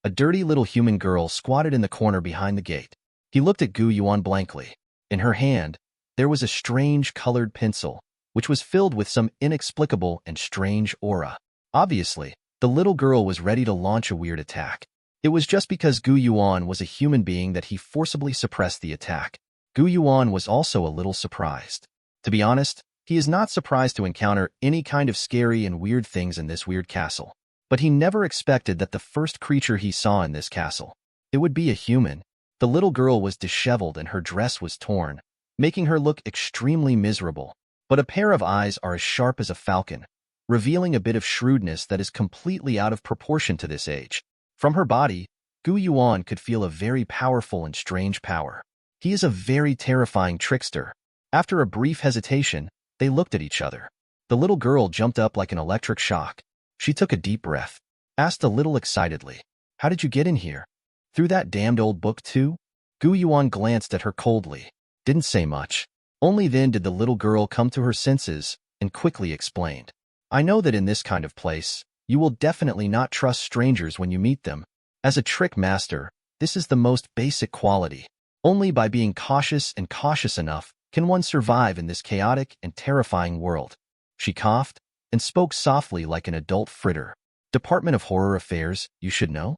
A dirty little human girl squatted in the corner behind the gate. He looked at Gu Yuan blankly. In her hand, there was a strange colored pencil, which was filled with some inexplicable and strange aura. Obviously, the little girl was ready to launch a weird attack. It was just because Gu Yuan was a human being that he forcibly suppressed the attack. Gu Yuan was also a little surprised. To be honest, he is not surprised to encounter any kind of scary and weird things in this weird castle. But he never expected that the first creature he saw in this castle, it would be a human. The little girl was disheveled and her dress was torn, making her look extremely miserable. But a pair of eyes are as sharp as a falcon, revealing a bit of shrewdness that is completely out of proportion to this age. From her body, Gu Yuan could feel a very powerful and strange power. He is a very terrifying trickster. After a brief hesitation, they looked at each other. The little girl jumped up like an electric shock. She took a deep breath, asked a little excitedly, How did you get in here? Through that damned old book too? Gu Yuan glanced at her coldly. Didn't say much. Only then did the little girl come to her senses and quickly explained. I know that in this kind of place, you will definitely not trust strangers when you meet them. As a trick master, this is the most basic quality. Only by being cautious and cautious enough can one survive in this chaotic and terrifying world. She coughed and spoke softly like an adult fritter. Department of Horror Affairs, you should know?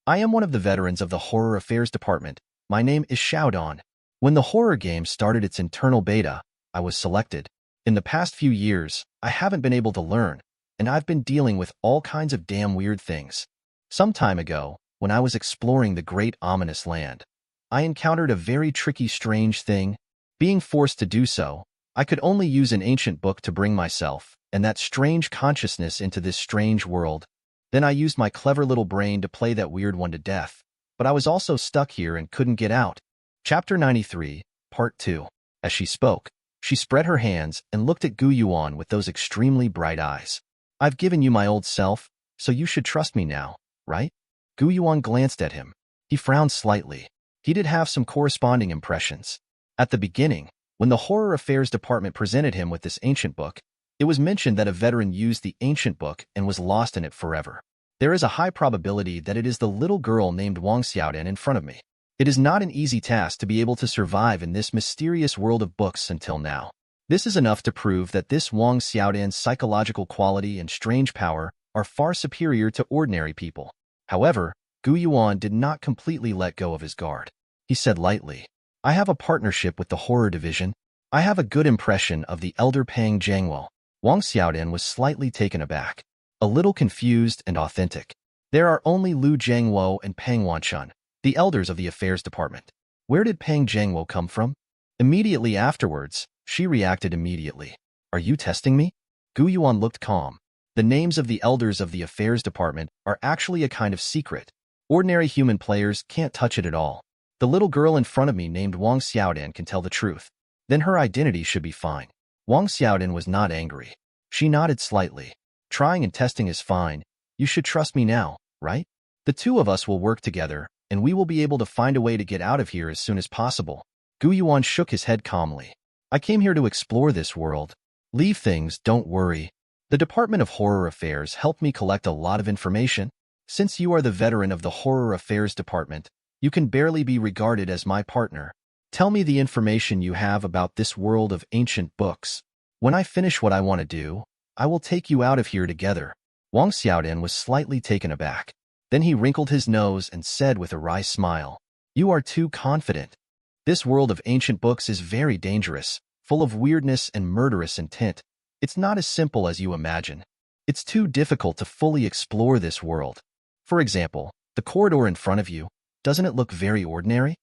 I am one of the veterans of the Horror Affairs Department. My name is Xiaodon. When the horror game started its internal beta, I was selected. In the past few years, I haven't been able to learn, and I've been dealing with all kinds of damn weird things. Some time ago, when I was exploring the great ominous land, I encountered a very tricky, strange thing. Being forced to do so, I could only use an ancient book to bring myself and that strange consciousness into this strange world. Then I used my clever little brain to play that weird one to death, but I was also stuck here and couldn't get out. Chapter 93, Part 2. As she spoke, she spread her hands and looked at Gu Yuan with those extremely bright eyes. I've given you my old self, so you should trust me now, right? Gu Yuan glanced at him. He frowned slightly. He did have some corresponding impressions. At the beginning, when the Horror Affairs Department presented him with this ancient book, it was mentioned that a veteran used the ancient book and was lost in it forever. There is a high probability that it is the little girl named Wang Xiaodan in front of me. It is not an easy task to be able to survive in this mysterious world of books until now. This is enough to prove that this Wang Xiaodan's psychological quality and strange power are far superior to ordinary people. However, Gu Yuan did not completely let go of his guard. He said lightly, I have a partnership with the horror division. I have a good impression of the elder Pang Jiangwo. Wang Xiaodan was slightly taken aback, a little confused and authentic. There are only Lu Jiangwo and Pang Wanchun, the elders of the affairs department. Where did Pang Jiangwo come from? Immediately afterwards, she reacted immediately. Are you testing me? Gu Yuan looked calm. The names of the elders of the affairs department are actually a kind of secret. Ordinary human players can't touch it at all. The little girl in front of me named Wang Xiaodan can tell the truth. Then her identity should be fine. Wang Xiaodan was not angry. She nodded slightly. Trying and testing is fine. You should trust me now, right? The two of us will work together, and we will be able to find a way to get out of here as soon as possible. Gu Yuan shook his head calmly. I came here to explore this world. Leave things, don't worry. The Department of Horror Affairs helped me collect a lot of information. Since you are the veteran of the Horror Affairs Department, you can barely be regarded as my partner. Tell me the information you have about this world of ancient books. When I finish what I want to do, I will take you out of here together. Wang Xiaodian was slightly taken aback. Then he wrinkled his nose and said with a wry smile, You are too confident. This world of ancient books is very dangerous, full of weirdness and murderous intent. It's not as simple as you imagine. It's too difficult to fully explore this world. For example, the corridor in front of you, doesn't it look very ordinary?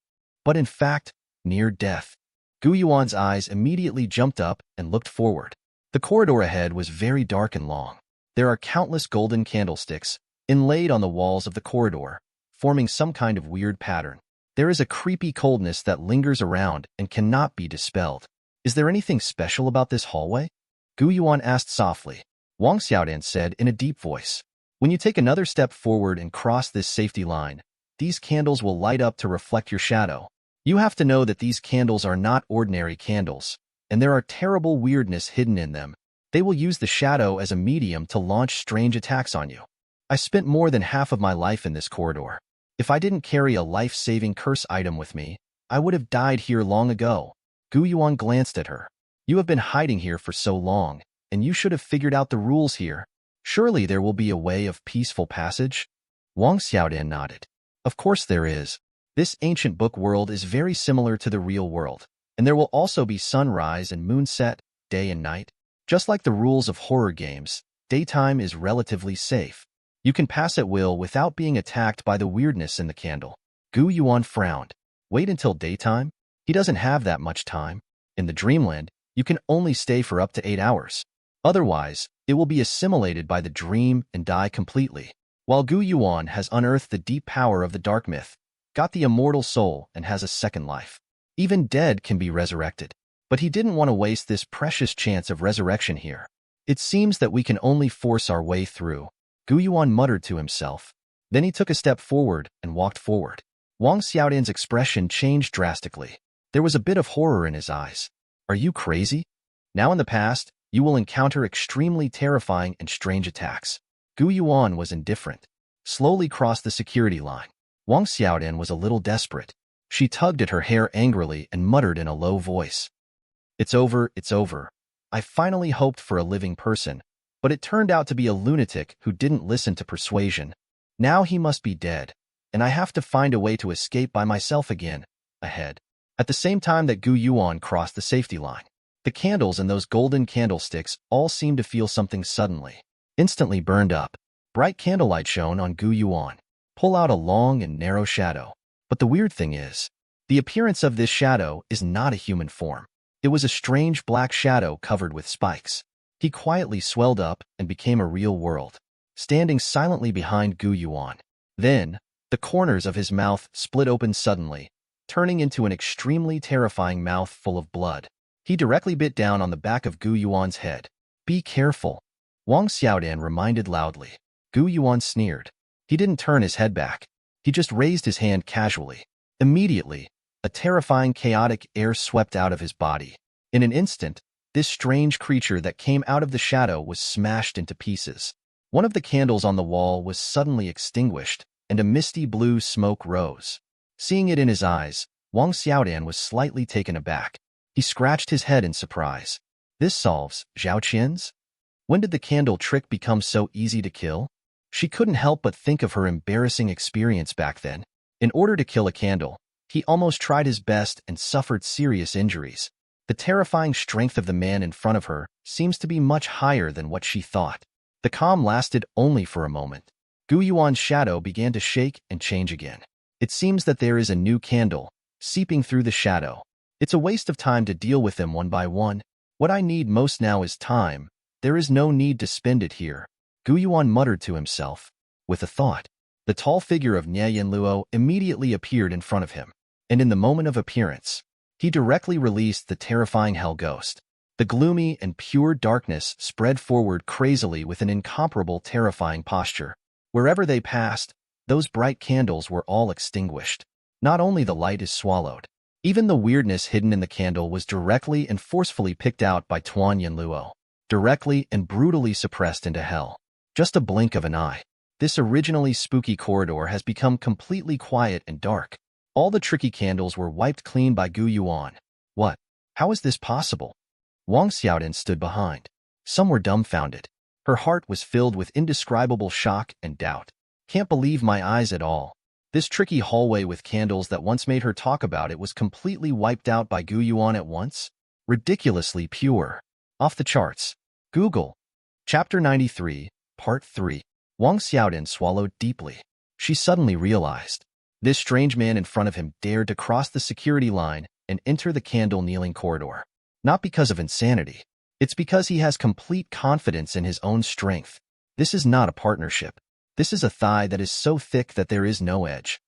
But in fact, near death. Gu Yuan's eyes immediately jumped up and looked forward. The corridor ahead was very dark and long. There are countless golden candlesticks inlaid on the walls of the corridor, forming some kind of weird pattern. There is a creepy coldness that lingers around and cannot be dispelled. Is there anything special about this hallway? Gu Yuan asked softly. Wang Xiaodian said in a deep voice, When you take another step forward and cross this safety line, these candles will light up to reflect your shadow. You have to know that these candles are not ordinary candles, and there are terrible weirdness hidden in them. They will use the shadow as a medium to launch strange attacks on you. I spent more than half of my life in this corridor. If I didn't carry a life-saving curse item with me, I would have died here long ago. Gu Yuan glanced at her. You have been hiding here for so long, and you should have figured out the rules here. Surely there will be a way of peaceful passage? Wang Xiaodian nodded. Of course there is. This ancient book world is very similar to the real world, and there will also be sunrise and moonset, day and night. Just like the rules of horror games, daytime is relatively safe. You can pass at will without being attacked by the weirdness in the candle. Gu Yuan frowned. Wait until daytime? He doesn't have that much time. In the dreamland, you can only stay for up to 8 hours. Otherwise, it will be assimilated by the dream and die completely. While Gu Yuan has unearthed the deep power of the dark myth, got the immortal soul and has a second life. Even dead can be resurrected. But he didn't want to waste this precious chance of resurrection here. It seems that we can only force our way through. Gu Yuan muttered to himself. Then he took a step forward and walked forward. Wang Xiaodian's expression changed drastically. There was a bit of horror in his eyes. Are you crazy? Now in the past, you will encounter extremely terrifying and strange attacks. Gu Yuan was indifferent. Slowly crossed the security line. Wang Xiaodian was a little desperate. She tugged at her hair angrily and muttered in a low voice. It's over, it's over. I finally hoped for a living person, but it turned out to be a lunatic who didn't listen to persuasion. Now he must be dead, and I have to find a way to escape by myself again, ahead. At the same time that Gu Yuan crossed the safety line, the candles in those golden candlesticks all seemed to feel something suddenly. Instantly burned up. Bright candlelight shone on Gu Yuan. Pull out a long and narrow shadow. But the weird thing is, the appearance of this shadow is not a human form. It was a strange black shadow covered with spikes. He quietly swelled up and became a real world, standing silently behind Gu Yuan. Then, the corners of his mouth split open suddenly, turning into an extremely terrifying mouth full of blood. He directly bit down on the back of Gu Yuan's head. Be careful, Wang Xiaodian reminded loudly. Gu Yuan sneered. He didn't turn his head back. He just raised his hand casually. Immediately, a terrifying chaotic air swept out of his body. In an instant, this strange creature that came out of the shadow was smashed into pieces. One of the candles on the wall was suddenly extinguished, and a misty blue smoke rose. Seeing it in his eyes, Wang Xiaodian was slightly taken aback. He scratched his head in surprise. This solves Zhao Qian's? When did the candle trick become so easy to kill? She couldn't help but think of her embarrassing experience back then. In order to kill a candle, he almost tried his best and suffered serious injuries. The terrifying strength of the man in front of her seems to be much higher than what she thought. The calm lasted only for a moment. Gu Yuan's shadow began to shake and change again. It seems that there is a new candle, seeping through the shadow. It's a waste of time to deal with them one by one. What I need most now is time. There is no need to spend it here. Gu Yuan muttered to himself. With a thought, the tall figure of Nie Yan Luo immediately appeared in front of him. And in the moment of appearance, he directly released the terrifying Hell Ghost. The gloomy and pure darkness spread forward crazily with an incomparable terrifying posture. Wherever they passed, those bright candles were all extinguished. Not only the light is swallowed, Even the weirdness hidden in the candle was directly and forcefully picked out by Nie Yan Luo, directly and brutally suppressed into hell. Just a blink of an eye. This originally spooky corridor has become completely quiet and dark. All the tricky candles were wiped clean by Yuan. What? How is this possible? Wang Xiaodin stood behind. Some were dumbfounded. Her heart was filled with indescribable shock and doubt. Can't believe my eyes at all. This tricky hallway with candles that once made her talk about it was completely wiped out by Yuan at once? Ridiculously pure. Off the charts. Google. Chapter 93, Part 3. Wang Xiaodin swallowed deeply. She suddenly realized. This strange man in front of him dared to cross the security line and enter the candle-kneeling corridor. Not because of insanity. It's because he has complete confidence in his own strength. This is not a partnership. This is a thigh that is so thick that there is no edge.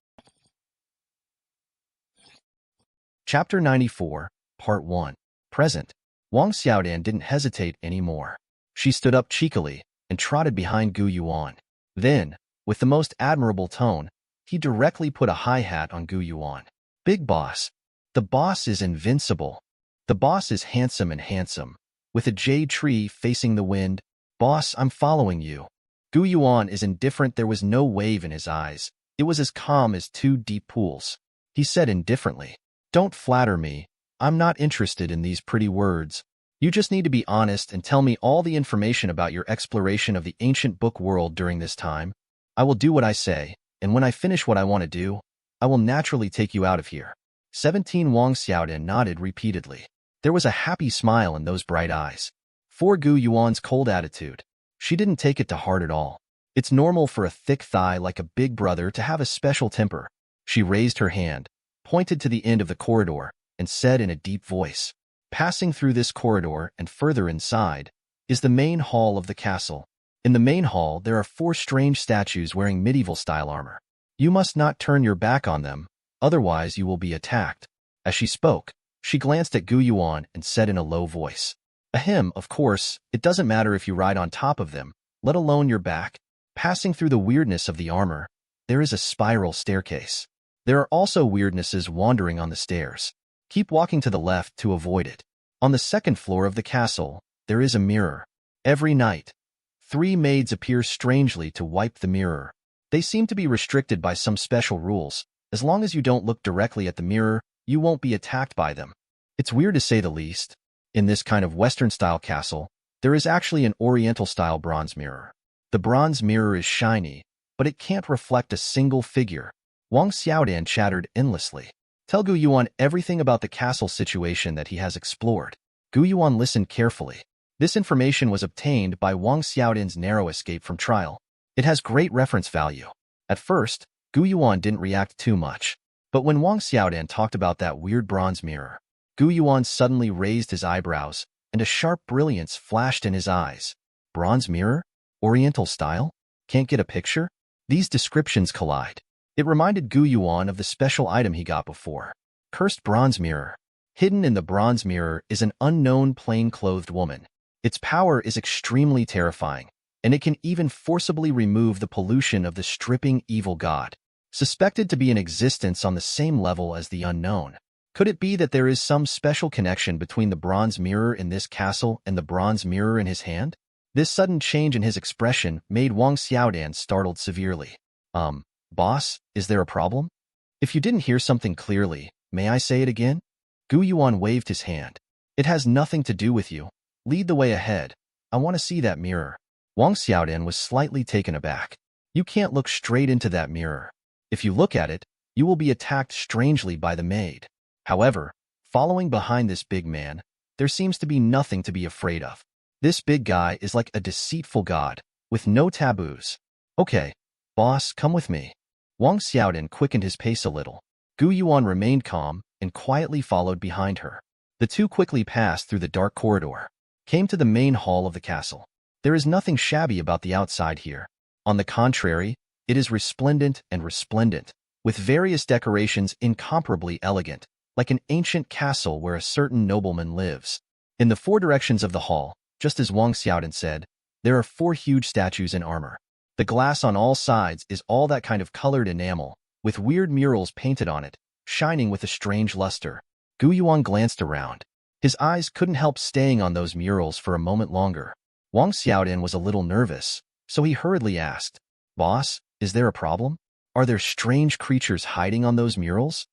Chapter 94, Part 1. Present. Wang Xiaodin didn't hesitate anymore. She stood up cheekily and trotted behind Yuan. Then, with the most admirable tone, he directly put a hi-hat on Yuan. Big boss. The boss is invincible. The boss is handsome and handsome. With a jade tree facing the wind. Boss, I'm following you. Yuan is indifferent. There was no wave in his eyes. It was as calm as two deep pools. He said indifferently, "Don't flatter me. I'm not interested in these pretty words. You just need to be honest and tell me all the information about your exploration of the ancient book world during this time. I will do what I say, and when I finish what I want to do, I will naturally take you out of here." 17 Wang Xiaodin nodded repeatedly. There was a happy smile in those bright eyes. For Yuan's cold attitude, she didn't take it to heart at all. It's normal for a thick thigh like a big brother to have a special temper. She raised her hand, pointed to the end of the corridor, and said in a deep voice, "Passing through this corridor and further inside is the main hall of the castle. In the main hall there are 4 strange statues wearing medieval-style armor. You must not turn your back on them, otherwise you will be attacked." As she spoke, she glanced at Yuan and said in a low voice, "Ahem, of course, it doesn't matter if you ride on top of them, let alone your back. Passing through the weirdness of the armor, there is a spiral staircase. There are also weirdnesses wandering on the stairs. Keep walking to the left to avoid it. On the 2nd floor of the castle, there is a mirror. Every night, 3 maids appear strangely to wipe the mirror. They seem to be restricted by some special rules. As long as you don't look directly at the mirror, you won't be attacked by them. It's weird to say the least. In this kind of Western-style castle, there is actually an Oriental-style bronze mirror. The bronze mirror is shiny, but it can't reflect a single figure." Wang Xiaodin chattered endlessly. "Tell Yuan everything about the castle situation that he has explored." Yuan listened carefully. This information was obtained by Wang Xiaodin's narrow escape from trial. It has great reference value. At first, Yuan didn't react too much. But when Wang Xiaodin talked about that weird bronze mirror, Yuan suddenly raised his eyebrows, and a sharp brilliance flashed in his eyes. Bronze mirror? Oriental style? Can't get a picture? These descriptions collide. It reminded Yuan of the special item he got before. Cursed bronze mirror. Hidden in the bronze mirror is an unknown plain-clothed woman. Its power is extremely terrifying, and it can even forcibly remove the pollution of the stripping evil god. Suspected to be in existence on the same level as the unknown. Could it be that there is some special connection between the bronze mirror in this castle and the bronze mirror in his hand? This sudden change in his expression made Wang Xiaodin startled severely. Boss, is there a problem? If you didn't hear something clearly, may I say it again?" Yuan waved his hand. "It has nothing to do with you. Lead the way ahead. I want to see that mirror." Wang Xiaodin was slightly taken aback. "You can't look straight into that mirror. If you look at it, you will be attacked strangely by the maid. However, following behind this big man, there seems to be nothing to be afraid of. This big guy is like a deceitful god, with no taboos. Okay, boss, come with me." Wang Xiaodin quickened his pace a little. Yuan remained calm and quietly followed behind her. The two quickly passed through the dark corridor, came to the main hall of the castle. There is nothing shabby about the outside here. On the contrary, it is resplendent and resplendent, with various decorations incomparably elegant, like an ancient castle where a certain nobleman lives. In the 4 directions of the hall, just as Wang Xiaodin said, there are 4 huge statues in armor. The glass on all sides is all that kind of colored enamel, with weird murals painted on it, shining with a strange luster. Gu Yuan glanced around. His eyes couldn't help staying on those murals for a moment longer. Wang Xiaodian was a little nervous, so he hurriedly asked, "Boss, is there a problem? Are there strange creatures hiding on those murals?"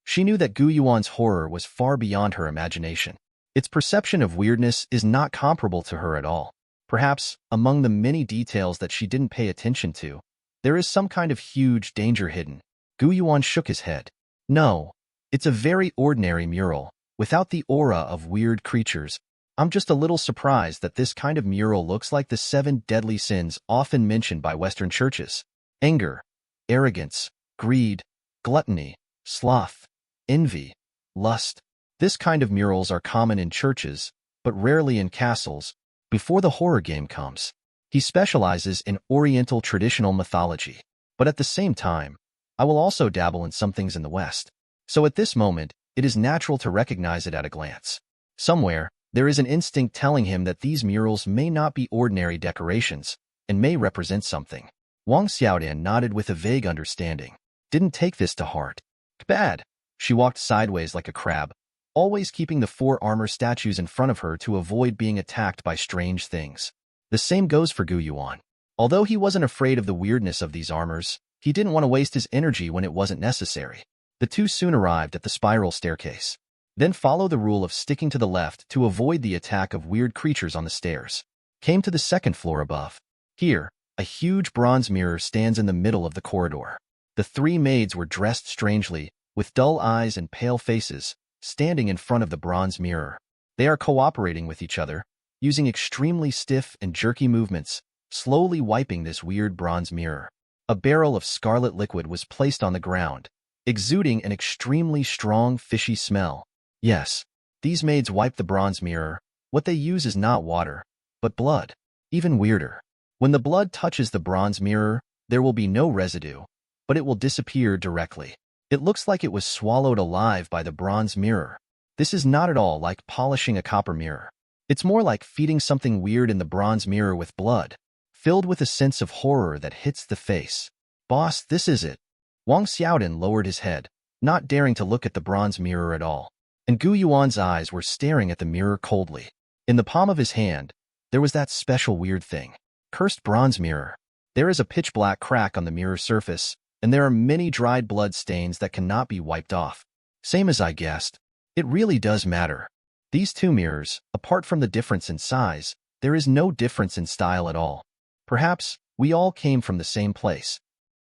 She knew that Gu Yuan's horror was far beyond her imagination. Its perception of weirdness is not comparable to her at all. Perhaps, among the many details that she didn't pay attention to, there is some kind of huge danger hidden. Gu Yuan shook his head. No, it's a very ordinary mural, without the aura of weird creatures. I'm just a little surprised that this kind of mural looks like the 7 deadly sins often mentioned by Western churches. Anger, arrogance, greed, gluttony, sloth, envy, lust. This kind of murals are common in churches, but rarely in castles. Before the horror game comes, he specializes in Oriental traditional mythology. But at the same time, I will also dabble in some things in the West. So at this moment, it is natural to recognize it at a glance. Somewhere, there is an instinct telling him that these murals may not be ordinary decorations, and may represent something. Wang Xiaodian nodded with a vague understanding. Didn't take this to heart. Bad. She walked sideways like a crab, always keeping the 4 armor statues in front of her to avoid being attacked by strange things. The same goes for Gu Yuan. Although he wasn't afraid of the weirdness of these armors, he didn't want to waste his energy when it wasn't necessary. The two soon arrived at the spiral staircase. Then follow the rule of sticking to the left to avoid the attack of weird creatures on the stairs. Came to the 2nd floor above. Here, a huge bronze mirror stands in the middle of the corridor. The 3 maids were dressed strangely, with dull eyes and pale faces, standing in front of the bronze mirror. They are cooperating with each other, using extremely stiff and jerky movements, slowly wiping this weird bronze mirror. A barrel of scarlet liquid was placed on the ground, exuding an extremely strong, fishy smell. Yes, these maids wipe the bronze mirror. What they use is not water, but blood. Even weirder. When the blood touches the bronze mirror, there will be no residue, but it will disappear directly. It looks like it was swallowed alive by the bronze mirror. This is not at all like polishing a copper mirror. It's more like feeding something weird in the bronze mirror with blood, filled with a sense of horror that hits the face. Boss, this is it. Wang Xiaodian lowered his head, not daring to look at the bronze mirror at all. And Gu Yuan's eyes were staring at the mirror coldly. In the palm of his hand, there was that special weird thing. Cursed bronze mirror. There is a pitch-black crack on the mirror surface, and there are many dried blood stains that cannot be wiped off. Same as I guessed. It really does matter. These 2 mirrors, apart from the difference in size, there is no difference in style at all. Perhaps we all came from the same place.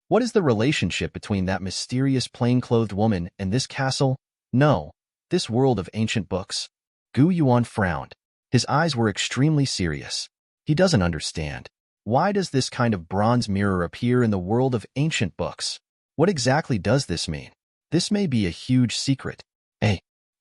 What is the relationship between that mysterious plain-clothed woman and this castle? No, this world of ancient books. Gu Yuan frowned. His eyes were extremely serious. He doesn't understand. Why does this kind of bronze mirror appear in the world of ancient books? What exactly does this mean? This may be a huge secret.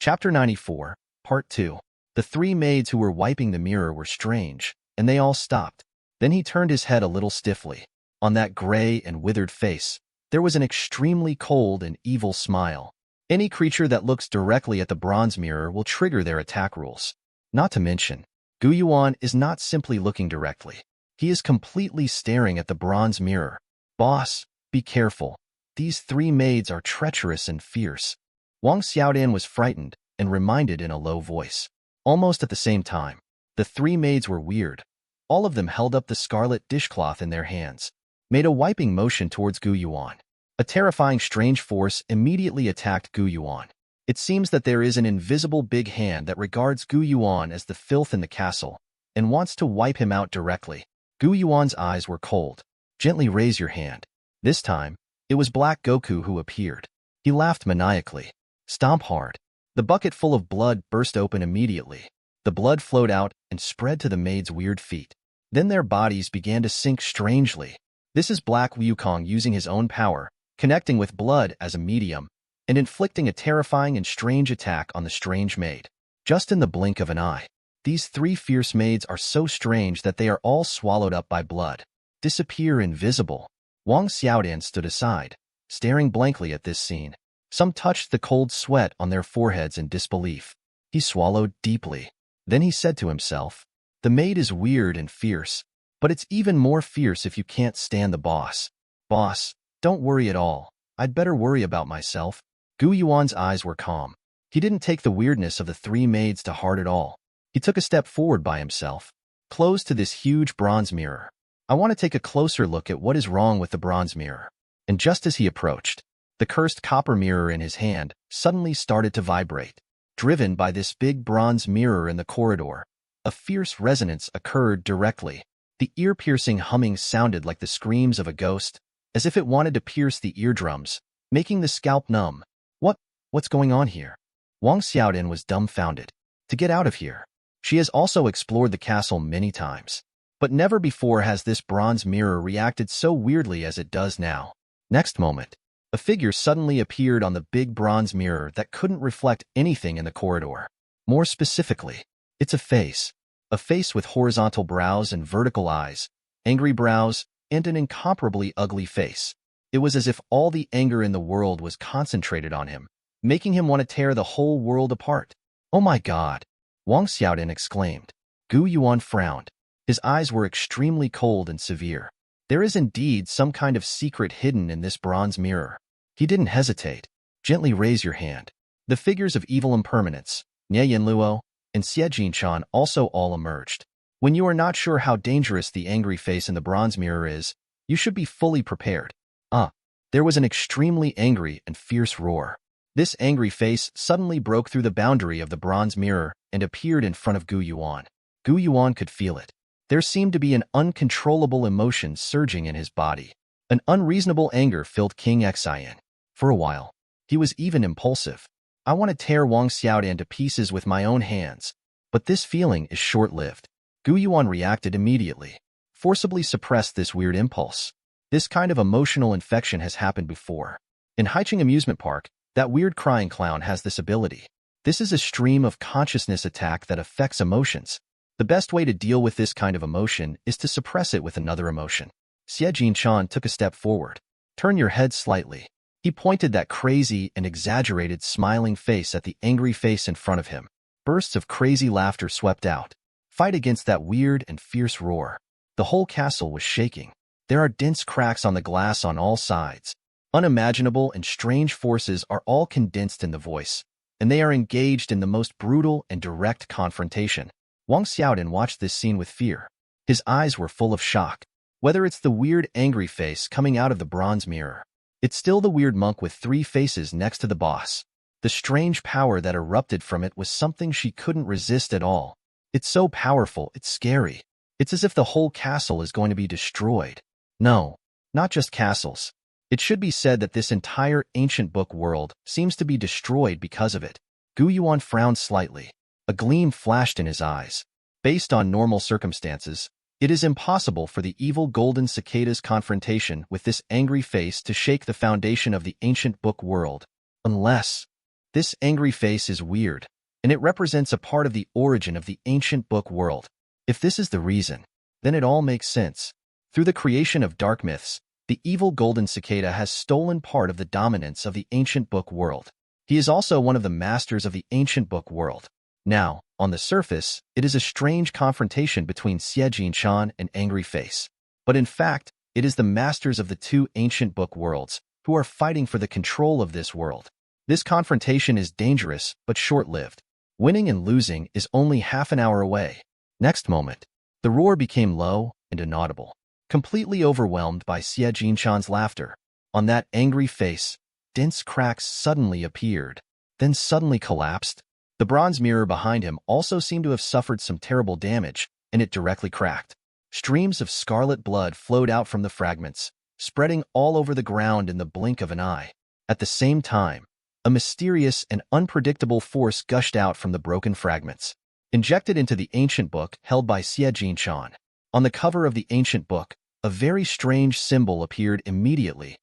Chapter 94, Part 2. The 3 maids who were wiping the mirror were strange, and they all stopped. Then he turned his head a little stiffly. On that gray and withered face, there was an extremely cold and evil smile. Any creature that looks directly at the bronze mirror will trigger their attack rules. Not to mention, Gu Yuan is not simply looking directly. He is completely staring at the bronze mirror. Boss, be careful. These 3 maids are treacherous and fierce. Wang Xiaodian was frightened and reminded in a low voice. Almost at the same time, the 3 maids were weird. All of them held up the scarlet dishcloth in their hands, made a wiping motion towards Gu Yuan. A terrifying strange force immediately attacked Gu Yuan. It seems that there is an invisible big hand that regards Gu Yuan as the filth in the castle, and wants to wipe him out directly. Gu Yuan's eyes were cold. Gently raise your hand. This time, it was Black Goku who appeared. He laughed maniacally. Stomp hard. The bucket full of blood burst open immediately. The blood flowed out and spread to the maids' weird feet. Then their bodies began to sink strangely. This is Black Wukong using his own power, connecting with blood as a medium, and inflicting a terrifying and strange attack on the strange maid. Just in the blink of an eye, these 3 fierce maids are so strange that they are all swallowed up by blood. Disappear invisible. Wang Xiaodian stood aside, staring blankly at this scene. Some touched the cold sweat on their foreheads in disbelief. He swallowed deeply. Then he said to himself, the maid is weird and fierce, but it's even more fierce if you can't stand the boss. Boss, don't worry at all. I'd better worry about myself. Gu Yuan's eyes were calm. He didn't take the weirdness of the three maids to heart at all. He took a step forward by himself, close to this huge bronze mirror. I want to take a closer look at what is wrong with the bronze mirror. And just as he approached, the cursed copper mirror in his hand suddenly started to vibrate. Driven by this big bronze mirror in the corridor, a fierce resonance occurred directly. The ear-piercing humming sounded like the screams of a ghost, as if it wanted to pierce the eardrums, making the scalp numb. What's going on here? Wang Xiaodin was dumbfounded. To get out of here. She has also explored the castle many times, but never before has this bronze mirror reacted so weirdly as it does now. Next moment, a figure suddenly appeared on the big bronze mirror that couldn't reflect anything in the corridor. More specifically, it's a face with horizontal brows and vertical eyes, angry brows, and an incomparably ugly face. It was as if all the anger in the world was concentrated on him, making him want to tear the whole world apart. Oh my God! Wang Xiaodin exclaimed. Gu Yuan frowned. His eyes were extremely cold and severe. There is indeed some kind of secret hidden in this bronze mirror. He didn't hesitate. Gently raise your hand. The figures of evil impermanence, Nie Yan Luo, and Xie Jinshan also all emerged. When you are not sure how dangerous the angry face in the bronze mirror is, you should be fully prepared. There was an extremely angry and fierce roar. This angry face suddenly broke through the boundary of the bronze mirror and appeared in front of Gu Yuan. Gu Yuan could feel it. There seemed to be an uncontrollable emotion surging in his body. An unreasonable anger filled King Xian. For a while, he was even impulsive. I want to tear Wang Xiaodin to pieces with my own hands, but this feeling is short-lived. Gu Yuan reacted immediately, forcibly suppressed this weird impulse. This kind of emotional infection has happened before. In Haicheng Amusement Park, that weird crying clown has this ability. This is a stream of consciousness attack that affects emotions. The best way to deal with this kind of emotion is to suppress it with another emotion. Xie Jinshan took a step forward. Turn your head slightly. He pointed that crazy and exaggerated smiling face at the angry face in front of him. Bursts of crazy laughter swept out. Fight against that weird and fierce roar. The whole castle was shaking. There are dense cracks on the glass on all sides. Unimaginable and strange forces are all condensed in the voice, and they are engaged in the most brutal and direct confrontation. Wang Xiaodin watched this scene with fear. His eyes were full of shock. Whether it's the weird angry face coming out of the bronze mirror, it's still the weird monk with three faces next to the boss. The strange power that erupted from it was something she couldn't resist at all. It's so powerful, it's scary. It's as if the whole castle is going to be destroyed. No, not just castles. It should be said that this entire ancient book world seems to be destroyed because of it. Gu Yuan frowned slightly. A gleam flashed in his eyes. Based on normal circumstances, it is impossible for the evil Golden Cicada's confrontation with this angry face to shake the foundation of the ancient book world. Unless this angry face is weird, and it represents a part of the origin of the ancient book world. If this is the reason, then it all makes sense. Through the creation of dark myths, the evil Golden Cicada has stolen part of the dominance of the ancient book world. He is also one of the masters of the ancient book world. Now, on the surface, it is a strange confrontation between Xie Jinshan and Angry Face. But in fact, it is the masters of the two ancient book worlds who are fighting for the control of this world. This confrontation is dangerous but short-lived. Winning and losing is only half an hour away. Next moment, the roar became low and inaudible. Completely overwhelmed by Xie Jinshan's laughter, on that angry face, dense cracks suddenly appeared, then suddenly collapsed. The bronze mirror behind him also seemed to have suffered some terrible damage, and it directly cracked. Streams of scarlet blood flowed out from the fragments, spreading all over the ground in the blink of an eye. At the same time, a mysterious and unpredictable force gushed out from the broken fragments, injected into the ancient book held by Xie Jinshan. On the cover of the ancient book, a very strange symbol appeared immediately.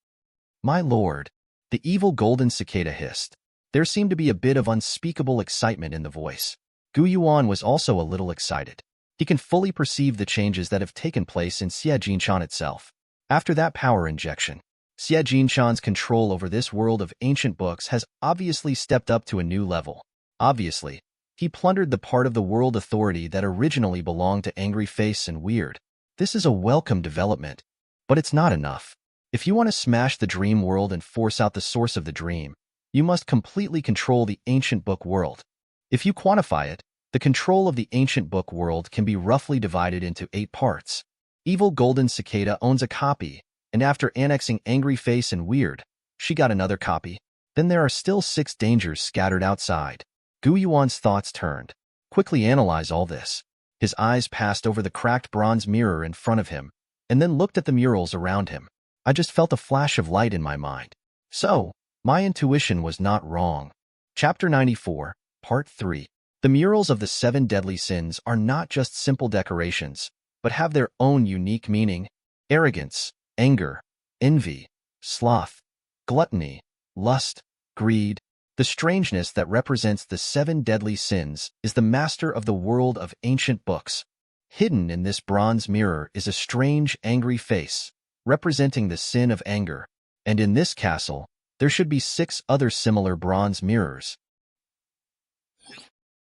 My lord, the evil Golden Cicada hissed. There seemed to be a bit of unspeakable excitement in the voice. Gu Yuan was also a little excited. He can fully perceive the changes that have taken place in Xie Jinshan itself. After that power injection, Xie Jinshan's control over this world of ancient books has obviously stepped up to a new level. Obviously, he plundered the part of the world authority that originally belonged to Angry Face and Weird. This is a welcome development, but it's not enough. If you want to smash the dream world and force out the source of the dream, You must completely control the ancient book world. If you quantify it, the control of the ancient book world can be roughly divided into 8 parts. Evil Golden Cicada owns a copy, and after annexing Angry Face and Weird, she got another copy. Then there are still 6 dangers scattered outside. Gu Yuan's thoughts turned. Quickly analyze all this. His eyes passed over the cracked bronze mirror in front of him, and then looked at the murals around him. I just felt a flash of light in my mind. So, my intuition was not wrong. Chapter 94, Part 3. The murals of the 7 deadly sins are not just simple decorations, but have their own unique meaning. Arrogance, anger, envy, sloth, gluttony, lust, greed. The strangeness that represents the 7 deadly sins is the master of the world of ancient books. Hidden in this bronze mirror is a strange, angry face, representing the sin of anger. And in this castle, there should be 6 other similar bronze mirrors.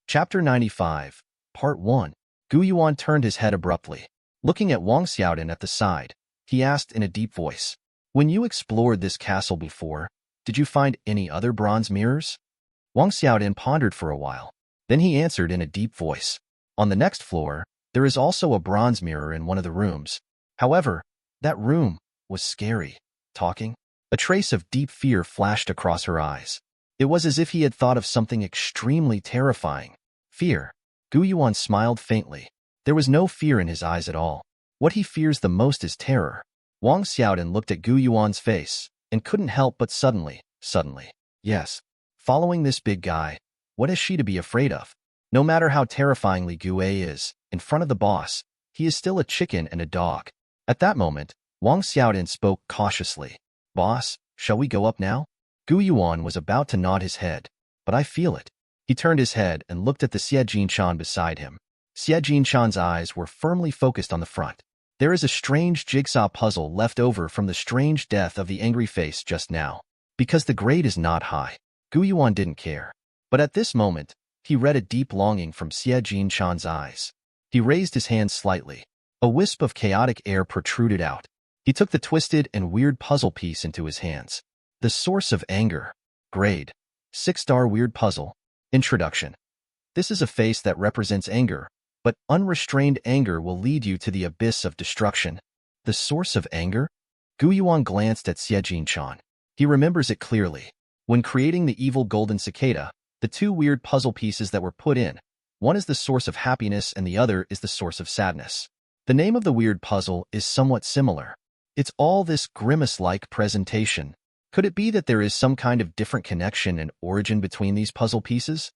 Chapter 95, Part 1. Gu Yuan turned his head abruptly. Looking at Wang Xiaodin at the side, he asked in a deep voice, "When you explored this castle before, did you find any other bronze mirrors?" Wang Xiaodin pondered for a while. Then he answered in a deep voice, "On the next floor, there is also a bronze mirror in one of the rooms. However, that room was scary." Talking, a trace of deep fear flashed across her eyes. It was as if he had thought of something extremely terrifying. Fear. Gu Yuan smiled faintly. There was no fear in his eyes at all. What he fears the most is terror. Wang Xiaodin looked at Gu Yuan's face and couldn't help but suddenly, yes, following this big guy, what is she to be afraid of? No matter how terrifyingly Gu Ei is, in front of the boss, he is still a chicken and a dog. At that moment, Wang Xiaodin spoke cautiously. "Boss, shall we go up now?" Gu Yuan was about to nod his head, but I feel it. He turned his head and looked at the Xie Jinshan beside him. Xie Jinshan's eyes were firmly focused on the front. There is a strange jigsaw puzzle left over from the strange death of the angry face just now. Because the grade is not high, Gu Yuan didn't care. But at this moment, he read a deep longing from Xie Jinshan's eyes. He raised his hand slightly. A wisp of chaotic air protruded out. He took the twisted and weird puzzle piece into his hands. The source of anger. Grade. 6-star weird puzzle. Introduction. This is a face that represents anger, but unrestrained anger will lead you to the abyss of destruction. The source of anger? Gu Yuan glanced at Xie Jinshan. He remembers it clearly. When creating the evil Golden Cicada, the 2 weird puzzle pieces that were put in, one is the source of happiness and the other is the source of sadness. The name of the weird puzzle is somewhat similar. It's all this grimace-like presentation. Could it be that there is some kind of different connection and origin between these puzzle pieces?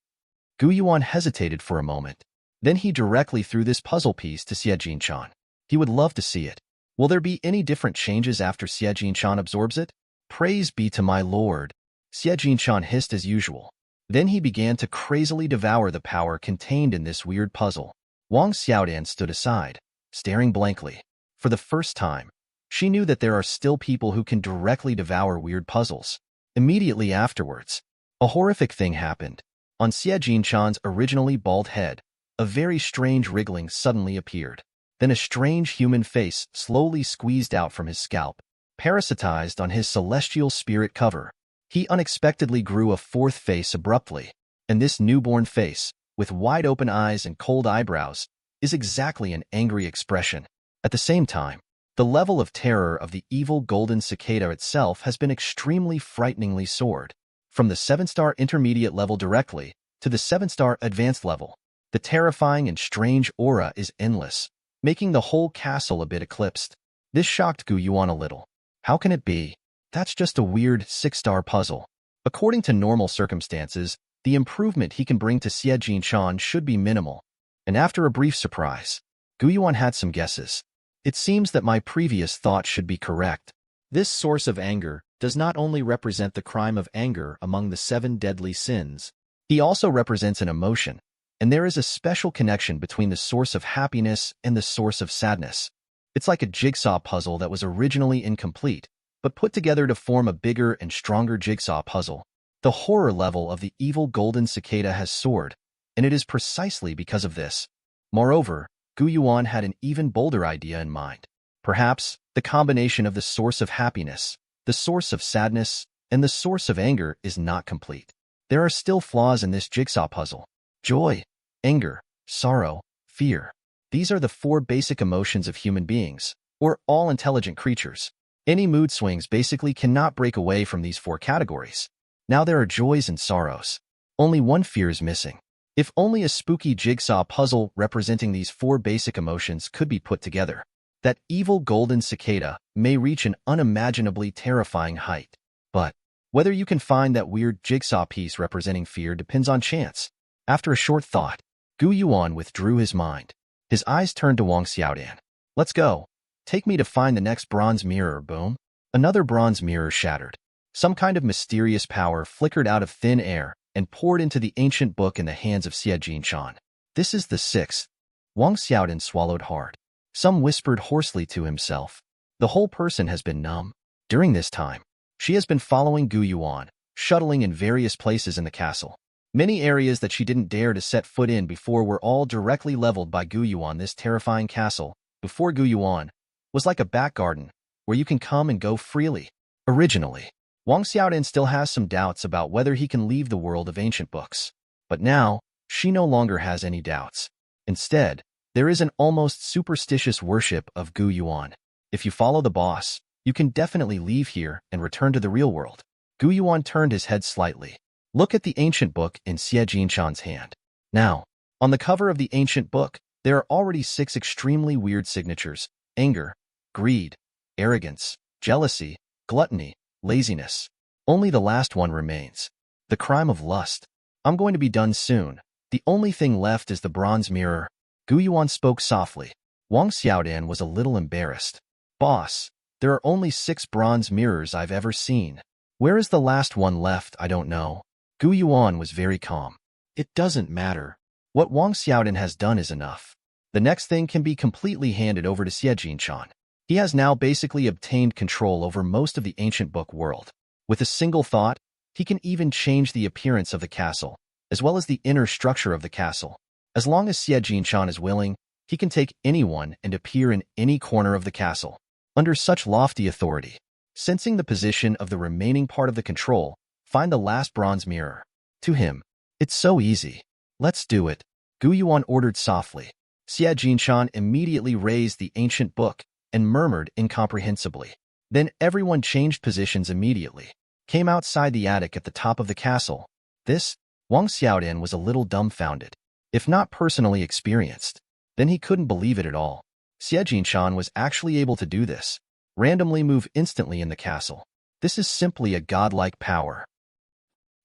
Gu Yuan hesitated for a moment. Then he directly threw this puzzle piece to Xie Jinshan. He would love to see it. Will there be any different changes after Xie Jinshan absorbs it? Praise be to my lord. Xie Jinshan hissed as usual. Then he began to crazily devour the power contained in this weird puzzle. Wang Xiaodin stood aside, staring blankly. For the first time, she knew that there are still people who can directly devour weird puzzles. Immediately afterwards, a horrific thing happened. On Xie Jinshan's originally bald head, a very strange wriggling suddenly appeared. Then a strange human face slowly squeezed out from his scalp, parasitized on his celestial spirit cover. He unexpectedly grew a 4th face abruptly, and this newborn face, with wide-open eyes and cold eyebrows, is exactly an angry expression. At the same time, the level of terror of the evil Golden Cicada itself has been extremely frighteningly soared, from the 7-star intermediate level directly to the 7-star advanced level. The terrifying and strange aura is endless, making the whole castle a bit eclipsed. This shocked Gu Yuan a little. How can it be? That's just a weird 6-star puzzle. According to normal circumstances, the improvement he can bring to Xie Jinshan should be minimal. And after a brief surprise, Gu Yuan had some guesses. It seems that my previous thought should be correct. This source of anger does not only represent the crime of anger among the 7 deadly sins, he also represents an emotion, and there is a special connection between the source of happiness and the source of sadness. It's like a jigsaw puzzle that was originally incomplete, but put together to form a bigger and stronger jigsaw puzzle. The horror level of the evil Golden Cicada has soared, and it is precisely because of this. Moreover, Gu Yuan had an even bolder idea in mind. Perhaps the combination of the source of happiness, the source of sadness, and the source of anger is not complete. There are still flaws in this jigsaw puzzle. Joy, anger, sorrow, fear. These are the 4 basic emotions of human beings, or all intelligent creatures. Any mood swings basically cannot break away from these 4 categories. Now there are joys and sorrows. Only one fear is missing. If only a spooky jigsaw puzzle representing these 4 basic emotions could be put together, that evil golden cicada may reach an unimaginably terrifying height. But whether you can find that weird jigsaw piece representing fear depends on chance. After a short thought, Yuan withdrew his mind. His eyes turned to Wang Xiaodan. Let's go. Take me to find the next bronze mirror, boom. Another bronze mirror shattered. Some kind of mysterious power flickered out of thin air and poured into the ancient book in the hands of Nie Yan Luo. This is the 6th. Wang Xiaodan swallowed hard. Some whispered hoarsely to himself. The whole person has been numb. During this time, she has been following Yuan, shuttling in various places in the castle. Many areas that she didn't dare to set foot in before were all directly leveled by Yuan. This terrifying castle, before Yuan, was like a back garden, where you can come and go freely. Originally, Wang Xiaodan still has some doubts about whether he can leave the world of ancient books. But now, she no longer has any doubts. Instead, there is an almost superstitious worship of Yuan. If you follow the boss, you can definitely leave here and return to the real world. Yuan turned his head slightly. Look at the ancient book in Nie Yan Luo's hand. Now, on the cover of the ancient book, there are already 6 extremely weird signatures: anger, greed, arrogance, jealousy, gluttony, laziness. Only the last one remains. The crime of lust. I'm going to be done soon. The only thing left is the bronze mirror. Yuan spoke softly. Wang Xiaodan was a little embarrassed. Boss, there are only 6 bronze mirrors I've ever seen. Where is the last one left? I don't know. Yuan was very calm. It doesn't matter. What Wang Xiaodan has done is enough. The next thing can be completely handed over to Nie Yan Luo. He has now basically obtained control over most of the ancient book world. With a single thought, he can even change the appearance of the castle, as well as the inner structure of the castle. As long as Nie Yan Luo is willing, he can take anyone and appear in any corner of the castle. Under such lofty authority, sensing the position of the remaining part of the control, find the last bronze mirror. To him, it's so easy. Let's do it. Yuan ordered softly. Nie Yan Luo immediately raised the ancient book and murmured incomprehensibly. Then everyone changed positions immediately, came outside the attic at the top of the castle. This, Wang Xiaodan was a little dumbfounded. If not personally experienced, then he couldn't believe it at all. Nie Yan Luo was actually able to do this, randomly move instantly in the castle. This is simply a godlike power.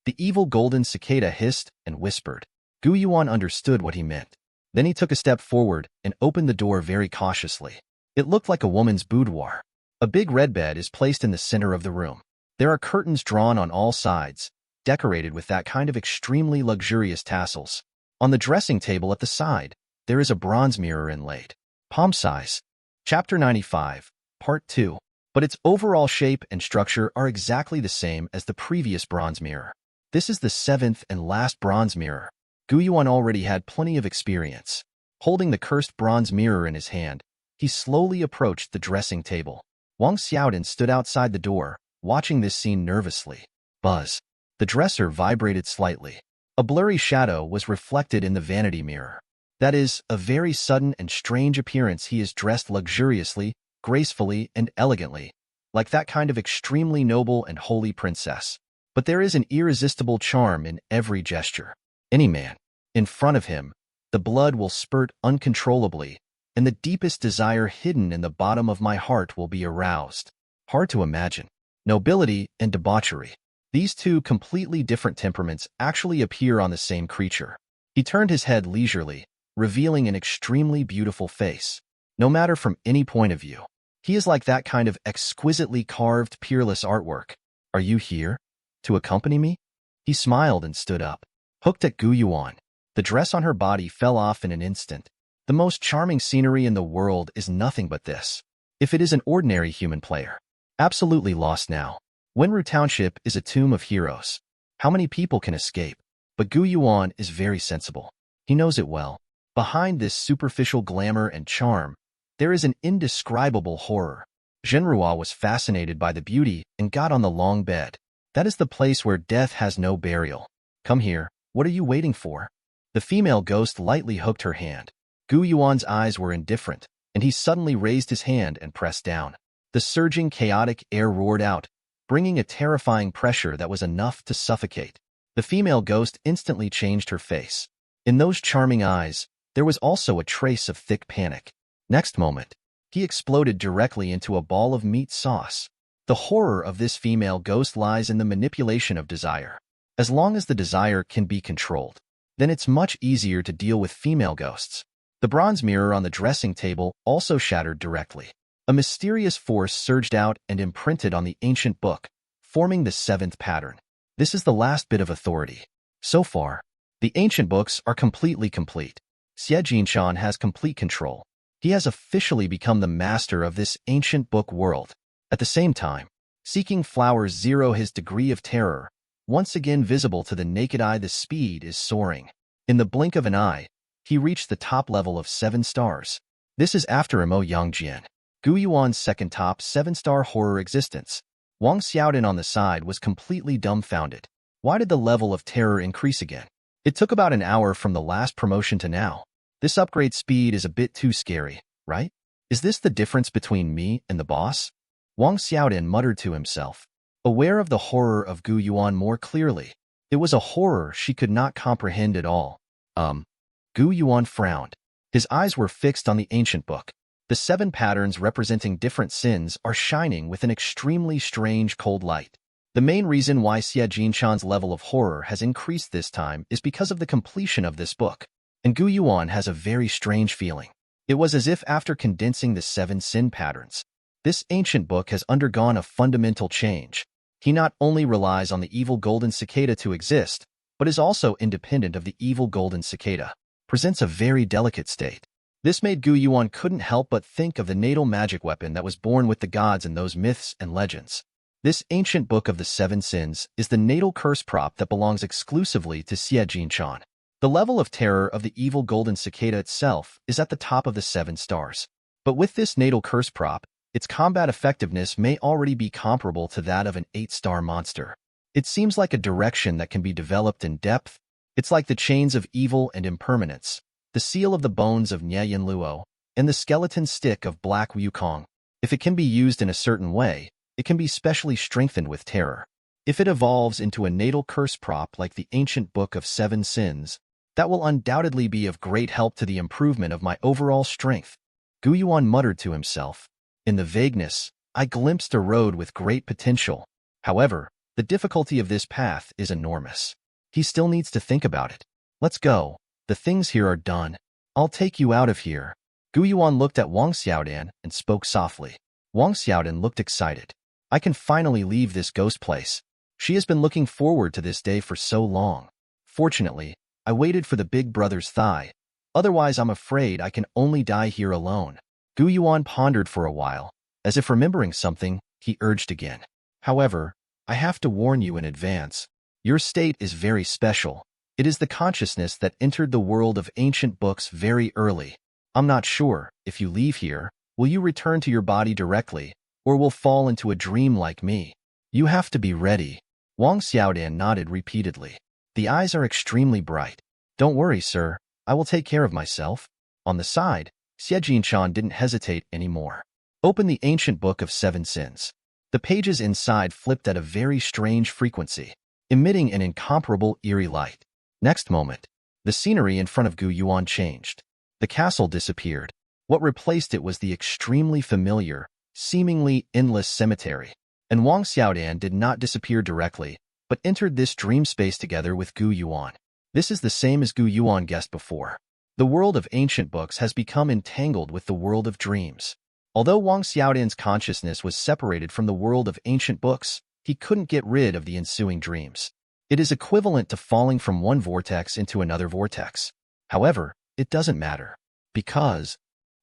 The evil golden cicada hissed and whispered. Yuan understood what he meant. Then he took a step forward and opened the door very cautiously. It looked like a woman's boudoir. A big red bed is placed in the center of the room. There are curtains drawn on all sides, decorated with that kind of extremely luxurious tassels. On the dressing table at the side, there is a bronze mirror inlaid. Palm size. Chapter 95, Part 2. But its overall shape and structure are exactly the same as the previous bronze mirror. This is the 7th and last bronze mirror. Yuan already had plenty of experience. Holding the cursed bronze mirror in his hand, he slowly approached the dressing table. Wang Xiaodan stood outside the door, watching this scene nervously. Buzz. The dresser vibrated slightly. A blurry shadow was reflected in the vanity mirror. That is, a very sudden and strange appearance. He is dressed luxuriously, gracefully, and elegantly, like that kind of extremely noble and holy princess. But there is an irresistible charm in every gesture. Any man, in front of him, the blood will spurt uncontrollably, and the deepest desire hidden in the bottom of my heart will be aroused. Hard to imagine. Nobility and debauchery. These 2 completely different temperaments actually appear on the same creature. He turned his head leisurely, revealing an extremely beautiful face. No matter from any point of view, he is like that kind of exquisitely carved, peerless artwork. Are you here? To accompany me? He smiled and stood up. Hooked at Yuan, the dress on her body fell off in an instant. The most charming scenery in the world is nothing but this. If it is an ordinary human player, absolutely lost now. Wenru Township is a tomb of heroes. How many people can escape? But Yuan is very sensible. He knows it well. Behind this superficial glamour and charm, there is an indescribable horror. Zhenruo was fascinated by the beauty and got on the long bed. That is the place where death has no burial. Come here, what are you waiting for? The female ghost lightly hooked her hand. Gu Yuan's eyes were indifferent, and he suddenly raised his hand and pressed down. The surging, chaotic air roared out, bringing a terrifying pressure that was enough to suffocate. The female ghost instantly changed her face. In those charming eyes, there was also a trace of thick panic. Next moment, he exploded directly into a ball of meat sauce. The horror of this female ghost lies in the manipulation of desire. As long as the desire can be controlled, then it's much easier to deal with female ghosts. The bronze mirror on the dressing table also shattered directly. A mysterious force surged out and imprinted on the ancient book, forming the 7th pattern. This is the last bit of authority. So far, the ancient books are completely complete. Xie Jinshan has complete control. He has officially become the master of this ancient book world. At the same time, seeking flowers 0 his degree of terror, once again visible to the naked eye, the speed is soaring. In the blink of an eye, he reached the top level of 7 stars. This is after Mo Yangjian, Gu Yuan's second top 7-star horror existence. Wang Xiaodin on the side was completely dumbfounded. Why did the level of terror increase again? It took about an hour from the last promotion to now. This upgrade speed is a bit too scary, right? Is this the difference between me and the boss? Wang Xiaodin muttered to himself, aware of the horror of Gu Yuan more clearly. It was a horror she could not comprehend at all. Gu Yuan frowned. His eyes were fixed on the ancient book. The 7 patterns representing different sins are shining with an extremely strange cold light. The main reason why Xie Jinshan's level of horror has increased this time is because of the completion of this book. And Gu Yuan has a very strange feeling. It was as if after condensing the 7 sin patterns, this ancient book has undergone a fundamental change. He not only relies on the evil Golden Cicada to exist, but is also independent of the evil Golden Cicada. Presents a very delicate state. This made Gu Yuan couldn't help but think of the natal magic weapon that was born with the gods in those myths and legends. This ancient book of the 7 sins is the natal curse prop that belongs exclusively to Xie Jinshan. The level of terror of the evil Golden Cicada itself is at the top of the 7 stars. But with this natal curse prop, its combat effectiveness may already be comparable to that of an 8-star monster. It seems like a direction that can be developed in depth. It's like the chains of evil and impermanence, the seal of the bones of Nie Yan Luo, and the skeleton stick of black Wukong. If it can be used in a certain way, it can be specially strengthened with terror. If it evolves into a natal curse prop like the ancient book of 7 sins, that will undoubtedly be of great help to the improvement of my overall strength. Gu Yuan muttered to himself. In the vagueness, I glimpsed a road with great potential. However, the difficulty of this path is enormous. He still needs to think about it. Let's go. The things here are done. I'll take you out of here. Gu Yuan looked at Wang Xiaodin and spoke softly. Wang Xiaodin looked excited. I can finally leave this ghost place. She has been looking forward to this day for so long. Fortunately, I waited for the big brother's thigh. Otherwise, I'm afraid I can only die here alone. Gu Yuan pondered for a while. As if remembering something, he urged again. However, I have to warn you in advance. Your state is very special. It is the consciousness that entered the world of ancient books very early. I'm not sure, if you leave here, will you return to your body directly, or will fall into a dream like me? You have to be ready. Wang Xiaodin nodded repeatedly. The eyes are extremely bright. Don't worry, sir. I will take care of myself. On the side, Xie Jinshan didn't hesitate anymore. Open the ancient book of 7 sins. The pages inside flipped at a very strange frequency, emitting an incomparable eerie light. Next moment, the scenery in front of Gu Yuan changed. The castle disappeared. What replaced it was the extremely familiar, seemingly endless cemetery. And Wang Xiaodin did not disappear directly, but entered this dream space together with Gu Yuan. This is the same as Gu Yuan guessed before. The world of ancient books has become entangled with the world of dreams. Although Wang Xiaodin's consciousness was separated from the world of ancient books, he couldn't get rid of the ensuing dreams. It is equivalent to falling from one vortex into another vortex. However, it doesn't matter, because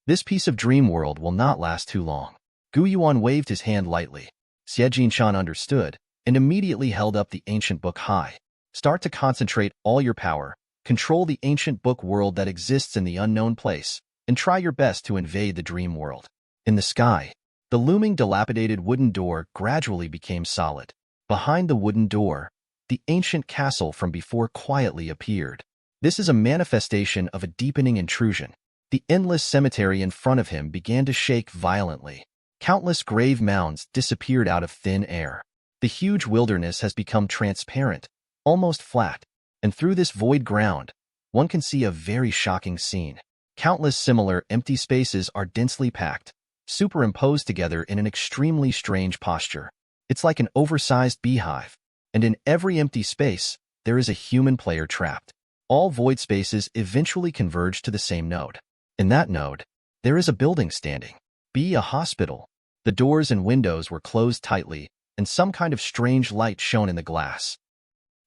this piece of dream world will not last too long. Gu Yuan waved his hand lightly. Xie Jinshan understood, and immediately held up the ancient book high. Start to concentrate all your power, control the ancient book world that exists in the unknown place, and try your best to invade the dream world. In the sky, the looming dilapidated wooden door gradually became solid. Behind the wooden door, the ancient castle from before quietly appeared. This is a manifestation of a deepening intrusion. The endless cemetery in front of him began to shake violently. Countless grave mounds disappeared out of thin air. The huge wilderness has become transparent, almost flat, and through this void ground, one can see a very shocking scene. Countless similar empty spaces are densely packed, superimposed together in an extremely strange posture. It's like an oversized beehive, and in every empty space, there is a human player trapped. All void spaces eventually converge to the same node. In that node, there is a building standing. A hospital. The doors and windows were closed tightly, and some kind of strange light shone in the glass.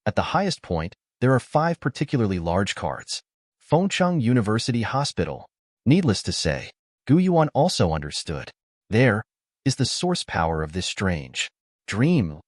At the highest point, there are 5 particularly large cards. Fengcheng University Hospital. Needless to say, Yuan also understood. There is the source power of this strange dream.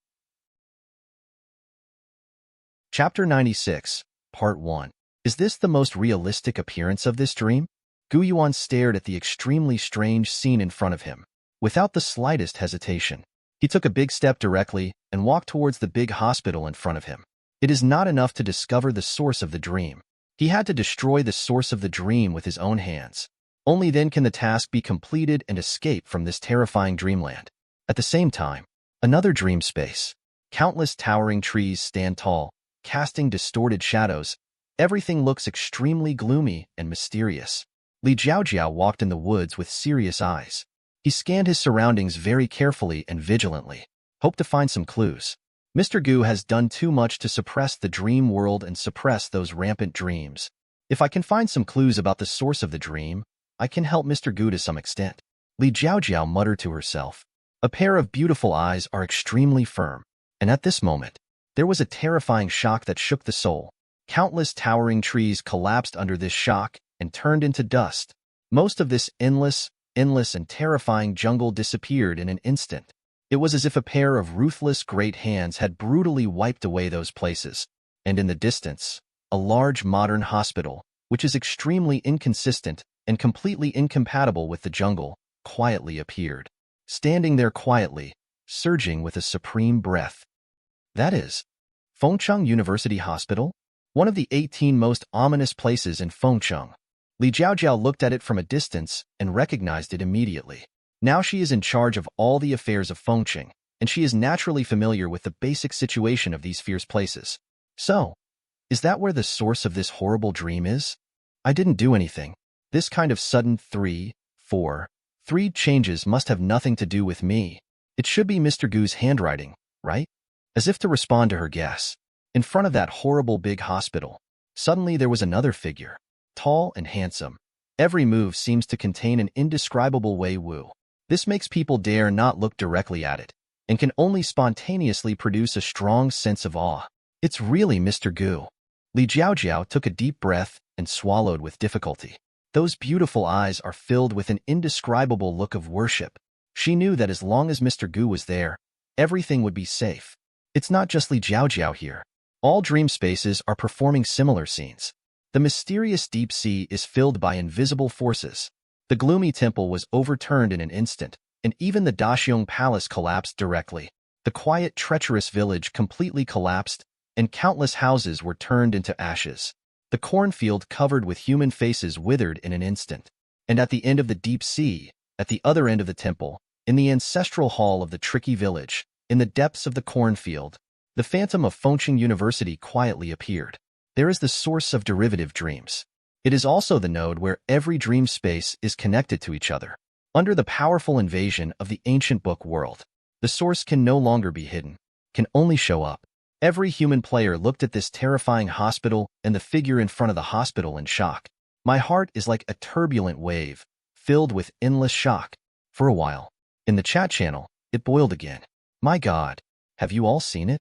Chapter 96, Part 1. Is this the most realistic appearance of this dream? Yuan stared at the extremely strange scene in front of him. Without the slightest hesitation, he took a big step directly and walked towards the big hospital in front of him. It is not enough to discover the source of the dream. He had to destroy the source of the dream with his own hands. Only then can the task be completed and escape from this terrifying dreamland. At the same time, another dream space. Countless towering trees stand tall, casting distorted shadows. Everything looks extremely gloomy and mysterious. Li Jiaojiao walked in the woods with serious eyes. He scanned his surroundings very carefully and vigilantly, hoped to find some clues. Mr. Gu has done too much to suppress the dream world and suppress those rampant dreams. If I can find some clues about the source of the dream, I can help Mr. Gu to some extent. Li Jiaojiao muttered to herself. A pair of beautiful eyes are extremely firm, and at this moment, there was a terrifying shock that shook the soul. Countless towering trees collapsed under this shock and turned into dust. Most of this endless and terrifying jungle disappeared in an instant. It was as if a pair of ruthless great hands had brutally wiped away those places. And in the distance, a large modern hospital, which is extremely inconsistent and completely incompatible with the jungle, quietly appeared. Standing there quietly, surging with a supreme breath. That is Fengcheng University Hospital, one of the 18 most ominous places in Fengcheng. Li Jiaojiao looked at it from a distance and recognized it immediately. Now she is in charge of all the affairs of Fengcheng, and she is naturally familiar with the basic situation of these fierce places. So, is that where the source of this horrible dream is? I didn't do anything. This kind of sudden 3 changes must have nothing to do with me. It should be Mr. Gu's handwriting, right? As if to respond to her guess, in front of that horrible big hospital, suddenly there was another figure, tall and handsome. Every move seems to contain an indescribable Wei Wu. This makes people dare not look directly at it, and can only spontaneously produce a strong sense of awe. It's really Mr. Gu. Li Jiaojiao took a deep breath and swallowed with difficulty. Those beautiful eyes are filled with an indescribable look of worship. She knew that as long as Mr. Gu was there, everything would be safe. It's not just Li Jiaojiao here. All dream spaces are performing similar scenes. The mysterious deep sea is filled by invisible forces. The gloomy temple was overturned in an instant, and even the Daxiong Palace collapsed directly. The quiet, treacherous village completely collapsed, and countless houses were turned into ashes. The cornfield covered with human faces withered in an instant. And at the end of the deep sea, at the other end of the temple, in the ancestral hall of the tricky village, in the depths of the cornfield, the phantom of Fengcheng University quietly appeared. There is the source of derivative dreams. It is also the node where every dream space is connected to each other. Under the powerful invasion of the ancient book world, the source can no longer be hidden, can only show up. Every human player looked at this terrifying hospital and the figure in front of the hospital in shock. My heart is like a turbulent wave, filled with endless shock. For a while, in the chat channel, it boiled again. My God, have you all seen it?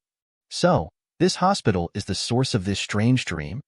So, this hospital is the source of this strange dream?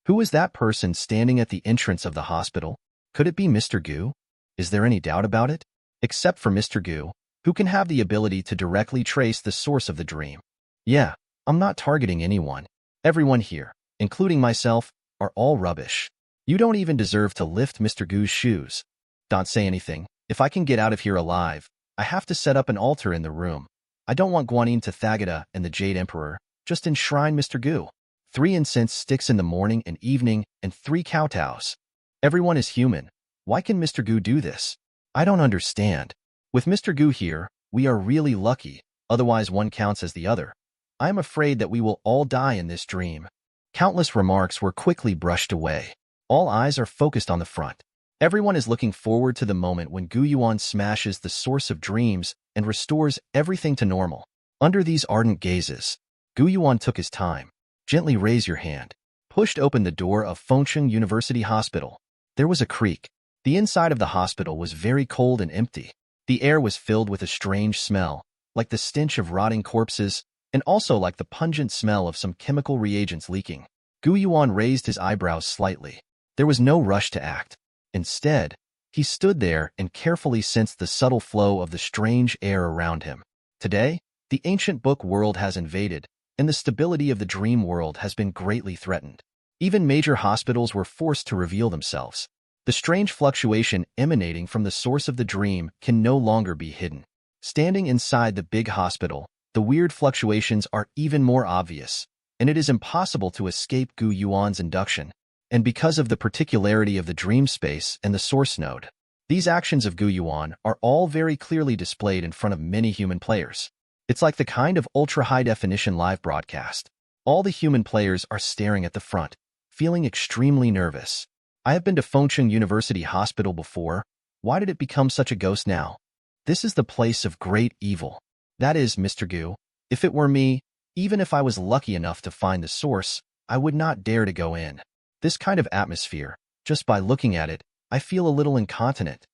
Who is that person standing at the entrance of the hospital? Could it be Mr. Gu? Is there any doubt about it? Except for Mr. Gu, who can have the ability to directly trace the source of the dream. Yeah, I'm not targeting anyone. Everyone here, including myself, are all rubbish. You don't even deserve to lift Mr. Gu's shoes. Don't say anything. If I can get out of here alive, I have to set up an altar in the room. I don't want Guanyin to Thagata and the Jade Emperor. Just enshrine Mr. Gu. 3 incense sticks in the morning and evening, and 3 kowtows. Everyone is human. Why can Mr. Gu do this? I don't understand. With Mr. Gu here, we are really lucky, otherwise one counts as the other. I am afraid that we will all die in this dream. Countless remarks were quickly brushed away. All eyes are focused on the front. Everyone is looking forward to the moment when Gu Yuan smashes the source of dreams and restores everything to normal. Under these ardent gazes, Gu Yuan took his time. Gently raise your hand. Pushed open the door of Fengcheng University Hospital. There was a creak. The inside of the hospital was very cold and empty. The air was filled with a strange smell, like the stench of rotting corpses, and also like the pungent smell of some chemical reagents leaking. Gu Yuan raised his eyebrows slightly. There was no rush to act. Instead, he stood there and carefully sensed the subtle flow of the strange air around him. Today, the ancient book world has invaded, and the stability of the dream world has been greatly threatened. Even major hospitals were forced to reveal themselves. The strange fluctuation emanating from the source of the dream can no longer be hidden. Standing inside the big hospital, the weird fluctuations are even more obvious, and it is impossible to escape Gu Yuan's induction. And because of the particularity of the dream space and the source node, these actions of Gu Yuan are all very clearly displayed in front of many human players. It's like the kind of ultra-high-definition live broadcast. All the human players are staring at the front, feeling extremely nervous. I have been to Fengcheng University Hospital before. Why did it become such a ghost now? This is the place of great evil. That is, Mr. Gu, if it were me, even if I was lucky enough to find the source, I would not dare to go in. This kind of atmosphere, just by looking at it, I feel a little incontinent.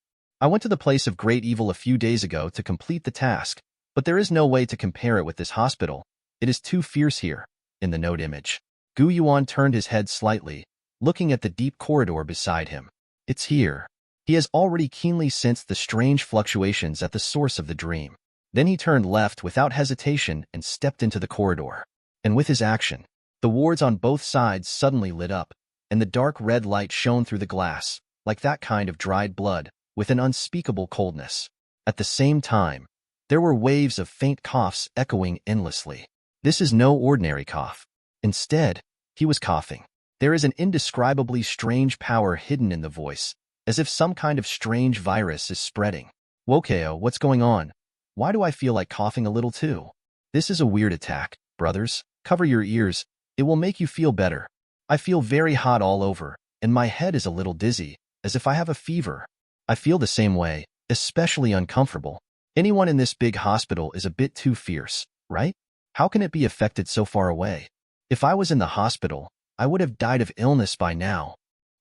I went to the place of great evil a few days ago to complete the task, but there is no way to compare it with this hospital. It is too fierce here. In the note image, Gu Yuan turned his head slightly, looking at the deep corridor beside him. It's here. He has already keenly sensed the strange fluctuations at the source of the dream. Then he turned left without hesitation and stepped into the corridor. And with his action, the wards on both sides suddenly lit up, and the dark red light shone through the glass, like that kind of dried blood, with an unspeakable coldness. At the same time, there were waves of faint coughs echoing endlessly. This is no ordinary cough. Instead, he was coughing. There is an indescribably strange power hidden in the voice, as if some kind of strange virus is spreading. Wokeo, what's going on? Why do I feel like coughing a little too? This is a weird attack, brothers. Cover your ears. It will make you feel better. I feel very hot all over, and my head is a little dizzy, as if I have a fever. I feel the same way, especially uncomfortable. Anyone in this big hospital is a bit too fierce, right? How can it be affected so far away? If I was in the hospital, I would have died of illness by now.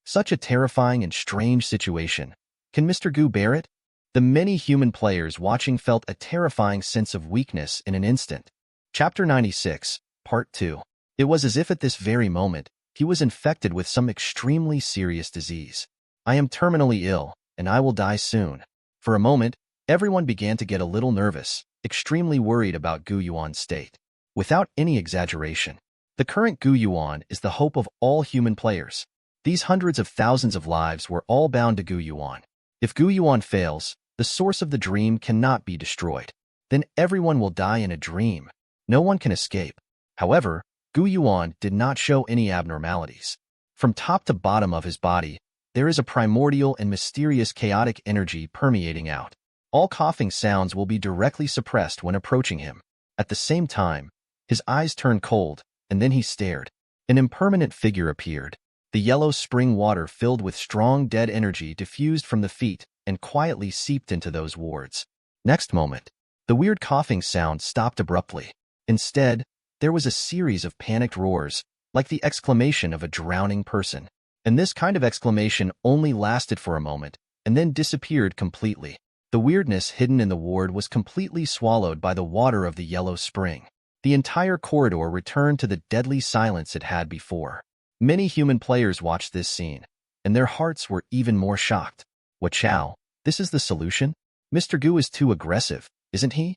Such a terrifying and strange situation. Can Mr. Gu bear it? The many human players watching felt a terrifying sense of weakness in an instant. Chapter 96, Part 2. It was as if at this very moment, he was infected with some extremely serious disease. I am terminally ill, and I will die soon. For a moment, everyone began to get a little nervous, extremely worried about Gu Yuan's state. Without any exaggeration, the current Gu Yuan is the hope of all human players. These hundreds of thousands of lives were all bound to Gu Yuan. If Gu Yuan fails, the source of the dream cannot be destroyed. Then everyone will die in a dream. No one can escape. However, Gu Yuan did not show any abnormalities. From top to bottom of his body, there is a primordial and mysterious chaotic energy permeating out. All coughing sounds will be directly suppressed when approaching him. At the same time, his eyes turned cold, and then he stared. An impermanent figure appeared. The yellow spring water filled with strong dead energy diffused from the feet and quietly seeped into those wards. Next moment, the weird coughing sound stopped abruptly. Instead, there was a series of panicked roars, like the exclamation of a drowning person. And this kind of exclamation only lasted for a moment, and then disappeared completely. The weirdness hidden in the ward was completely swallowed by the water of the yellow spring. The entire corridor returned to the deadly silence it had before. Many human players watched this scene, and their hearts were even more shocked. What chow? This is the solution? Mr. Gu is too aggressive, isn't he?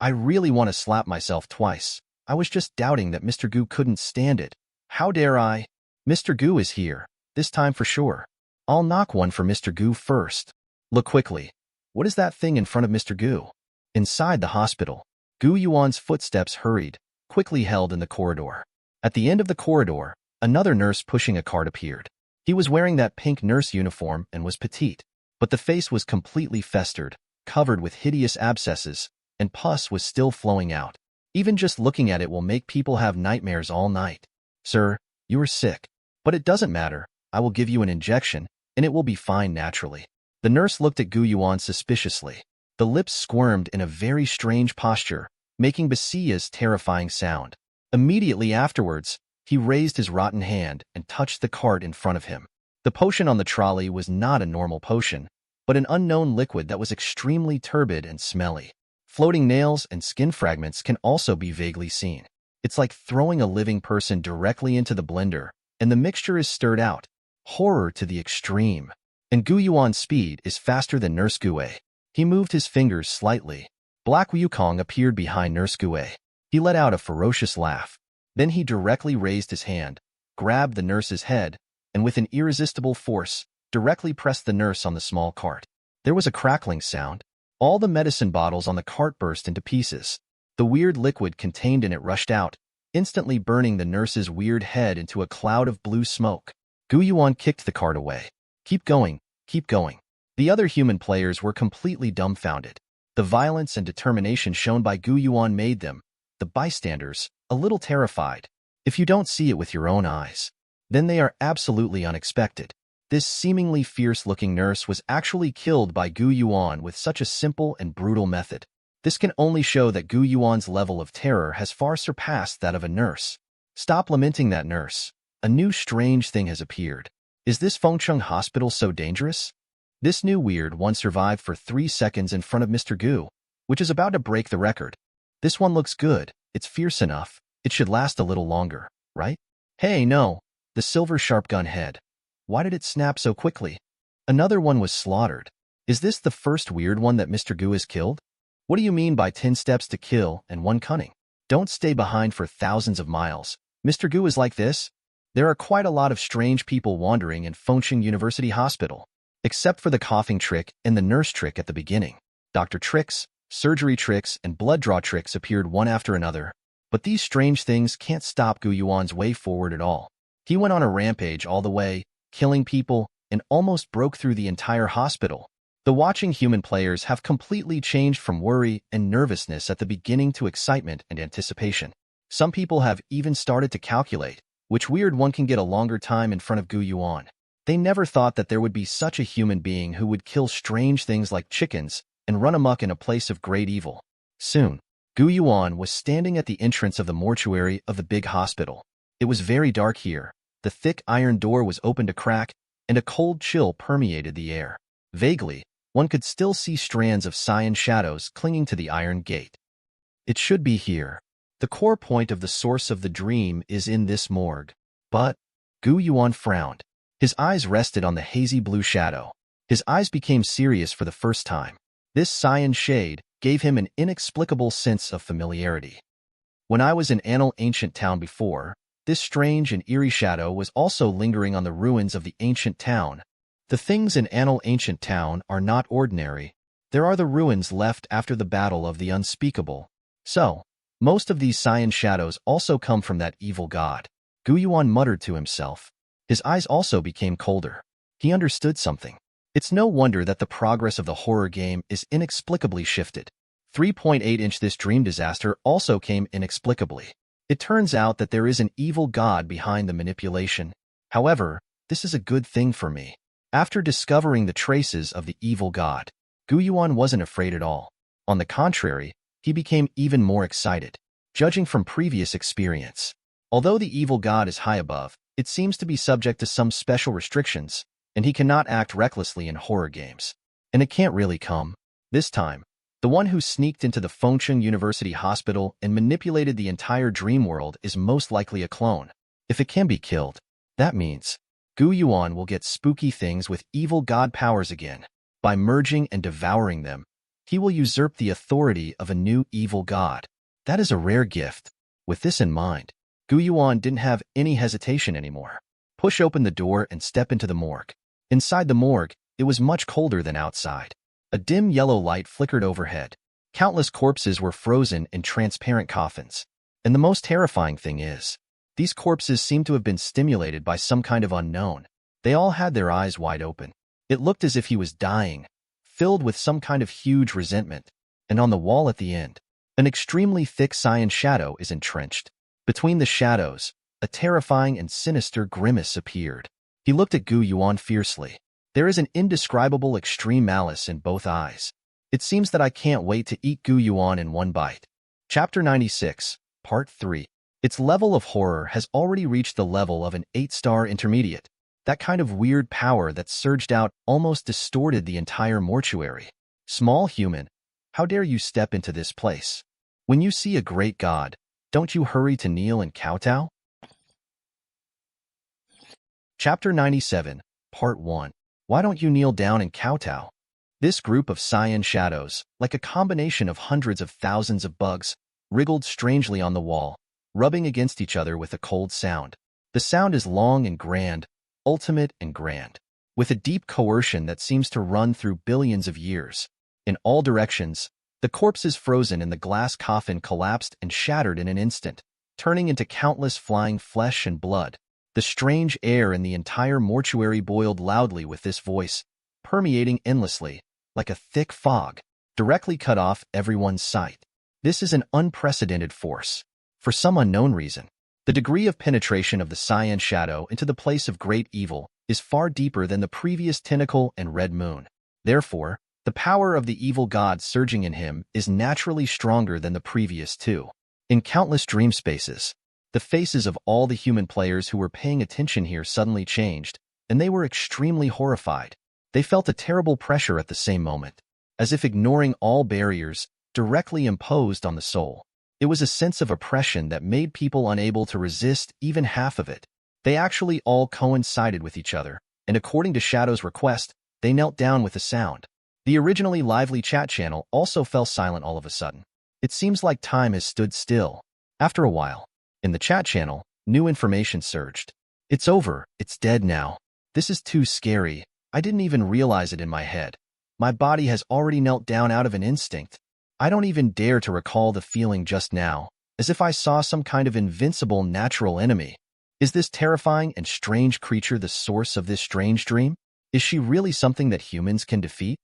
I really want to slap myself twice. I was just doubting that Mr. Gu couldn't stand it. How dare I? Mr. Gu is here, this time for sure. I'll knock one for Mr. Gu first. Look quickly. What is that thing in front of Mr. Gu? Inside the hospital, Gu Yuan's footsteps hurried, quickly held in the corridor. At the end of the corridor, another nurse pushing a cart appeared. He was wearing that pink nurse uniform and was petite, but the face was completely festered, covered with hideous abscesses, and pus was still flowing out. Even just looking at it will make people have nightmares all night. Sir, you are sick. But it doesn't matter. I will give you an injection, and it will be fine naturally. The nurse looked at Gu Yuan suspiciously. The lips squirmed in a very strange posture, making Basia's terrifying sound. Immediately afterwards, he raised his rotten hand and touched the cart in front of him. The potion on the trolley was not a normal potion, but an unknown liquid that was extremely turbid and smelly. Floating nails and skin fragments can also be vaguely seen. It's like throwing a living person directly into the blender, and the mixture is stirred out. Horror to the extreme. And Gu Yuan's speed is faster than Nurse Gue. He moved his fingers slightly. Black Wukong appeared behind Nurse Gue. He let out a ferocious laugh. Then he directly raised his hand, grabbed the nurse's head, and with an irresistible force, directly pressed the nurse on the small cart. There was a crackling sound. All the medicine bottles on the cart burst into pieces. The weird liquid contained in it rushed out, instantly burning the nurse's weird head into a cloud of blue smoke. Gu Yuan kicked the cart away. Keep going, keep going. The other human players were completely dumbfounded. The violence and determination shown by Gu Yuan made them, the bystanders, a little terrified. If you don't see it with your own eyes, then they are absolutely unexpected. This seemingly fierce-looking nurse was actually killed by Gu Yuan with such a simple and brutal method. This can only show that Gu Yuan's level of terror has far surpassed that of a nurse. Stop lamenting that nurse. A new strange thing has appeared. Is this Fengcheng hospital so dangerous? This new weird one survived for 3 seconds in front of Mr. Gu, which is about to break the record. This one looks good. It's fierce enough. It should last a little longer, right? Hey, no. The silver sharp gun head. Why did it snap so quickly? Another one was slaughtered. Is this the first weird one that Mr. Gu has killed? What do you mean by 10 steps to kill and 1 cunning? Don't stay behind for thousands of miles. Mr. Gu is like this? There are quite a lot of strange people wandering in Fengcheng University Hospital, except for the coughing trick and the nurse trick at the beginning. Doctor tricks, surgery tricks, and blood draw tricks appeared one after another, but these strange things can't stop Gu Yuan's way forward at all. He went on a rampage all the way, killing people, and almost broke through the entire hospital. The watching human players have completely changed from worry and nervousness at the beginning to excitement and anticipation. Some people have even started to calculate which weird one can get a longer time in front of Gu Yuan. They never thought that there would be such a human being who would kill strange things like chickens and run amok in a place of great evil. Soon, Gu Yuan was standing at the entrance of the mortuary of the big hospital. It was very dark here. The thick iron door was opened a crack, and a cold chill permeated the air. Vaguely, one could still see strands of cyan shadows clinging to the iron gate. It should be here. The core point of the source of the dream is in this morgue. But Gu Yuan frowned. His eyes rested on the hazy blue shadow. His eyes became serious for the first time. This cyan shade gave him an inexplicable sense of familiarity. When I was in Anil ancient town before, this strange and eerie shadow was also lingering on the ruins of the ancient town. The things in Anil ancient town are not ordinary. There are the ruins left after the battle of the unspeakable. So, most of these cyan shadows also come from that evil god. Gu Yuan muttered to himself. His eyes also became colder. He understood something. It's no wonder that the progress of the horror game is inexplicably shifted. 3.8-inch This dream disaster also came inexplicably. It turns out that there is an evil god behind the manipulation. However, this is a good thing for me. After discovering the traces of the evil god, Gu Yuan wasn't afraid at all. On the contrary, he became even more excited, judging from previous experience. Although the evil god is high above, it seems to be subject to some special restrictions, and he cannot act recklessly in horror games. And it can't really come. This time, the one who sneaked into the Fengcheng University Hospital and manipulated the entire dream world is most likely a clone. If it can be killed, that means Gu Yuan will get spooky things with evil god powers again. By merging and devouring them, he will usurp the authority of a new evil god. That is a rare gift. With this in mind, Gu Yuan didn't have any hesitation anymore. Push open the door and step into the morgue. Inside the morgue, it was much colder than outside. A dim yellow light flickered overhead, Countless corpses were frozen in transparent coffins. And the most terrifying thing is, these corpses seemed to have been stimulated by some kind of unknown. They all had their eyes wide open. It looked as if he was dying, filled with some kind of huge resentment. And on the wall at the end, an extremely thick cyan shadow is entrenched. Between the shadows, a terrifying and sinister grimace appeared. He looked at Gu Yuan fiercely. There is an indescribable extreme malice in both eyes. It seems that I can't wait to eat Gu Yuan in one bite. Chapter 96, Part 3. Its level of horror has already reached the level of an 8-star intermediate. That kind of weird power that surged out almost distorted the entire mortuary. Small human, how dare you step into this place? When you see a great god, don't you hurry to kneel and kowtow? Chapter 97, Part 1. Why don't you kneel down and kowtow? This group of cyan shadows, like a combination of hundreds of thousands of bugs, wriggled strangely on the wall, rubbing against each other with a cold sound. The sound is long and grand, ultimate and grand, with a deep coercion that seems to run through billions of years. In all directions, the corpses frozen in the glass coffin collapsed and shattered in an instant, turning into countless flying flesh and blood. The strange air in the entire mortuary boiled loudly with this voice, permeating endlessly, like a thick fog, directly cut off everyone's sight. This is an unprecedented force. For some unknown reason, the degree of penetration of the cyan shadow into the place of great evil is far deeper than the previous tentacle and red moon. Therefore, the power of the evil god surging in him is naturally stronger than the previous two. In countless dream spaces, the faces of all the human players who were paying attention here suddenly changed, and they were extremely horrified. They felt a terrible pressure at the same moment, as if ignoring all barriers directly imposed on the soul. It was a sense of oppression that made people unable to resist even half of it. They actually all coincided with each other, and according to Shadow's request, they knelt down with a sound. The originally lively chat channel also fell silent all of a sudden. It seems like time has stood still. After a while, in the chat channel, new information surged. It's over. It's dead now. This is too scary. I didn't even realize it in my head. My body has already knelt down out of an instinct. I don't even dare to recall the feeling just now, as if I saw some kind of invincible natural enemy. Is this terrifying and strange creature the source of this strange dream? Is she really something that humans can defeat?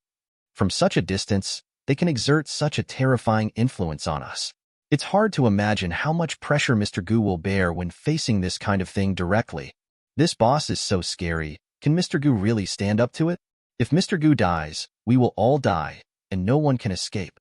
From such a distance, they can exert such a terrifying influence on us. It's hard to imagine how much pressure Mr. Gu will bear when facing this kind of thing directly. This boss is so scary. Can Mr. Gu really stand up to it? If Mr. Gu dies, we will all die, and no one can escape.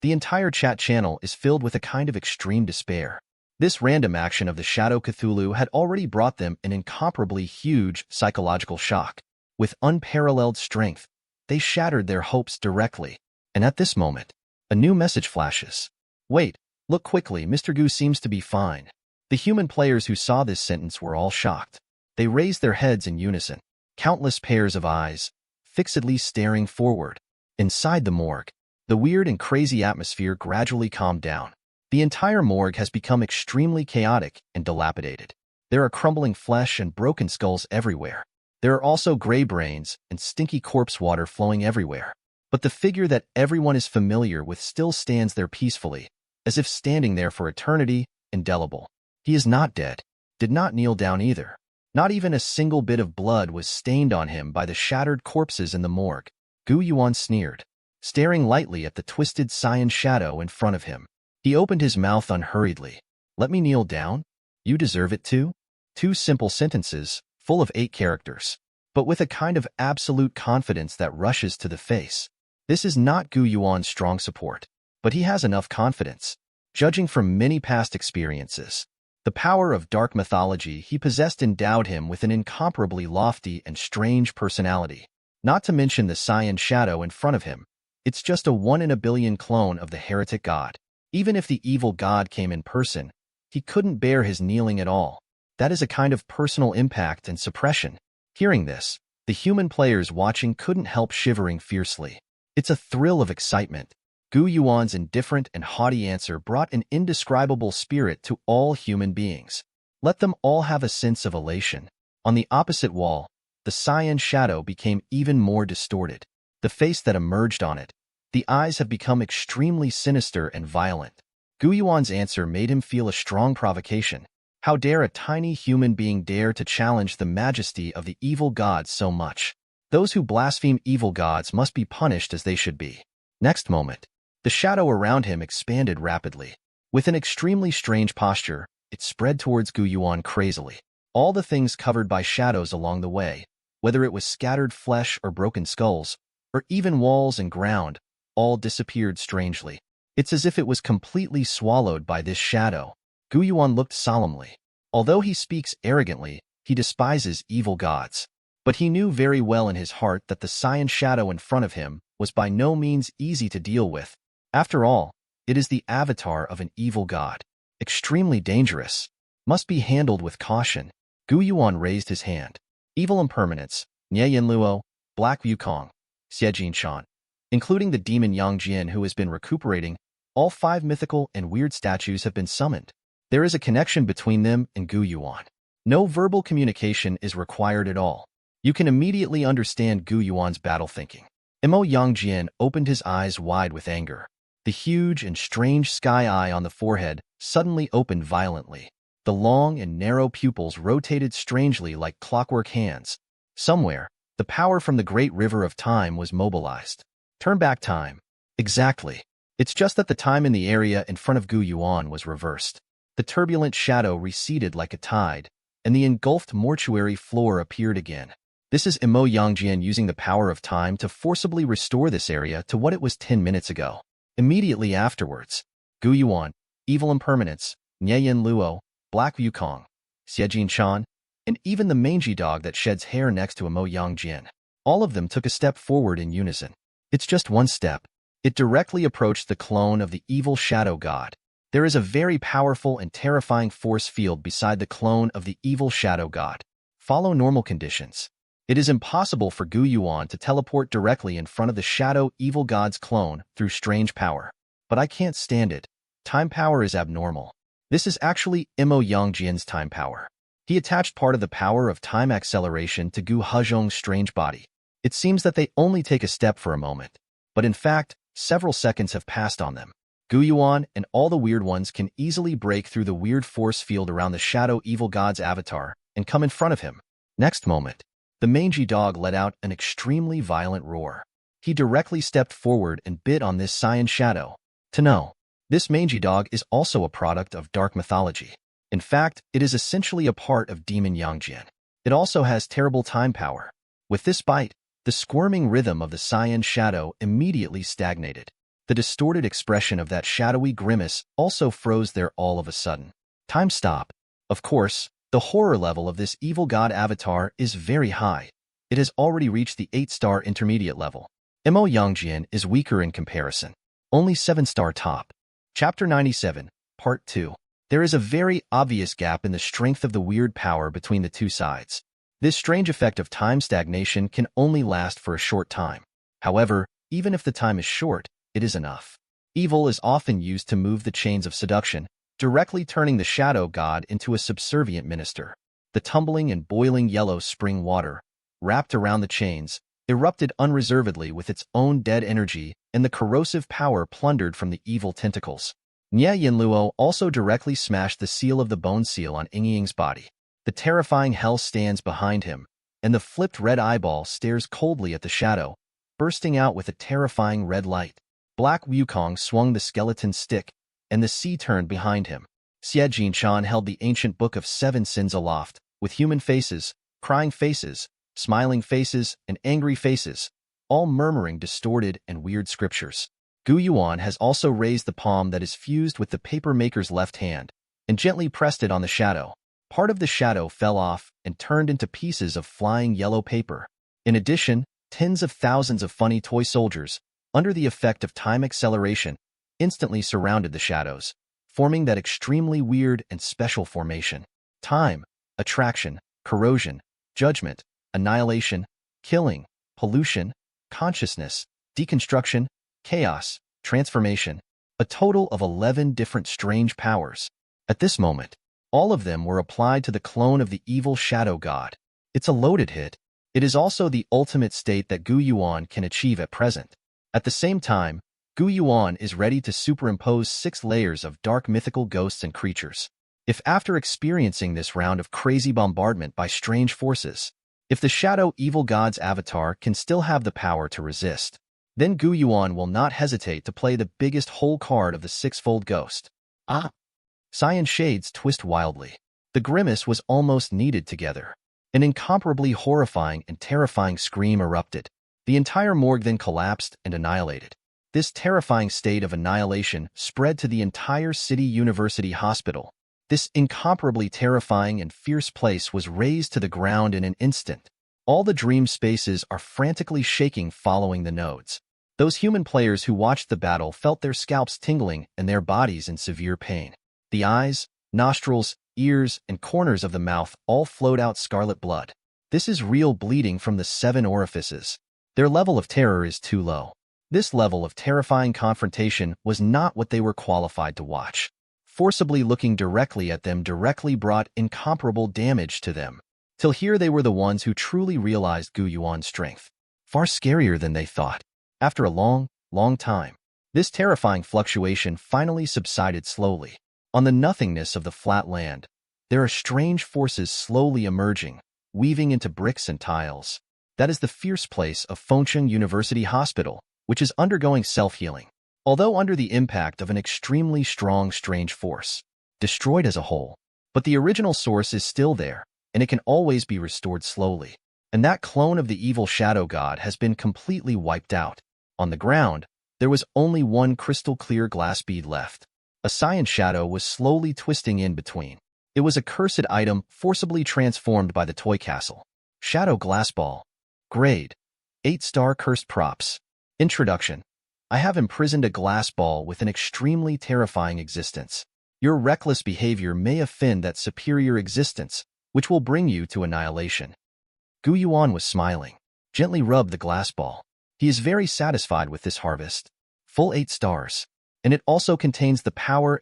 The entire chat channel is filled with a kind of extreme despair. This random action of the Shadow Cthulhu had already brought them an incomparably huge psychological shock. With unparalleled strength, they shattered their hopes directly. And at this moment, a new message flashes. Wait, look quickly, Mr. Gu seems to be fine. The human players who saw this sentence were all shocked. They raised their heads in unison, countless pairs of eyes, fixedly staring forward. Inside the morgue, the weird and crazy atmosphere gradually calmed down. The entire morgue has become extremely chaotic and dilapidated. There are crumbling flesh and broken skulls everywhere. There are also gray brains and stinky corpse water flowing everywhere. But the figure that everyone is familiar with still stands there peacefully, as if standing there for eternity, indelible. He is not dead, did not kneel down either. Not even a single bit of blood was stained on him by the shattered corpses in the morgue. Gu Yuan sneered, staring lightly at the twisted cyan shadow in front of him. He opened his mouth unhurriedly. Let me kneel down? You deserve it too? 2 simple sentences, full of 8 characters, but with a kind of absolute confidence that rushes to the face. This is not Gu Yuan's strong support, but he has enough confidence. Judging from many past experiences, the power of dark mythology he possessed endowed him with an incomparably lofty and strange personality. Not to mention the cyan shadow in front of him. It's just a 1 in a billion clone of the heretic god. Even if the evil god came in person, he couldn't bear his kneeling at all. That is a kind of personal impact and suppression. Hearing this, the human players watching couldn't help shivering fiercely. It's a thrill of excitement. Gu Yuan's indifferent and haughty answer brought an indescribable spirit to all human beings. Let them all have a sense of elation. On the opposite wall, the cyan shadow became even more distorted. The face that emerged on it, The eyes have become extremely sinister and violent. Gu Yuan's answer made him feel a strong provocation. How dare a tiny human being dare to challenge the majesty of the evil gods so much? Those who blaspheme evil gods must be punished as they should be. Next moment, the shadow around him expanded rapidly. With an extremely strange posture, it spread towards Gu Yuan crazily. All the things covered by shadows along the way, whether it was scattered flesh or broken skulls, or even walls and ground, all disappeared strangely. It's as if it was completely swallowed by this shadow. Gu Yuan looked solemnly. Although he speaks arrogantly, he despises evil gods. But he knew very well in his heart that the cyan shadow in front of him was by no means easy to deal with. After all, it is the avatar of an evil god. Extremely dangerous. Must be handled with caution. Gu Yuan raised his hand. Evil impermanence, Nie Yan Luo, Black Wukong, Xie Shan, including the demon Yang Jian who has been recuperating, all 5 mythical and weird statues have been summoned. There is a connection between them and Gu Yuan. No verbal communication is required at all. You can immediately understand Gu Yuan's battle thinking. Mo Yang Jian opened his eyes wide with anger. The huge and strange sky eye on the forehead suddenly opened violently. The long and narrow pupils rotated strangely like clockwork hands. Somewhere, the power from the great river of time was mobilized. Turn back time. Exactly. It's just that the time in the area in front of Gu Yuan was reversed. The turbulent shadow receded like a tide, and the engulfed mortuary floor appeared again. This is Mo Yang Jian using the power of time to forcibly restore this area to what it was 10 minutes ago. Immediately afterwards, Gu Yuan, evil impermanence, Nie Yan Luo, Black Wukong, Xie Shan, and even the mangy dog that sheds hair next to Mo Yang Jian. All of them took a step forward in unison. It's just one step. It directly approached the clone of the evil shadow god. There is a very powerful and terrifying force field beside the clone of the evil shadow god. Follow normal conditions. It is impossible for Gu Yuan to teleport directly in front of the shadow evil god's clone through strange power. But I can't stand it. Time power is abnormal. This is actually Mo Yang Jian's time power. He attached part of the power of time acceleration to Gu Hezhong's strange body. It seems that they only take a step for a moment, but in fact, several seconds have passed on them. Gu Yuan and all the weird ones can easily break through the weird force field around the shadow evil god's avatar and come in front of him. Next moment, the mangy dog let out an extremely violent roar. He directly stepped forward and bit on this cyan shadow. To know, this mangy dog is also a product of dark mythology. In fact, it is essentially a part of demon Yang Jian. It also has terrible time power. With this bite, the squirming rhythm of the cyan shadow immediately stagnated. The distorted expression of that shadowy grimace also froze there all of a sudden. Time stop. Of course, the horror level of this evil god avatar is very high. It has already reached the 8-star intermediate level. Mo Yang Jian is weaker in comparison. Only 7-star top. Chapter 97, Part 2. There is a very obvious gap in the strength of the weird power between the two sides. This strange effect of time stagnation can only last for a short time. However, even if the time is short, it is enough. Evil is often used to move the chains of seduction, directly turning the shadow god into a subservient minister. The tumbling and boiling yellow spring water, wrapped around the chains, erupted unreservedly with its own dead energy and the corrosive power plundered from the evil tentacles. Nie Yan Luo also directly smashed the seal of the bone seal on Ying's body. The terrifying hell stands behind him, and the flipped red eyeball stares coldly at the shadow, bursting out with a terrifying red light. Black Wukong swung the skeleton stick, and the sea turned behind him. Xie Shan held the ancient book of 7 sins aloft, with human faces, crying faces, smiling faces, and angry faces, all murmuring distorted and weird scriptures. Gu Yuan has also raised the palm that is fused with the paper maker's left hand, and gently pressed it on the shadow. Part of the shadow fell off and turned into pieces of flying yellow paper. In addition, tens of thousands of funny toy soldiers, under the effect of time acceleration, instantly surrounded the shadows, forming that extremely weird and special formation. Time, attraction, corrosion, judgment, annihilation, killing, pollution, consciousness, deconstruction, chaos, transformation, a total of 11 different strange powers. At this moment, all of them were applied to the clone of the evil shadow god. It's a loaded hit. It is also the ultimate state that Gu Yuan can achieve at present. At the same time, Gu Yuan is ready to superimpose 6 layers of dark mythical ghosts and creatures. If after experiencing this round of crazy bombardment by strange forces, if the Shadow Evil God's avatar can still have the power to resist, then Gu Yuan will not hesitate to play the biggest hole card of the 6-fold ghost. Ah! Cyan shades twist wildly. The grimace was almost kneaded together. An incomparably horrifying and terrifying scream erupted. The entire morgue then collapsed and annihilated. This terrifying state of annihilation spread to the entire City University Hospital. This incomparably terrifying and fierce place was razed to the ground in an instant. All the dream spaces are frantically shaking following the nodes. Those human players who watched the battle felt their scalps tingling and their bodies in severe pain. The eyes, nostrils, ears, and corners of the mouth all flowed out scarlet blood. This is real bleeding from the 7 orifices. Their level of terror is too low. This level of terrifying confrontation was not what they were qualified to watch. Forcibly looking directly at them directly brought incomparable damage to them. Till here they were the ones who truly realized Gu Yuan's strength. Far scarier than they thought. After a long, long time, this terrifying fluctuation finally subsided slowly. On the nothingness of the flat land, there are strange forces slowly emerging, weaving into bricks and tiles. That is the fierce place of Fengcheng University Hospital, which is undergoing self-healing. Although under the impact of an extremely strong strange force, destroyed as a whole, but the original source is still there, and it can always be restored slowly. And that clone of the evil shadow god has been completely wiped out. On the ground, there was only one crystal-clear glass bead left. A cyan shadow was slowly twisting in between. It was a cursed item forcibly transformed by the toy castle. Shadow Glass Ball. Grade: 8-star cursed props. Introduction. I have imprisoned a glass ball with an extremely terrifying existence. Your reckless behavior may offend that superior existence, which will bring you to annihilation. Gu Yuan was smiling. Gently rubbed the glass ball. He is very satisfied with this harvest. Full 8 stars. And it also contains the power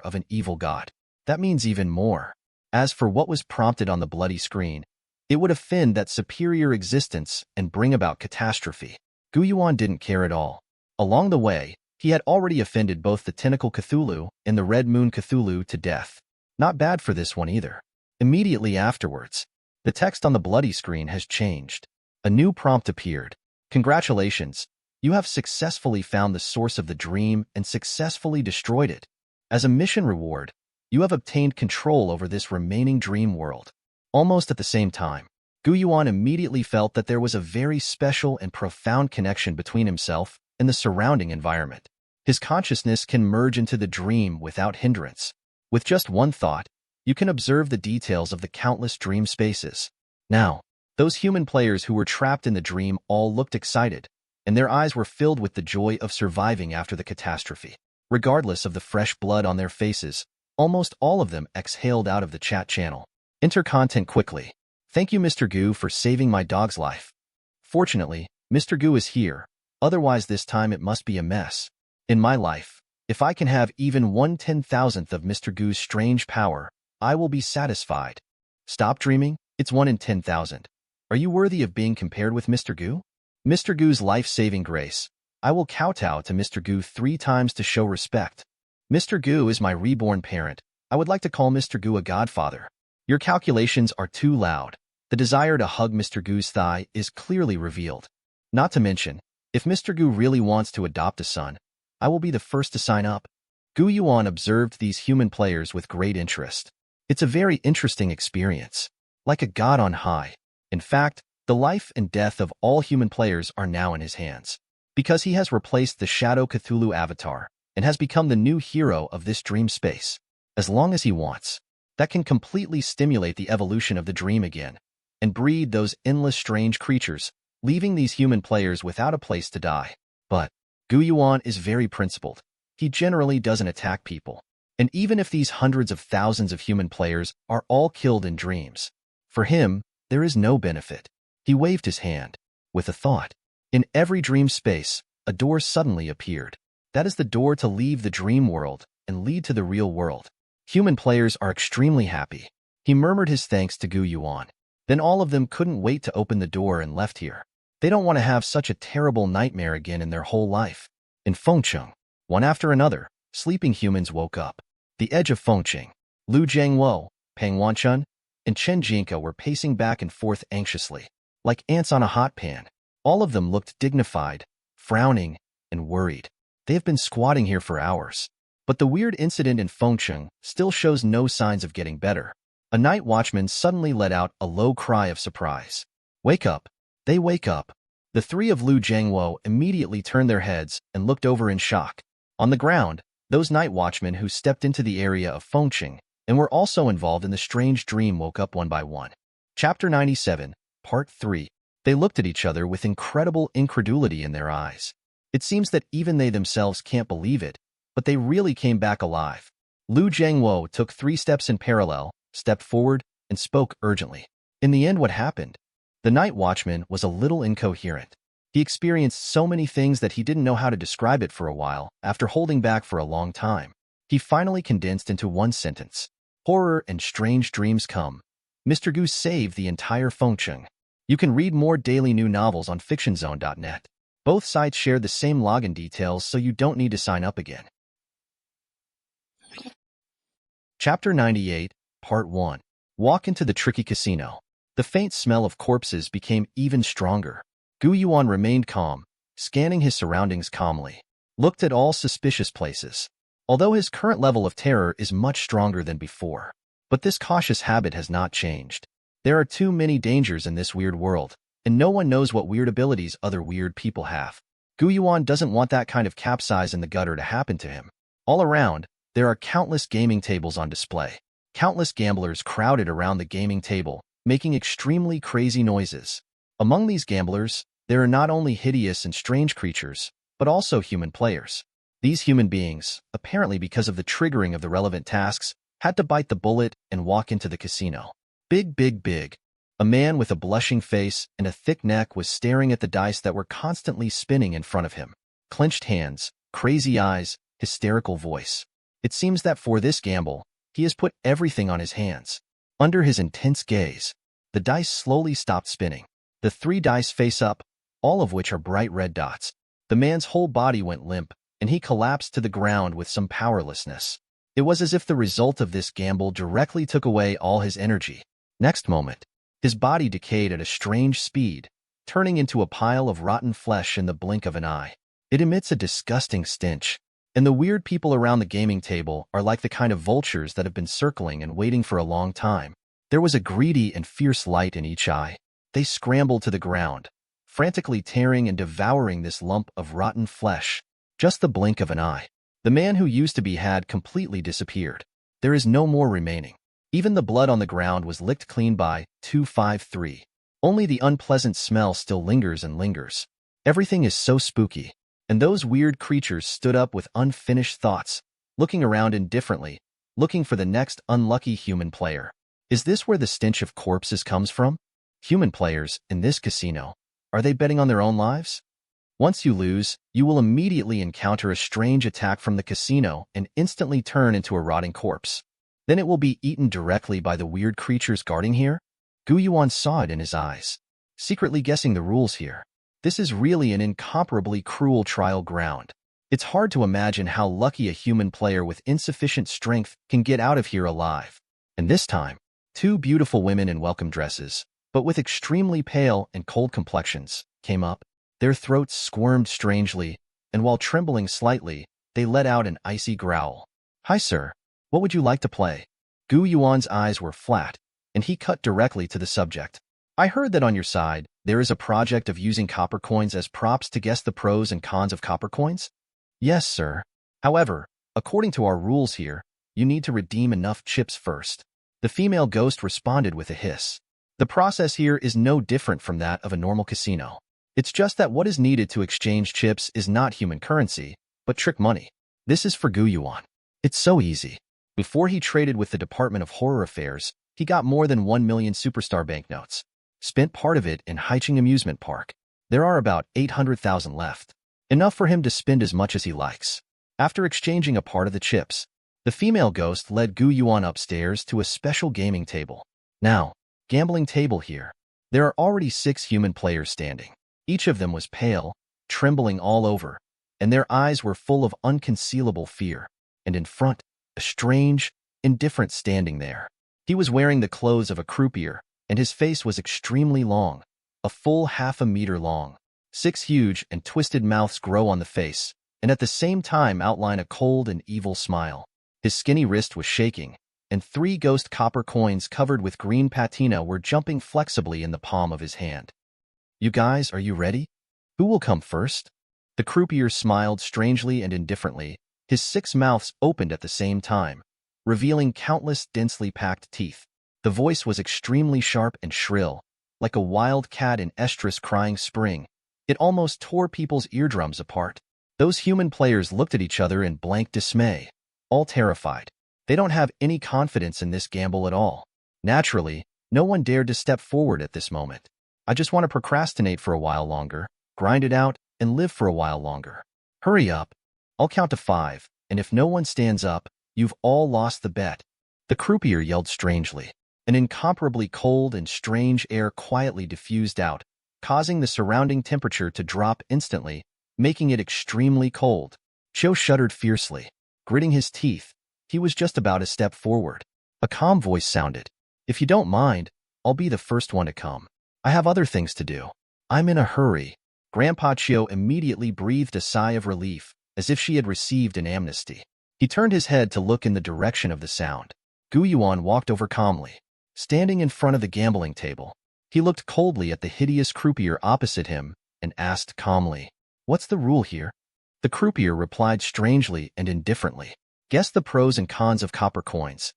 of an evil god. That means even more. As for what was prompted on the bloody screen, it would offend that superior existence and bring about catastrophe. Gu Yuan didn't care at all. Along the way, he had already offended both the Tentacle Cthulhu and the Red Moon Cthulhu to death. Not bad for this one either. Immediately afterwards, the text on the bloody screen has changed. A new prompt appeared. Congratulations. You have successfully found the source of the dream and successfully destroyed it. As a mission reward, you have obtained control over this remaining dream world. Almost at the same time, Gu Yuan immediately felt that there was a very special and profound connection between himself and the surrounding environment. His consciousness can merge into the dream without hindrance. With just one thought, you can observe the details of the countless dream spaces. Now, those human players who were trapped in the dream all looked excited, and their eyes were filled with the joy of surviving after the catastrophe. Regardless of the fresh blood on their faces, almost all of them exhaled out of the chat channel. Enter content quickly. Thank you, Mr. Gu, for saving my dog's life. Fortunately, Mr. Gu is here, otherwise this time it must be a mess. In my life, if I can have even 1/10,000th of Mr. Gu's strange power, I will be satisfied. Stop dreaming, it's 1 in 10,000. Are you worthy of being compared with Mr. Gu? Mr. Gu's life-saving grace. I will kowtow to Mr. Gu 3 times to show respect. Mr. Gu is my reborn parent. I would like to call Mr. Gu a godfather. Your calculations are too loud. The desire to hug Mr. Gu's thigh is clearly revealed. Not to mention, if Mr. Gu really wants to adopt a son, I will be the first to sign up. Gu Yuan observed these human players with great interest. It's a very interesting experience. Like a god on high. In fact, the life and death of all human players are now in his hands. Because he has replaced the Shadow Cthulhu avatar and has become the new hero of this dream space. As long as he wants. That can completely stimulate the evolution of the dream again and breed those endless strange creatures, leaving these human players without a place to die. But Gu Yuan is very principled. He generally doesn't attack people. And even if these hundreds of thousands of human players are all killed in dreams, for him, there is no benefit. He waved his hand. With a thought. In every dream space, a door suddenly appeared. That is the door to leave the dream world and lead to the real world. Human players are extremely happy. He murmured his thanks to Gu Yuan. Then all of them couldn't wait to open the door and left here. They don't want to have such a terrible nightmare again in their whole life. In Fengcheng, one after another, sleeping humans woke up. The edge of Fengcheng, Lu Jiangluo, Peng Wanchun, and Chen Jinka were pacing back and forth anxiously, like ants on a hot pan. All of them looked dignified, frowning, and worried. They have been squatting here for hours. But the weird incident in Fengcheng still shows no signs of getting better. A night watchman suddenly let out a low cry of surprise. "Wake up! They wake up!" The three of Lu Jiangluo immediately turned their heads and looked over in shock. On the ground, those night watchmen who stepped into the area of Fengcheng and were also involved in the strange dream woke up one by one. Chapter 97, Part 3. They looked at each other with incredible incredulity in their eyes. It seems that even they themselves can't believe it, but they really came back alive. Lu Jiangluo took 3 steps in parallel, stepped forward, and spoke urgently. In the end, what happened? The night watchman was a little incoherent. He experienced so many things that he didn't know how to describe it for a while. After holding back for a long time, he finally condensed into one sentence. Horror and strange dreams come. Mr. Goose saved the entire Fengcheng. You can read more daily new novels on fictionzone.net. Both sites share the same login details, so you don't need to sign up again. Chapter 98, Part 1. Walk into the tricky casino. The faint smell of corpses became even stronger. Yuan remained calm, scanning his surroundings calmly, looked at all suspicious places. Although his current level of terror is much stronger than before, but this cautious habit has not changed. There are too many dangers in this weird world, and no one knows what weird abilities other weird people have. Yuan doesn't want that kind of capsize in the gutter to happen to him. All around, there are countless gaming tables on display. Countless gamblers crowded around the gaming table, making extremely crazy noises. Among these gamblers, there are not only hideous and strange creatures, but also human players. These human beings, apparently because of the triggering of the relevant tasks, had to bite the bullet and walk into the casino. Big. A man with a blushing face and a thick neck was staring at the dice that were constantly spinning in front of him. Clenched hands, crazy eyes, hysterical voice. It seems that for this gamble, he has put everything on his hands. Under his intense gaze, the dice slowly stopped spinning. The 3 dice face up, all of which are bright red dots. The man's whole body went limp, and he collapsed to the ground with some powerlessness. It was as if the result of this gamble directly took away all his energy. Next moment, his body decayed at a strange speed, turning into a pile of rotten flesh in the blink of an eye. It emits a disgusting stench, and the weird people around the gaming table are like the kind of vultures that have been circling and waiting for a long time. There was a greedy and fierce light in each eye. They scrambled to the ground, frantically tearing and devouring this lump of rotten flesh. Just the blink of an eye. The man who used to be had completely disappeared. There is no more remaining. Even the blood on the ground was licked clean by 253. Only the unpleasant smell still lingers and lingers. Everything is so spooky, and those weird creatures stood up with unfinished thoughts, looking around indifferently, looking for the next unlucky human player. Is this where the stench of corpses comes from? Human players in this casino, are they betting on their own lives? Once you lose, you will immediately encounter a strange attack from the casino and instantly turn into a rotting corpse. Then it will be eaten directly by the weird creatures guarding here? Yuan saw it in his eyes, secretly guessing the rules here. This is really an incomparably cruel trial ground. It's hard to imagine how lucky a human player with insufficient strength can get out of here alive. And this time, 2 beautiful women in welcome dresses, but with extremely pale and cold complexions, came up. Their throats squirmed strangely, and while trembling slightly, they let out an icy growl. "Hi, sir. What would you like to play?" Yuan's eyes were flat, and he cut directly to the subject. "I heard that on your side, there is a project of using copper coins as props to guess the pros and cons of copper coins?" "Yes, sir. However, according to our rules here, you need to redeem enough chips first." The female ghost responded with a hiss. The process here is no different from that of a normal casino. It's just that what is needed to exchange chips is not human currency, but trick money. This is for Yuan. It's so easy. Before he traded with the Department of Horror Affairs, he got more than 1 million superstar banknotes. Spent part of it in Haicheng Amusement Park. There are about 800,000 left. Enough for him to spend as much as he likes. After exchanging a part of the chips, the female ghost led Yuan upstairs to a special gaming table. Now, gambling table here. There are already 6 human players standing. Each of them was pale, trembling all over, and their eyes were full of unconcealable fear. And in front, a strange, indifferent standing there. He was wearing the clothes of a croupier, and his face was extremely long, a full half a meter long. 6 huge and twisted mouths grow on the face, and at the same time outline a cold and evil smile. His skinny wrist was shaking, and 3 ghost copper coins covered with green patina were jumping flexibly in the palm of his hand. "You guys, are you ready? Who will come first?" The croupier smiled strangely and indifferently. His 6 mouths opened at the same time, revealing countless densely packed teeth. The voice was extremely sharp and shrill, like a wild cat in estrus crying spring. It almost tore people's eardrums apart. Those human players looked at each other in blank dismay, all terrified. They don't have any confidence in this gamble at all. Naturally, no one dared to step forward at this moment. "I just want to procrastinate for a while longer, grind it out, and live for a while longer. Hurry up. I'll count to 5, and if no one stands up, you've all lost the bet." The croupier yelled strangely. An incomparably cold and strange air quietly diffused out, causing the surrounding temperature to drop instantly, making it extremely cold. Chiu shuddered fiercely. Gritting his teeth, he was just about to step forward. A calm voice sounded. "If you don't mind, I'll be the first one to come. I have other things to do. I'm in a hurry." Grandpa Chiu immediately breathed a sigh of relief, as if she had received an amnesty. He turned his head to look in the direction of the sound. Yuan walked over calmly. Standing in front of the gambling table, he looked coldly at the hideous croupier opposite him and asked calmly, "What's the rule here?" The croupier replied strangely and indifferently, "Guess the pros and cons of copper coins.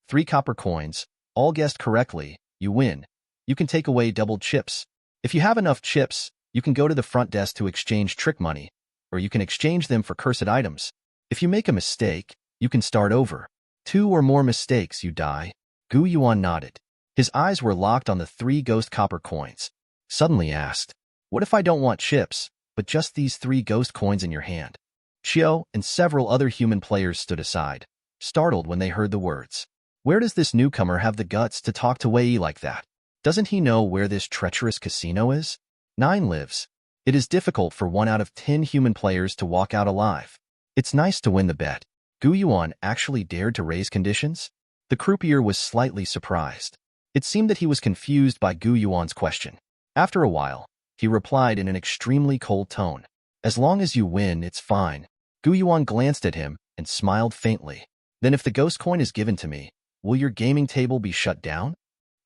3 copper coins, all guessed correctly, you win. You can take away doubled chips. If you have enough chips, you can go to the front desk to exchange trick money, or you can exchange them for cursed items. If you make a mistake, you can start over. 2 or more mistakes, you die." Yuan nodded. His eyes were locked on the 3 ghost copper coins. Suddenly asked, "What if I don't want chips, but just these 3 ghost coins in your hand?" Chiu and several other human players stood aside, startled when they heard the words. Where does this newcomer have the guts to talk to Wei like that? Doesn't he know where this treacherous casino is? 9 lives. It is difficult for 1 out of 10 human players to walk out alive. It's nice to win the bet. Yuan actually dared to raise conditions? The croupier was slightly surprised. It seemed that he was confused by Yuan's question. After a while, he replied in an extremely cold tone, "As long as you win, it's fine." Yuan glanced at him and smiled faintly. "Then if the ghost coin is given to me, will your gaming table be shut down?"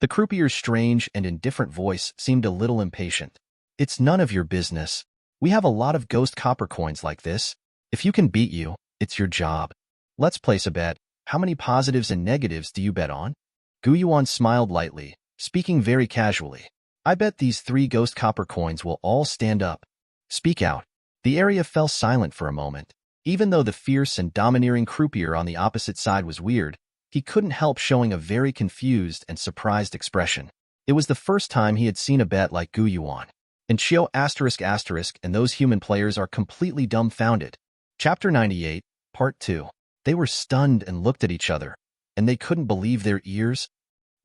The croupier's strange and indifferent voice seemed a little impatient. "It's none of your business. We have a lot of ghost copper coins like this. If you can beat you, it's your job. Let's place a bet. How many positives and negatives do you bet on?" Yuan smiled lightly, speaking very casually. "I bet these 3 ghost copper coins will all stand up." "Speak out." The area fell silent for a moment. Even though the fierce and domineering croupier on the opposite side was weird, he couldn't help showing a very confused and surprised expression. It was the first time he had seen a bet like Yuan. And Chiu *** and those human players are completely dumbfounded. Chapter 98, Part 2. They were stunned and looked at each other, and they couldn't believe their ears.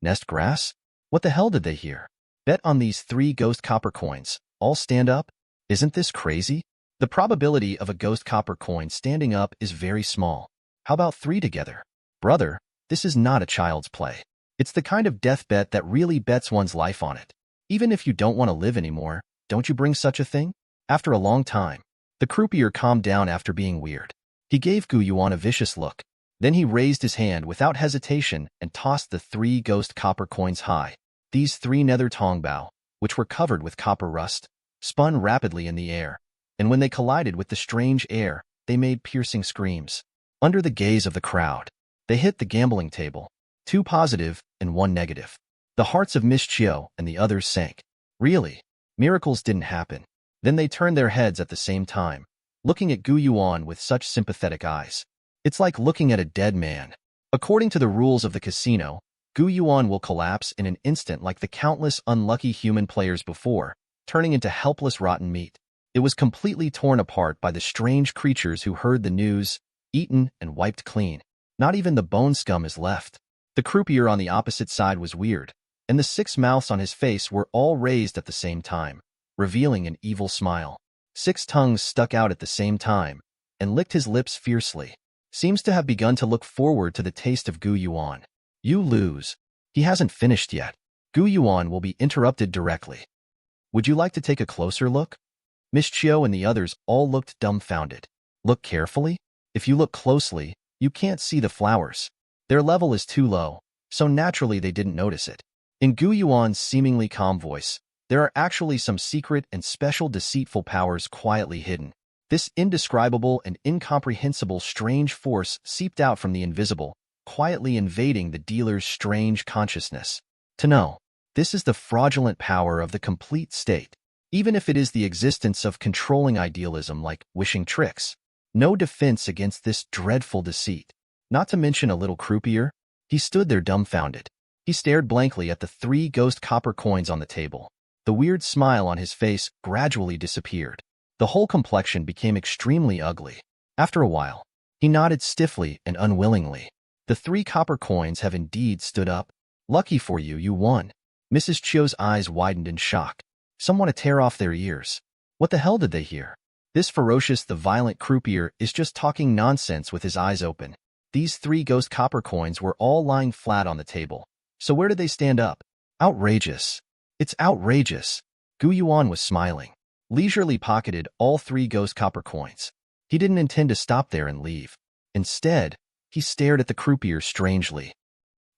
Nest grass? What the hell did they hear? Bet on these 3 ghost copper coins. All stand up? Isn't this crazy? The probability of a ghost copper coin standing up is very small. How about 3 together? Brother, this is not a child's play. It's the kind of death bet that really bets one's life on it. Even if you don't want to live anymore, don't you bring such a thing? After a long time, the croupier calmed down after being weird. He gave Yuan a vicious look. Then he raised his hand without hesitation and tossed the 3 ghost copper coins high. These 3 nether tongbao, which were covered with copper rust, spun rapidly in the air, and when they collided with the strange air, they made piercing screams. Under the gaze of the crowd, they hit the gambling table, 2 positive and 1 negative. The hearts of Miss Chiu and the others sank. Really, miracles didn't happen. Then they turned their heads at the same time, looking at Yuan with such sympathetic eyes. It's like looking at a dead man. According to the rules of the casino, Yuan will collapse in an instant like the countless unlucky human players before, turning into helpless rotten meat. It was completely torn apart by the strange creatures who heard the news, eaten and wiped clean. Not even the bone scum is left. The croupier on the opposite side was weird, and the 6 mouths on his face were all raised at the same time, revealing an evil smile. 6 tongues stuck out at the same time, and licked his lips fiercely. Seems to have begun to look forward to the taste of Gu Yuan. You lose. He hasn't finished yet. Gu Yuan will be interrupted directly. Would you like to take a closer look? Miss Chiu and the others all looked dumbfounded. Look carefully. If you look closely, you can't see the flowers. Their level is too low, so naturally they didn't notice it. In Gu Yuan's seemingly calm voice, there are actually some secret and special deceitful powers quietly hidden. This indescribable and incomprehensible strange force seeped out from the invisible, quietly invading the dealer's strange consciousness. To know, this is the fraudulent power of the complete state, even if it is the existence of controlling idealism like wishing tricks. No defense against this dreadful deceit. Not to mention a little croupier. He stood there dumbfounded. He stared blankly at the 3 ghost copper coins on the table. The weird smile on his face gradually disappeared. The whole complexion became extremely ugly. After a while, he nodded stiffly and unwillingly. The 3 copper coins have indeed stood up. Lucky for you, you won. Mrs. Chiu's eyes widened in shock. Some want to tear off their ears. What the hell did they hear? This ferocious, the violent croupier is just talking nonsense with his eyes open. These 3 ghost copper coins were all lying flat on the table. So where did they stand up? Outrageous. It's outrageous. Gu Yuan was smiling. Leisurely pocketed all 3 ghost copper coins. He didn't intend to stop there and leave. Instead, he stared at the croupier strangely.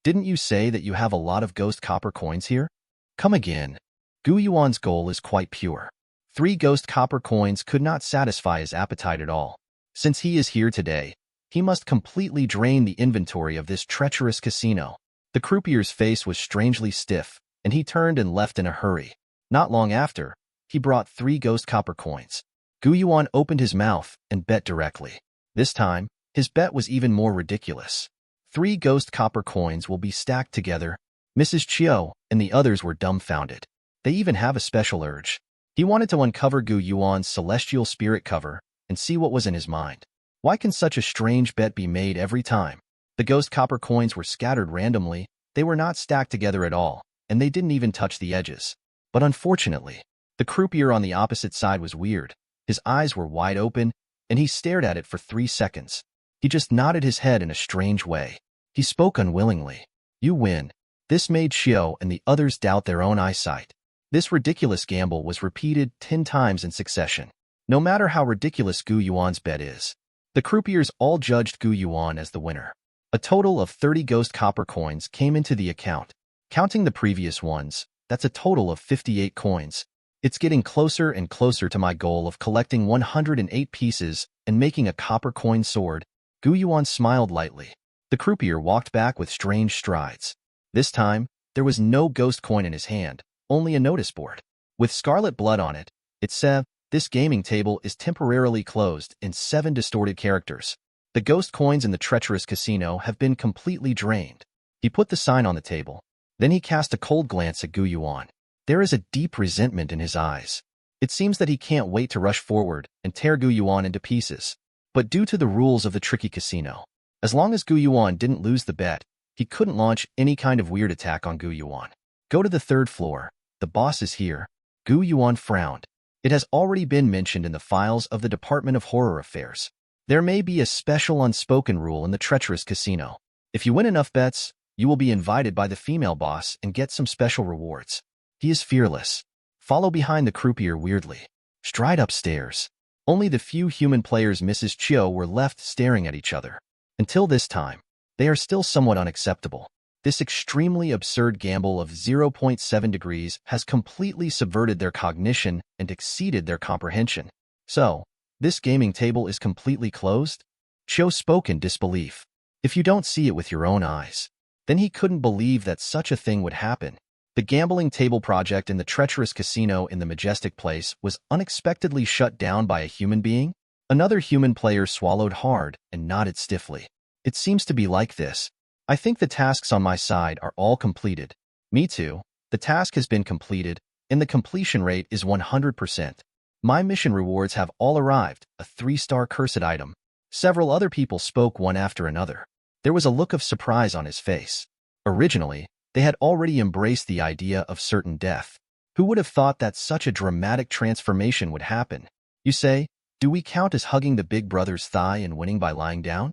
Didn't you say that you have a lot of ghost copper coins here? Come again. Gu Yuan's goal is quite pure. 3 ghost copper coins could not satisfy his appetite at all. Since he is here today, he must completely drain the inventory of this treacherous casino. The croupier's face was strangely stiff, and he turned and left in a hurry. Not long after, he brought 3 ghost copper coins. Gu Yuan opened his mouth and bet directly. This time, his bet was even more ridiculous. 3 ghost copper coins will be stacked together. Mrs. Chiu and the others were dumbfounded. They even have a special urge. He wanted to uncover Gu Yuan's celestial spirit cover and see what was in his mind. Why can such a strange bet be made every time? The ghost copper coins were scattered randomly. They were not stacked together at all, and they didn't even touch the edges. But unfortunately, the croupier on the opposite side was weird. His eyes were wide open, and he stared at it for 3 seconds. He just nodded his head in a strange way. He spoke unwillingly. You win. This made Chiu and the others doubt their own eyesight. This ridiculous gamble was repeated 10 times in succession. No matter how ridiculous Gu Yuan's bet is, the croupiers all judged Gu Yuan as the winner. A total of 30 ghost copper coins came into the account. Counting the previous ones, that's a total of 58 coins. It's getting closer and closer to my goal of collecting 108 pieces and making a copper coin sword. Gu Yuan smiled lightly. The croupier walked back with strange strides. This time, there was no ghost coin in his hand, only a notice board. With scarlet blood on it, it said, "This gaming table is temporarily closed," in 7 distorted characters. The ghost coins in the treacherous casino have been completely drained. He put the sign on the table. Then he cast a cold glance at Gu Yuan. There is a deep resentment in his eyes. It seems that he can't wait to rush forward and tear Gu Yuan into pieces. But due to the rules of the tricky casino, as long as Gu Yuan didn't lose the bet, he couldn't launch any kind of weird attack on Gu Yuan. Go to the 3rd floor. The boss is here. Gu Yuan frowned. It has already been mentioned in the files of the Department of Horror Affairs. There may be a special unspoken rule in the treacherous casino. If you win enough bets, you will be invited by the female boss and get some special rewards. He is fearless. Follow behind the croupier weirdly. Stride upstairs. Only the few human players Mrs. Chiu were left staring at each other. Until this time, they are still somewhat unacceptable. This extremely absurd gamble of 0.7 degrees has completely subverted their cognition and exceeded their comprehension. So, this gaming table is completely closed? Chiu spoke in disbelief. If you don't see it with your own eyes, then he couldn't believe that such a thing would happen. The gambling table project in the treacherous casino in the Majestic Place was unexpectedly shut down by a human being? Another human player swallowed hard and nodded stiffly. It seems to be like this. I think the tasks on my side are all completed. Me too. The task has been completed, and the completion rate is 100%. My mission rewards have all arrived, a 3-star cursed item. Several other people spoke one after another. There was a look of surprise on his face. Originally, they had already embraced the idea of certain death. Who would have thought that such a dramatic transformation would happen? You say, do we count as hugging the big brother's thigh and winning by lying down?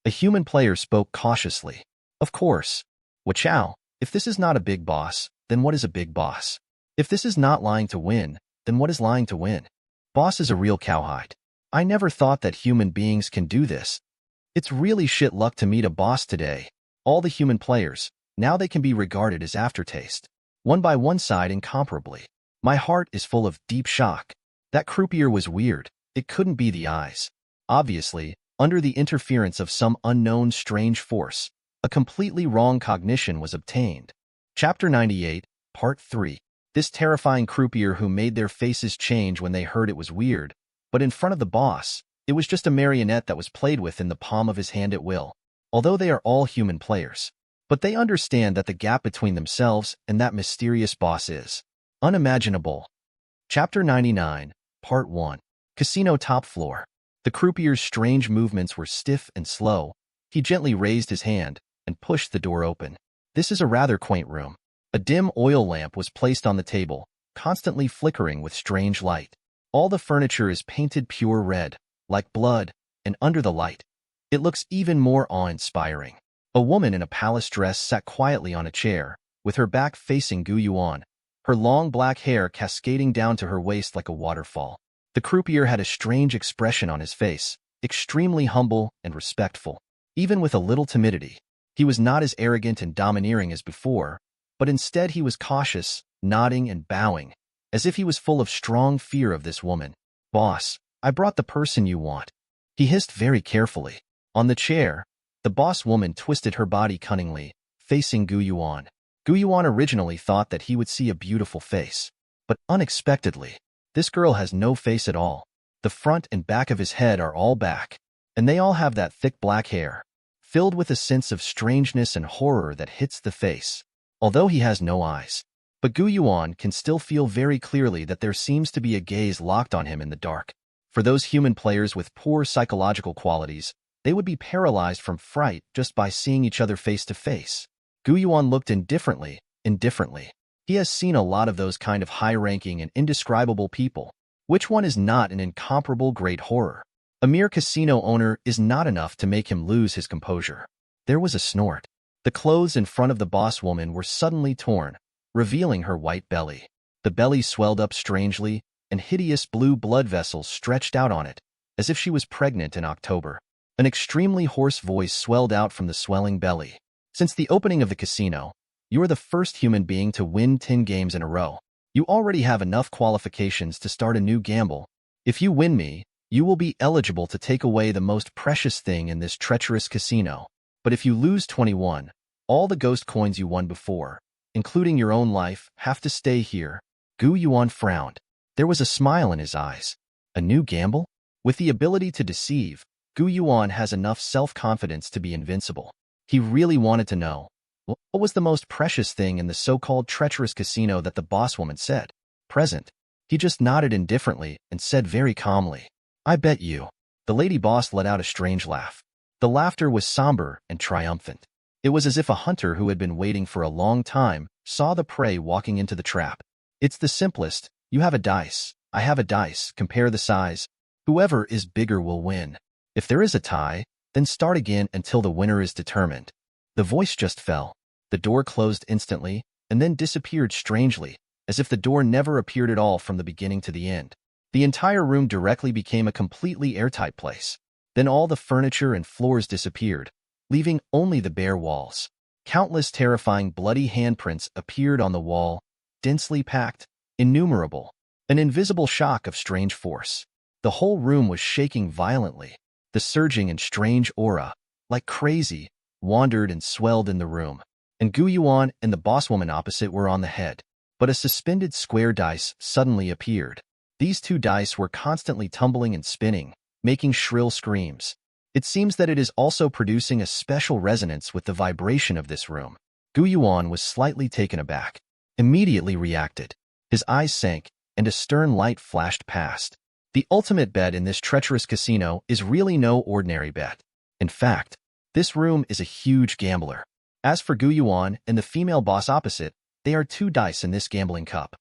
A human player spoke cautiously. Of course. Wachow, if this is not a big boss, then what is a big boss? If this is not lying to win, then what is lying to win? Boss is a real cowhide. I never thought that human beings can do this. It's really shit luck to meet a boss today. All the human players, now they can be regarded as aftertaste. One by one side incomparably. My heart is full of deep shock. That croupier was weird. It couldn't be the eyes. Obviously, under the interference of some unknown strange force, a completely wrong cognition was obtained. Chapter 98, Part 3. This terrifying croupier who made their faces change when they heard it was weird, but in front of the boss, it was just a marionette that was played with in the palm of his hand at will. Although they are all human players, but they understand that the gap between themselves and that mysterious boss is unimaginable. Chapter 99, Part 1. Casino top floor. The croupier's strange movements were stiff and slow. He gently raised his hand and pushed the door open. This is a rather quaint room. A dim oil lamp was placed on the table, constantly flickering with strange light. All the furniture is painted pure red, like blood, and under the light, it looks even more awe-inspiring. A woman in a palace dress sat quietly on a chair, with her back facing Yuan, her long black hair cascading down to her waist like a waterfall. The croupier had a strange expression on his face, extremely humble and respectful. Even with a little timidity, he was not as arrogant and domineering as before, but instead he was cautious, nodding and bowing, as if he was full of strong fear of this woman. Boss, I brought the person you want. He hissed very carefully. On the chair, the boss woman twisted her body cunningly, facing Yuan. Yuan originally thought that he would see a beautiful face, but unexpectedly, this girl has no face at all. The front and back of his head are all back, and they all have that thick black hair, filled with a sense of strangeness and horror that hits the face. Although he has no eyes, but Yuan can still feel very clearly that there seems to be a gaze locked on him in the dark. For those human players with poor psychological qualities, they would be paralyzed from fright just by seeing each other face to face. Yuan looked indifferently. He has seen a lot of those kind of high-ranking and indescribable people. Which one is not an incomparable great horror? A mere casino owner is not enough to make him lose his composure. There was a snort. The clothes in front of the boss woman were suddenly torn, revealing her white belly. The belly swelled up strangely, and hideous blue blood vessels stretched out on it, as if she was pregnant in October. An extremely hoarse voice swelled out from the swelling belly. Since the opening of the casino, you are the first human being to win 10 games in a row. You already have enough qualifications to start a new gamble. If you win me, you will be eligible to take away the most precious thing in this treacherous casino. But if you lose 21, all the ghost coins you won before, including your own life, have to stay here. Yuan frowned. There was a smile in his eyes. A new gamble? With the ability to deceive, Yuan has enough self-confidence to be invincible. He really wanted to know, what was the most precious thing in the so-called treacherous casino that the boss woman said? Present. He just nodded indifferently and said very calmly, I bet you. The lady boss let out a strange laugh. The laughter was somber and triumphant. It was as if a hunter who had been waiting for a long time saw the prey walking into the trap. It's the simplest. You have a dice. I have a dice. Compare the size. Whoever is bigger will win. If there is a tie, then start again until the winner is determined. The voice just fell. The door closed instantly and then disappeared strangely, as if the door never appeared at all from the beginning to the end. The entire room directly became a completely airtight place. Then all the furniture and floors disappeared, leaving only the bare walls. Countless terrifying bloody handprints appeared on the wall, densely packed, innumerable, an invisible shock of strange force. The whole room was shaking violently. The surging and strange aura, like crazy, wandered and swelled in the room. And Yuan and the boss woman opposite were on the head. But a suspended square dice suddenly appeared. These two dice were constantly tumbling and spinning, making shrill screams. It seems that it is also producing a special resonance with the vibration of this room. Yuan was slightly taken aback, immediately reacted. His eyes sank, and a stern light flashed past. The ultimate bet in this treacherous casino is really no ordinary bet. In fact, this room is a huge gambler. As for Yuan and the female boss opposite, they are two dice in this gambling cup.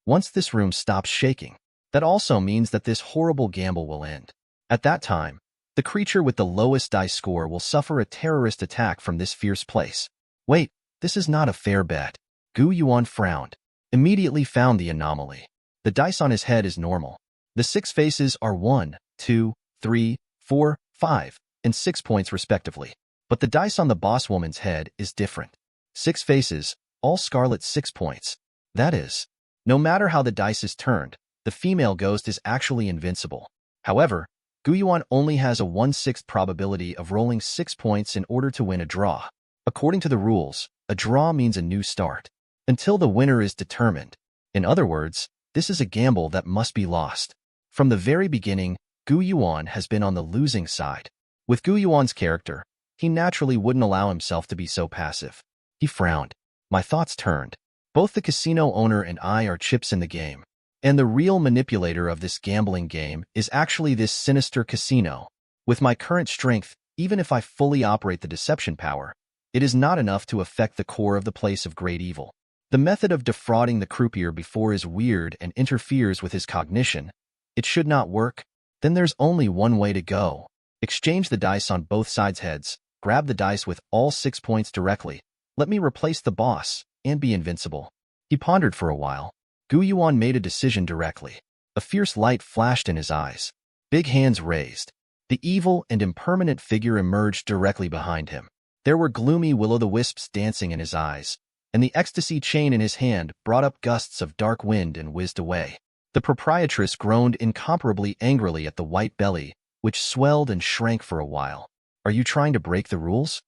Once this room stops shaking, That also means that this horrible gamble will end. At that time, the creature with the lowest dice score will suffer a terrorist attack from this fierce place. Wait, this is not a fair bet. Gu Yuan frowned, immediately found the anomaly. The dice on his head is normal. The 6 faces are 1, 2, 3, 4, 5, and 6 points respectively. But the dice on the boss woman's head is different. 6 faces, all scarlet 6 points. That is, no matter how the dice is turned, the female ghost is actually invincible. However, Gu Yuan only has a 1/6 probability of rolling 6 points in order to win a draw. According to the rules, a draw means a new start, until the winner is determined. In other words, this is a gamble that must be lost. From the very beginning, Gu Yuan has been on the losing side. With Gu Yuan's character, he naturally wouldn't allow himself to be so passive. He frowned. My thoughts turned. Both the casino owner and I are chips in the game. And the real manipulator of this gambling game is actually this sinister casino. With my current strength, even if I fully operate the deception power, it is not enough to affect the core of the place of great evil. The method of defrauding the croupier before is weird and interferes with his cognition. It should not work. Then there's only one way to go. Exchange the dice on both sides' heads, grab the dice with all 6 points directly. Let me replace the boss and be invincible. He pondered for a while. Gu Yuan made a decision directly. A fierce light flashed in his eyes. Big hands raised. The evil and impermanent figure emerged directly behind him. There were gloomy will-o'-the-wisps dancing in his eyes, and the ecstasy chain in his hand brought up gusts of dark wind and whizzed away. The proprietress groaned incomparably angrily at the white belly, which swelled and shrank for a while. Are you trying to break the rules?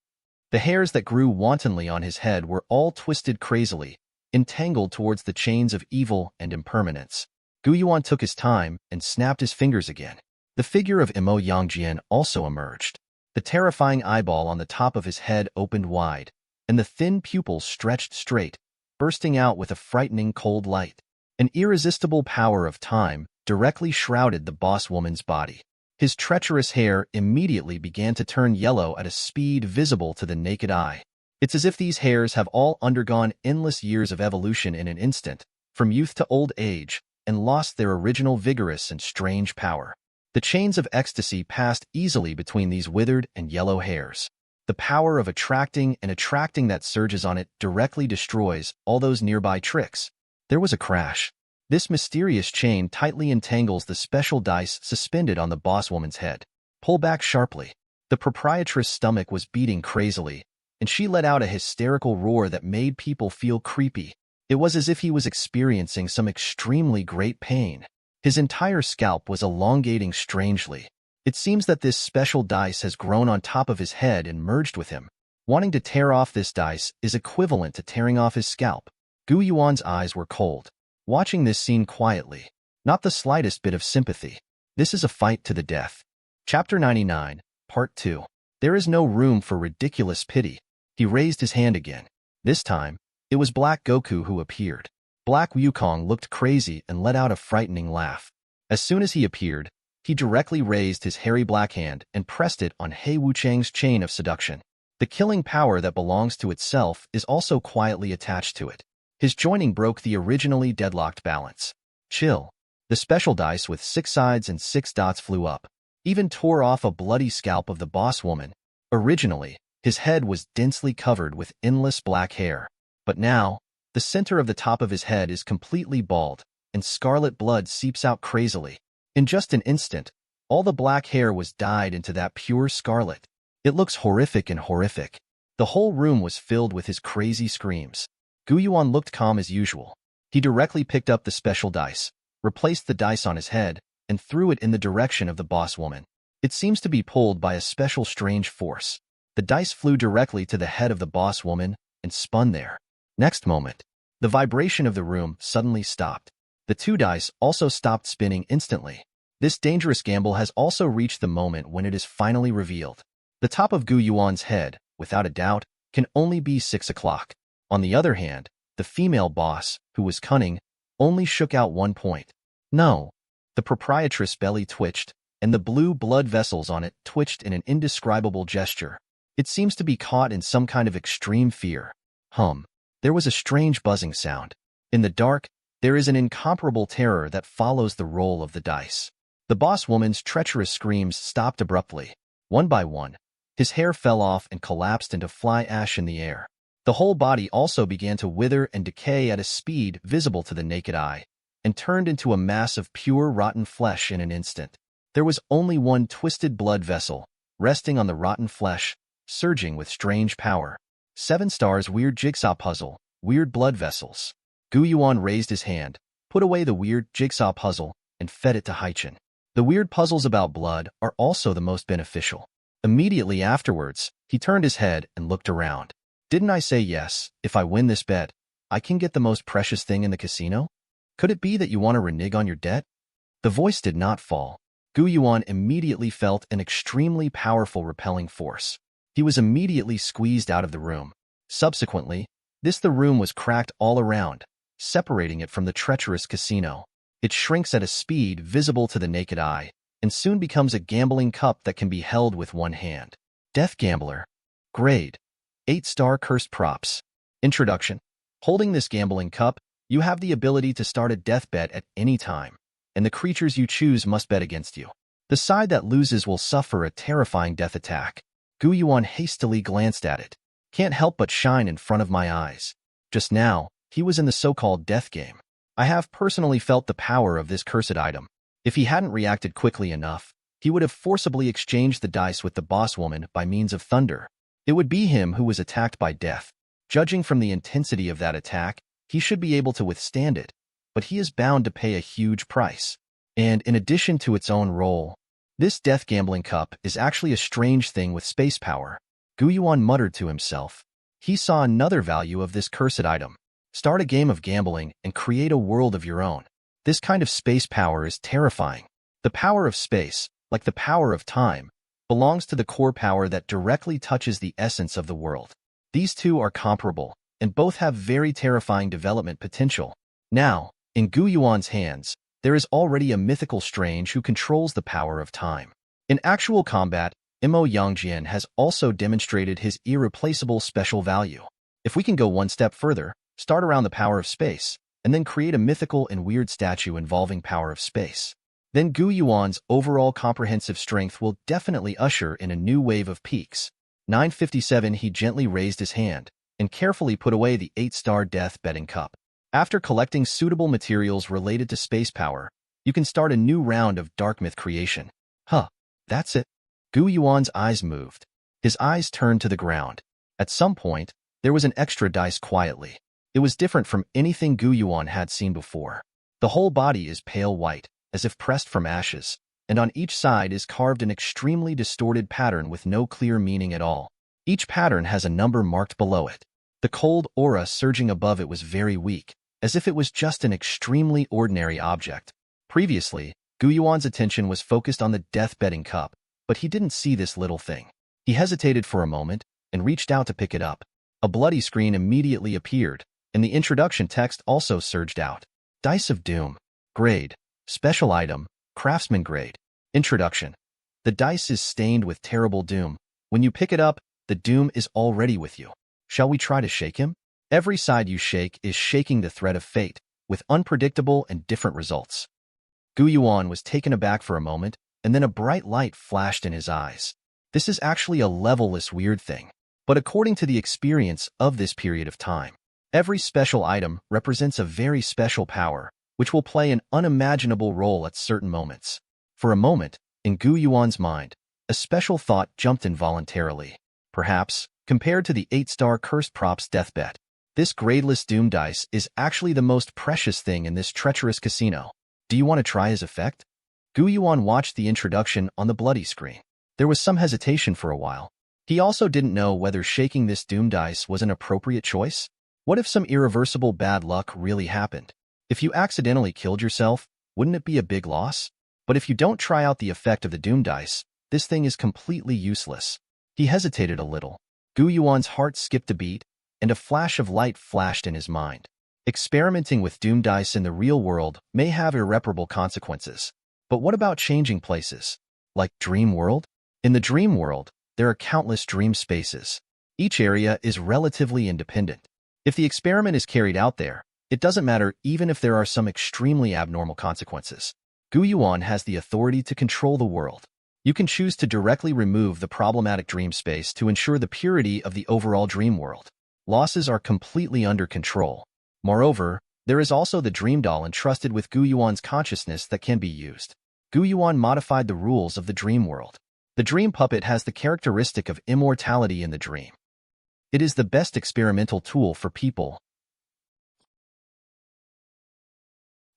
The hairs that grew wantonly on his head were all twisted crazily, entangled towards the chains of evil and impermanence. Gu Yuan took his time and snapped his fingers again. The figure of Imo Yangjian also emerged. The terrifying eyeball on the top of his head opened wide, and the thin pupils stretched straight, bursting out with a frightening cold light. An irresistible power of time directly shrouded the boss woman's body. His treacherous hair immediately began to turn yellow at a speed visible to the naked eye. It's as if these hairs have all undergone endless years of evolution in an instant, from youth to old age, and lost their original vigorous and strange power. The chains of ecstasy passed easily between these withered and yellow hairs. The power of attracting that surges on it directly destroys all those nearby tricks. There was a crash. This mysterious chain tightly entangles the special dice suspended on the boss woman's head. Pull back sharply. The proprietress' stomach was beating crazily, and she let out a hysterical roar that made people feel creepy. It was as if he was experiencing some extremely great pain. His entire scalp was elongating strangely. It seems that this special dice has grown on top of his head and merged with him. Wanting to tear off this dice is equivalent to tearing off his scalp. Gu Yuan's eyes were cold, watching this scene quietly. Not the slightest bit of sympathy. This is a fight to the death. Chapter 99, Part 2. There is no room for ridiculous pity. He raised his hand again. This time, it was Black Goku who appeared. Black Wukong looked crazy and let out a frightening laugh. As soon as he appeared, he directly raised his hairy black hand and pressed it on He Wuchang's chain of seduction. The killing power that belongs to itself is also quietly attached to it. His joining broke the originally deadlocked balance. Chill. The special dice with 6 sides and 6 dots flew up, even tore off a bloody scalp of the boss woman. Originally, his head was densely covered with endless black hair. But now, the center of the top of his head is completely bald, and scarlet blood seeps out crazily. In just an instant, all the black hair was dyed into that pure scarlet. It looks horrific and horrific. The whole room was filled with his crazy screams. Gu Yuan looked calm as usual. He directly picked up the special dice, replaced the dice on his head, and threw it in the direction of the boss woman. It seems to be pulled by a special strange force. The dice flew directly to the head of the boss woman and spun there. Next moment, the vibration of the room suddenly stopped. The 2 dice also stopped spinning instantly. This dangerous gamble has also reached the moment when it is finally revealed. The top of Gu Yuan's head, without a doubt, can only be 6 o'clock. On the other hand, the female boss, who was cunning, only shook out 1 point. No. The proprietress' belly twitched, and the blue blood vessels on it twitched in an indescribable gesture. It seems to be caught in some kind of extreme fear. There was a strange buzzing sound. In the dark, There is an incomparable terror that follows the roll of the dice. The boss woman's treacherous screams stopped abruptly. One by one, his hair fell off and collapsed into fly ash in the air. The whole body also began to wither and decay at a speed visible to the naked eye, and turned into a mass of pure rotten flesh in an instant. There was only one twisted blood vessel, resting on the rotten flesh, surging with strange power. 7 stars weird jigsaw puzzle, weird blood vessels. Yuan raised his hand, put away the weird jigsaw puzzle, and fed it to Haichen. The weird puzzles about blood are also the most beneficial. Immediately afterwards, he turned his head and looked around. Didn't I say yes, if I win this bet, I can get the most precious thing in the casino? Could it be that you want to renege on your debt? The voice did not fall. Yuan immediately felt an extremely powerful repelling force. He was immediately squeezed out of the room. Subsequently, the room was cracked all around, separating it from the treacherous casino. It shrinks at a speed visible to the naked eye, and soon becomes a gambling cup that can be held with one hand. Death Gambler. Grade. 8-star cursed props. Introduction. Holding this gambling cup, you have the ability to start a death bet at any time, and the creatures you choose must bet against you. The side that loses will suffer a terrifying death attack. Yuan hastily glanced at it. Can't help but shine in front of my eyes. Just now, he was in the so-called death game. I have personally felt the power of this cursed item. If he hadn't reacted quickly enough, he would have forcibly exchanged the dice with the boss woman by means of thunder. It would be him who was attacked by death. Judging from the intensity of that attack, he should be able to withstand it, but he is bound to pay a huge price. And in addition to its own role, this death gambling cup is actually a strange thing with space power. Yuan muttered to himself. He saw another value of this cursed item. Start a game of gambling and create a world of your own. This kind of space power is terrifying. The power of space, like the power of time, belongs to the core power that directly touches the essence of the world. These two are comparable, and both have very terrifying development potential. Now, in Yuan's hands, there is already a mythical strange who controls the power of time. In actual combat, Imo Yangjian has also demonstrated his irreplaceable special value. If we can go one step further, start around the power of space, and then create a mythical and weird statue involving power of space, then Yuan's overall comprehensive strength will definitely usher in a new wave of peaks. 957 He gently raised his hand and carefully put away the 8-star death betting cup. After collecting suitable materials related to space power, you can start a new round of dark myth creation. That's it. Yuan's eyes moved. His eyes turned to the ground. At some point, there was an extra dice quietly. It was different from anything Yuan had seen before. The whole body is pale white, as if pressed from ashes, and on each side is carved an extremely distorted pattern with no clear meaning at all. Each pattern has a number marked below it. The cold aura surging above it was very weak, as if it was just an extremely ordinary object. Previously, Yuan's attention was focused on the death betting cup, but he didn't see this little thing. He hesitated for a moment and reached out to pick it up. A bloody screen immediately appeared, and the introduction text also surged out. Dice of Doom. Grade. Special item. Craftsman grade. Introduction. The dice is stained with terrible doom. When you pick it up, the doom is already with you. Shall we try to shake him? Every side you shake is shaking the thread of fate, with unpredictable and different results. Yuan was taken aback for a moment, and then a bright light flashed in his eyes. This is actually a levelless weird thing. But according to the experience of this period of time, every special item represents a very special power, which will play an unimaginable role at certain moments. For a moment, in Yuan's mind, a special thought jumped involuntarily. Perhaps, compared to the 8-star cursed props death bet, this gradeless doom dice is actually the most precious thing in this treacherous casino. Do you want to try his effect? Yuan watched the introduction on the bloody screen. There was some hesitation for a while. He also didn't know whether shaking this doom dice was an appropriate choice. What if some irreversible bad luck really happened? If you accidentally killed yourself, wouldn't it be a big loss? But if you don't try out the effect of the doom dice, this thing is completely useless. He hesitated a little. Yuan's heart skipped a beat, and a flash of light flashed in his mind. Experimenting with doom dice in the real world may have irreparable consequences. But what about changing places? Like Dream World? In the Dream World, there are countless dream spaces. Each area is relatively independent. If the experiment is carried out there, It doesn't matter even if there are some extremely abnormal consequences. Gu Yuan has the authority to control the world. You can choose to directly remove the problematic dream space to ensure the purity of the overall dream world. Losses are completely under control. Moreover, there is also the dream doll entrusted with Gu Yuan's consciousness that can be used. Gu Yuan modified the rules of the dream world. The dream puppet has the characteristic of immortality in the dream. It is the best experimental tool for people.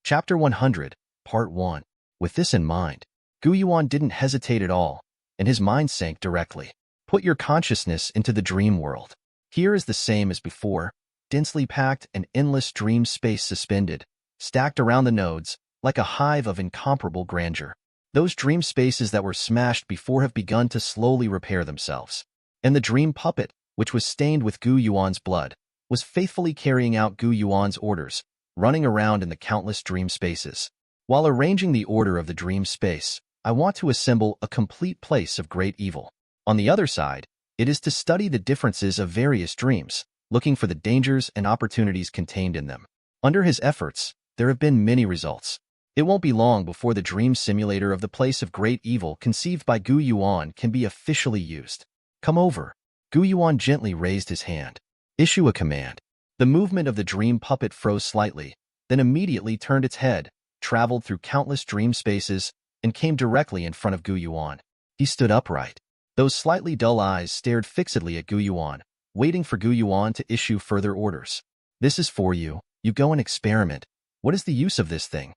Chapter 100, Part 1. With this in mind, Gu Yuan didn't hesitate at all, and his mind sank directly. Put your consciousness into the dream world. Here is the same as before, densely packed and endless dream space suspended, stacked around the nodes, like a hive of incomparable grandeur. Those dream spaces that were smashed before have begun to slowly repair themselves. And the dream puppet, which was stained with Gu Yuan's blood, was faithfully carrying out Gu Yuan's orders, running around in the countless dream spaces. While arranging the order of the dream space, I want to assemble a complete place of great evil. On the other side, it is to study the differences of various dreams, looking for the dangers and opportunities contained in them. Under his efforts, there have been many results. It won't be long before the dream simulator of the place of great evil conceived by Gu Yuan can be officially used. Come over. Gu Yuan gently raised his hand. Issue a command. The movement of the dream puppet froze slightly, then immediately turned its head, traveled through countless dream spaces, and came directly in front of Gu Yuan. He stood upright. Those slightly dull eyes stared fixedly at Gu Yuan, waiting for Gu Yuan to issue further orders. This is for you. You go and experiment. What is the use of this thing?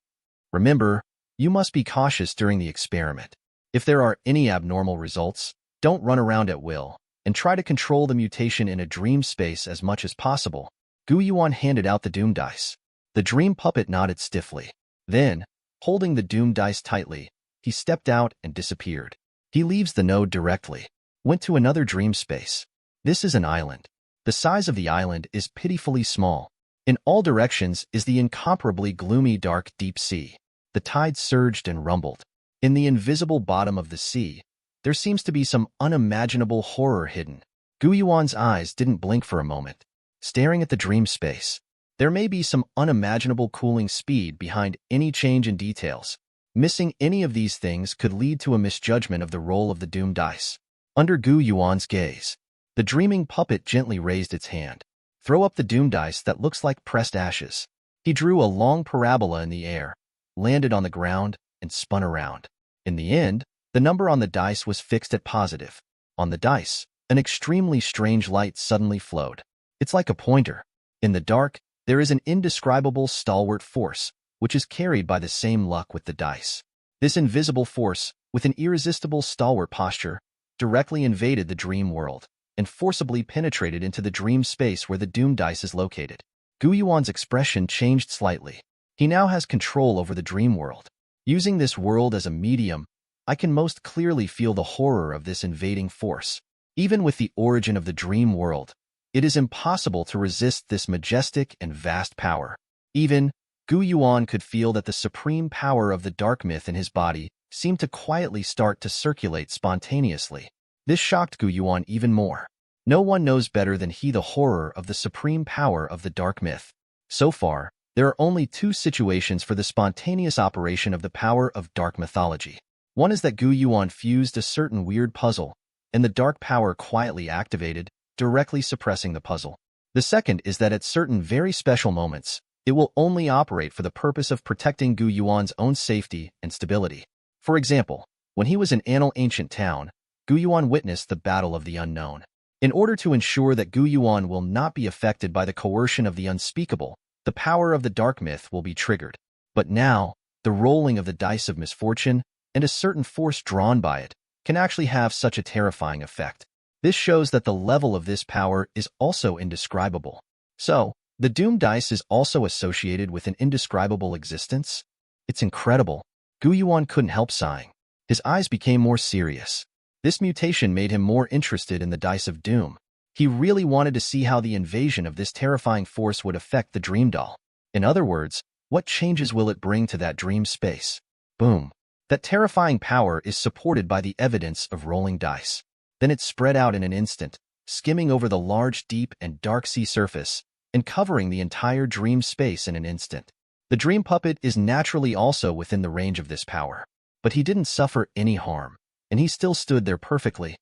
Remember, you must be cautious during the experiment. If there are any abnormal results, don't run around at will, and try to control the mutation in a dream space as much as possible. Gu Yuan handed out the doom dice. The dream puppet nodded stiffly. Then, holding the doom dice tightly, he stepped out and disappeared. He leaves the node directly. Went to another dream space. This is an island. The size of the island is pitifully small. In all directions is the incomparably gloomy dark deep sea. The tide surged and rumbled. In the invisible bottom of the sea, there seems to be some unimaginable horror hidden. Gu Yuan's eyes didn't blink for a moment, staring at the dream space. There may be some unimaginable cooling speed behind any change in details. Missing any of these things could lead to a misjudgment of the roll of the doom dice. Under Gu Yuan's gaze, the dreaming puppet gently raised its hand. Throw up the doom dice that looks like pressed ashes. He drew a long parabola in the air, landed on the ground, and spun around. In the end, the number on the dice was fixed at positive. On the dice, an extremely strange light suddenly flowed. It's like a pointer. In the dark, there is an indescribable stalwart force, which is carried by the same luck with the dice. This invisible force, with an irresistible stalwart posture, directly invaded the dream world and forcibly penetrated into the dream space where the doom dice is located. Gu Yuan's expression changed slightly. He now has control over the dream world. Using this world as a medium, I can most clearly feel the horror of this invading force. Even with the origin of the dream world, it is impossible to resist this majestic and vast power. Even, Gu Yuan could feel that the supreme power of the dark myth in his body seemed to quietly start to circulate spontaneously. This shocked Gu Yuan even more. No one knows better than he the horror of the supreme power of the dark myth. So far, there are only two situations for the spontaneous operation of the power of dark mythology. One is that Gu Yuan fused a certain weird puzzle, and the dark power quietly activated, directly suppressing the puzzle. The second is that at certain very special moments, it will only operate for the purpose of protecting Gu Yuan's own safety and stability. For example, when he was in Annal Ancient Town, Gu Yuan witnessed the Battle of the Unknown. In order to ensure that Gu Yuan will not be affected by the coercion of the unspeakable, the power of the dark myth will be triggered. But now, the rolling of the dice of misfortune, and a certain force drawn by it, can actually have such a terrifying effect. This shows that the level of this power is also indescribable. So, the doom dice is also associated with an indescribable existence? It's incredible. Gu Yuan couldn't help sighing. His eyes became more serious. This mutation made him more interested in the dice of doom. He really wanted to see how the invasion of this terrifying force would affect the dream doll. In other words, what changes will it bring to that dream space? Boom. That terrifying power is supported by the evidence of rolling dice. Then it spread out in an instant, skimming over the large, deep, and dark sea surface, and covering the entire dream space in an instant. The dream puppet is naturally also within the range of this power, but he didn't suffer any harm, and he still stood there perfectly.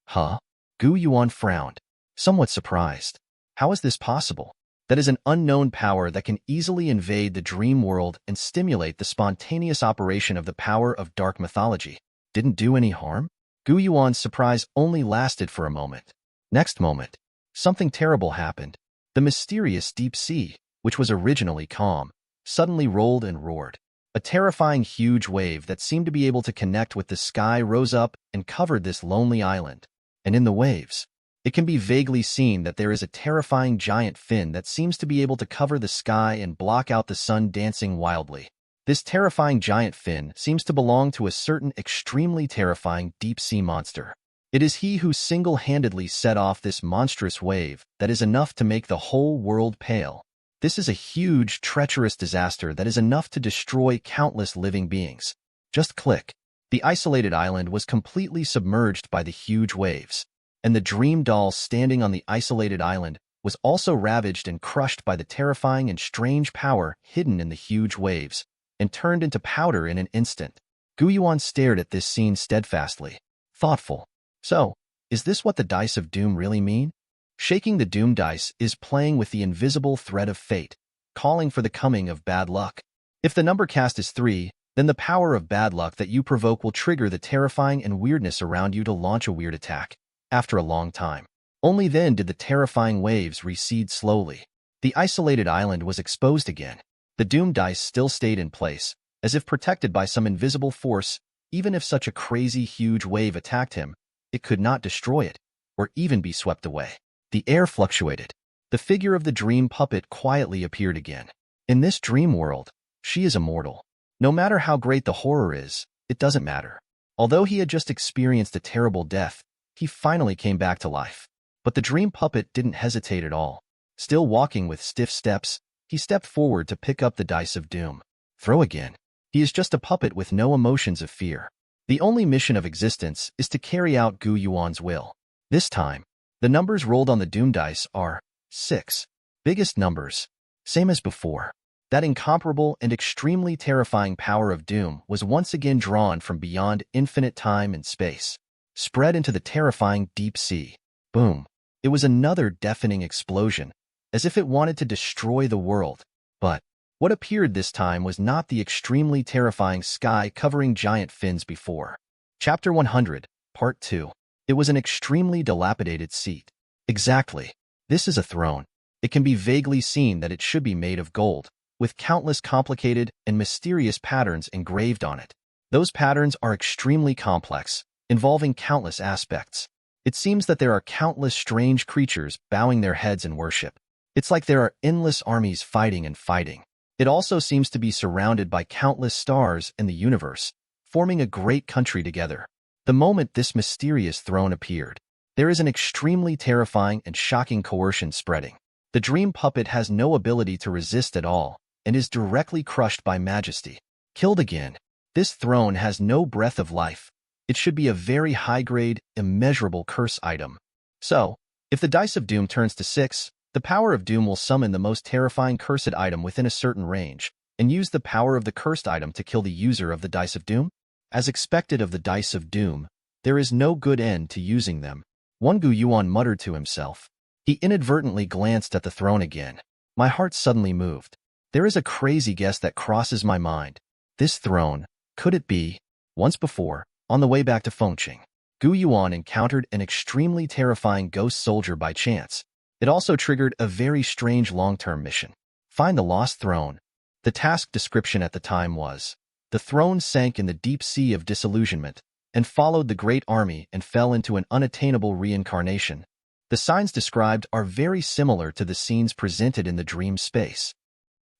Huh? Yuan frowned, somewhat surprised. How is this possible? That is an unknown power that can easily invade the dream world and stimulate the spontaneous operation of the power of dark mythology. Didn't do any harm? Yuan's surprise only lasted for a moment. Next moment, something terrible happened. The mysterious deep sea, which was originally calm, suddenly rolled and roared. A terrifying huge wave that seemed to be able to connect with the sky rose up and covered this lonely island. And in the waves, it can be vaguely seen that there is a terrifying giant fin that seems to be able to cover the sky and block out the sun dancing wildly. This terrifying giant fin seems to belong to a certain extremely terrifying deep-sea monster. It is he who single-handedly set off this monstrous wave that is enough to make the whole world pale. This is a huge, treacherous disaster that is enough to destroy countless living beings. Just click. The isolated island was completely submerged by the huge waves, and the dream doll standing on the isolated island was also ravaged and crushed by the terrifying and strange power hidden in the huge waves, and turned into powder in an instant. Yuan stared at this scene steadfastly, thoughtful. So, is this what the dice of doom really mean? Shaking the doom dice is playing with the invisible thread of fate, calling for the coming of bad luck. If the number cast is 3, then the power of bad luck that you provoke will trigger the terrifying and weirdness around you to launch a weird attack. After a long time, only then did the terrifying waves recede slowly. The isolated island was exposed again. The doom dice still stayed in place, as if protected by some invisible force. Even if such a crazy huge wave attacked him, it could not destroy it, or even be swept away. The air fluctuated. The figure of the dream puppet quietly appeared again. In this dream world, she is immortal. No matter how great the horror is, it doesn't matter. Although he had just experienced a terrible death, he finally came back to life. But the dream puppet didn't hesitate at all. Still walking with stiff steps, he stepped forward to pick up the dice of doom. Throw again. He is just a puppet with no emotions of fear. The only mission of existence is to carry out Yuan's will. This time, the numbers rolled on the doom dice are 6. Biggest numbers. Same as before. That incomparable and extremely terrifying power of doom was once again drawn from beyond infinite time and space, spread into the terrifying deep sea. Boom. It was another deafening explosion, as if it wanted to destroy the world. But what appeared this time was not the extremely terrifying sky-covering giant fins before. Chapter 100, Part 2. It was an extremely dilapidated seat. Exactly. This is a throne. It can be vaguely seen that it should be made of gold, with countless complicated and mysterious patterns engraved on it. Those patterns are extremely complex, involving countless aspects. It seems that there are countless strange creatures bowing their heads in worship. It's like there are endless armies fighting and fighting. It also seems to be surrounded by countless stars in the universe, forming a great country together. The moment this mysterious throne appeared, there is an extremely terrifying and shocking coercion spreading. The dream puppet has no ability to resist at all, and is directly crushed by majesty. Killed again. This throne has no breath of life. It should be a very high-grade, immeasurable curse item. So, if the dice of doom turns to 6, the power of doom will summon the most terrifying cursed item within a certain range, and use the power of the cursed item to kill the user of the dice of doom. As expected of the dice of doom, there is no good end to using them. Yuan muttered to himself. He inadvertently glanced at the throne again. My heart suddenly moved. There is a crazy guess that crosses my mind. This throne, could it be? Once before, on the way back to Fengqing, Yuan encountered an extremely terrifying ghost soldier by chance. It also triggered a very strange long-term mission. Find the lost throne. The task description at the time was, the throne sank in the deep sea of disillusionment, and followed the great army and fell into an unattainable reincarnation. The signs described are very similar to the scenes presented in the dream space.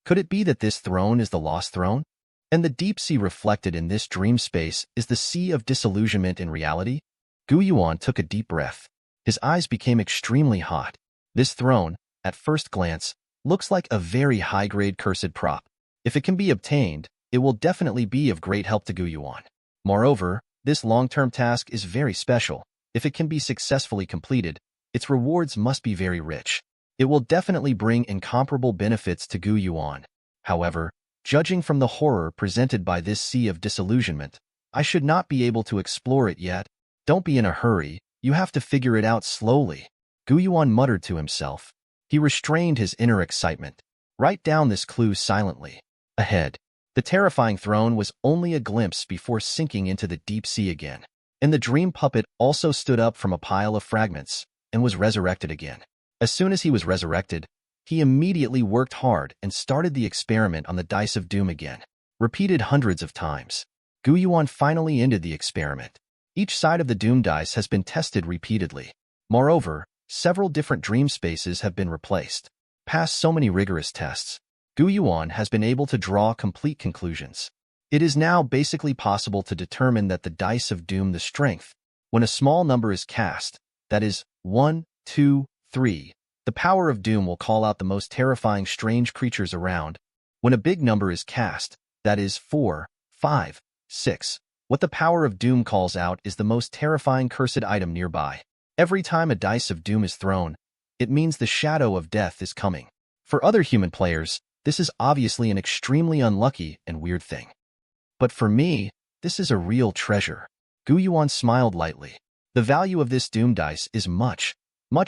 Could it be that this throne is the lost throne? And the deep sea reflected in this dream space is the sea of disillusionment in reality? Yuan took a deep breath. His eyes became extremely hot. This throne, at first glance, looks like a very high-grade cursed prop. If it can be obtained, it will definitely be of great help to Yuan. Moreover, this long-term task is very special. If it can be successfully completed, its rewards must be very rich. It will definitely bring incomparable benefits to Gu Yuan. However, judging from the horror presented by this sea of disillusionment, I should not be able to explore it yet. Don't be in a hurry, you have to figure it out slowly, Gu Yuan muttered to himself. He restrained his inner excitement. Write down this clue silently. Ahead, the terrifying throne was only a glimpse before sinking into the deep sea again. And the dream puppet also stood up from a pile of fragments and was resurrected again. As soon as he was resurrected, he immediately worked hard and started the experiment on the dice of doom again. Repeated hundreds of times, Gu Yuan finally ended the experiment. Each side of the doom dice has been tested repeatedly. Moreover, several different dream spaces have been replaced. Past so many rigorous tests, Gu Yuan has been able to draw complete conclusions. It is now basically possible to determine that the dice of doom, the strength, when a small number is cast, that is, 1, 2, 3, the power of doom will call out the most terrifying strange creatures around. When a big number is cast, that is, 4, 5, 6, what the power of doom calls out is the most terrifying cursed item nearby. Every time a dice of doom is thrown, it means the shadow of death is coming. For other human players, this is obviously an extremely unlucky and weird thing. But for me, this is a real treasure. Gu Yuan smiled lightly. The value of this doom dice is much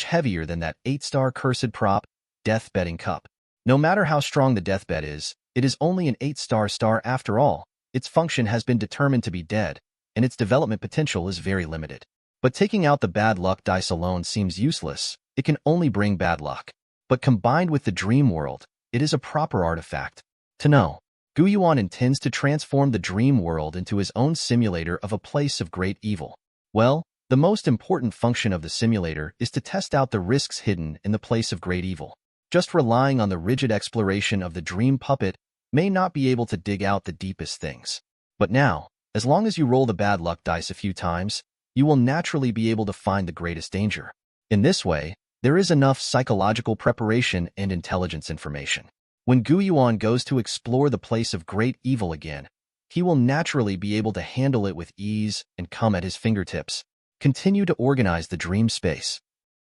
heavier than that 8-star cursed prop, death betting cup. No matter how strong the deathbed is, it is only an 8-star after all. Its function has been determined to be dead, and its development potential is very limited. But taking out the bad luck dice alone seems useless. It can only bring bad luck. But combined with the dream world, it is a proper artifact. To know, Gu Yuan intends to transform the dream world into his own simulator of a place of great evil. Well, the most important function of the simulator is to test out the risks hidden in the place of great evil. Just relying on the rigid exploration of the dream puppet may not be able to dig out the deepest things. But now, as long as you roll the bad luck dice a few times, you will naturally be able to find the greatest danger. In this way, there is enough psychological preparation and intelligence information. When Gu Yuan goes to explore the place of great evil again, he will naturally be able to handle it with ease and come at his fingertips. Continue to organize the dream space.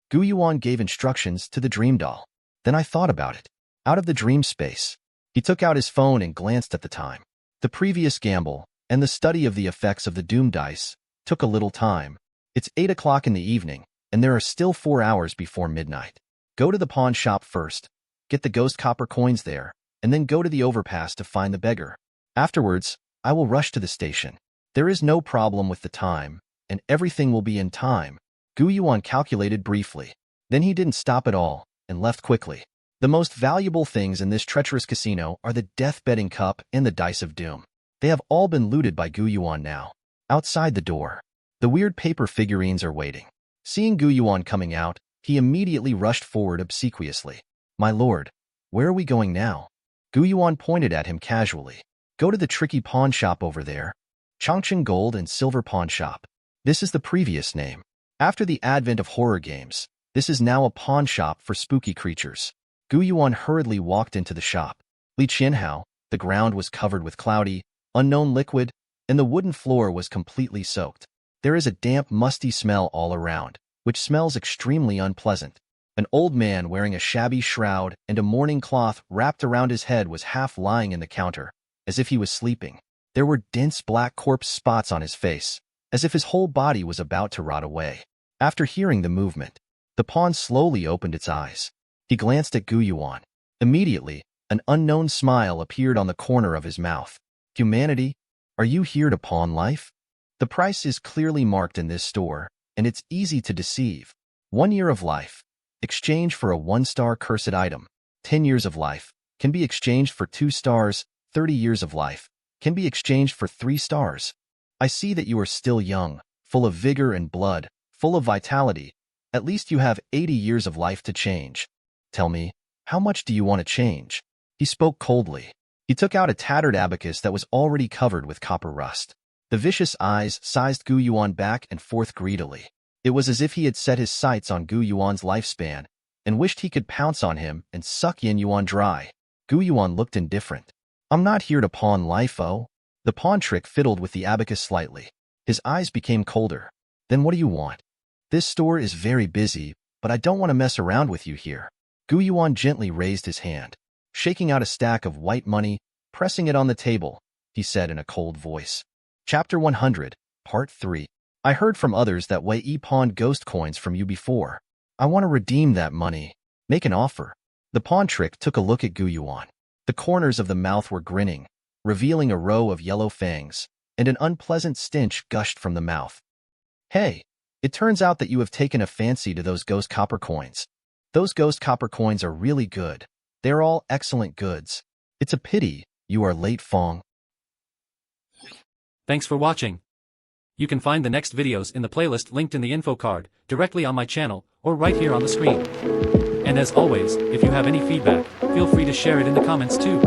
Gu Yuan gave instructions to the dream doll. Then I thought about it. Out of the dream space, he took out his phone and glanced at the time. The previous gamble and the study of the effects of the doom dice took a little time. It's 8 o'clock in the evening, and there are still 4 hours before midnight. Go to the pawn shop first, get the ghost copper coins there, and then go to the overpass to find the beggar. Afterwards, I will rush to the station. There is no problem with the time, and everything will be in time. Gu Yuan calculated briefly. Then he didn't stop at all, and left quickly. The most valuable things in this treacherous casino are the death betting cup and the dice of doom. They have all been looted by Gu Yuan now. Outside the door, the weird paper figurines are waiting. Seeing Gu Yuan coming out, he immediately rushed forward obsequiously. My lord, where are we going now? Gu Yuan pointed at him casually. Go to the tricky pawn shop over there. Chongqing Gold and Silver Pawn Shop. This is the previous name. After the advent of horror games, this is now a pawn shop for spooky creatures. Gu Yuan hurriedly walked into the shop. Li Qianhao, the ground was covered with cloudy, unknown liquid, and the wooden floor was completely soaked. There is a damp, musty smell all around, which smells extremely unpleasant. An old man wearing a shabby shroud and a mourning cloth wrapped around his head was half lying in the counter, as if he was sleeping. There were dense black corpse spots on his face, as if his whole body was about to rot away. After hearing the movement, the pawn slowly opened its eyes. He glanced at Gu Yuan. Immediately, an unknown smile appeared on the corner of his mouth. Humanity, are you here to pawn life? The price is clearly marked in this store, and it's easy to deceive. 1 year of life, exchange for a 1-star cursed item. 10 years of life can be exchanged for 2 stars. 30 years of life can be exchanged for 3 stars. I see that you are still young, full of vigor and blood, full of vitality. At least you have 80 years of life to change. Tell me, how much do you want to change? He spoke coldly. He took out a tattered abacus that was already covered with copper rust. The vicious eyes sized Gu Yuan back and forth greedily. It was as if he had set his sights on Gu Yuan's lifespan and wished he could pounce on him and suck Yin Yuan dry. Gu Yuan looked indifferent. I'm not here to pawn life, oh. The pawn trick fiddled with the abacus slightly. His eyes became colder. Then what do you want? This store is very busy, but I don't want to mess around with you here. Gu Yuan gently raised his hand, shaking out a stack of white money, pressing it on the table, he said in a cold voice. Chapter 100, Part 3. I heard from others that Wei pawned ghost coins from you before. I want to redeem that money. Make an offer. The pawn trick took a look at Gu Yuan. The corners of the mouth were grinning, revealing a row of yellow fangs, and an unpleasant stench gushed from the mouth. Hey, it turns out that you have taken a fancy to those ghost copper coins. Those ghost copper coins are really good. They're all excellent goods. It's a pity you are late, Fong. Thanks for watching. You can find the next videos in the playlist linked in the info card, directly on my channel, or right here on the screen. And as always, if you have any feedback, feel free to share it in the comments too.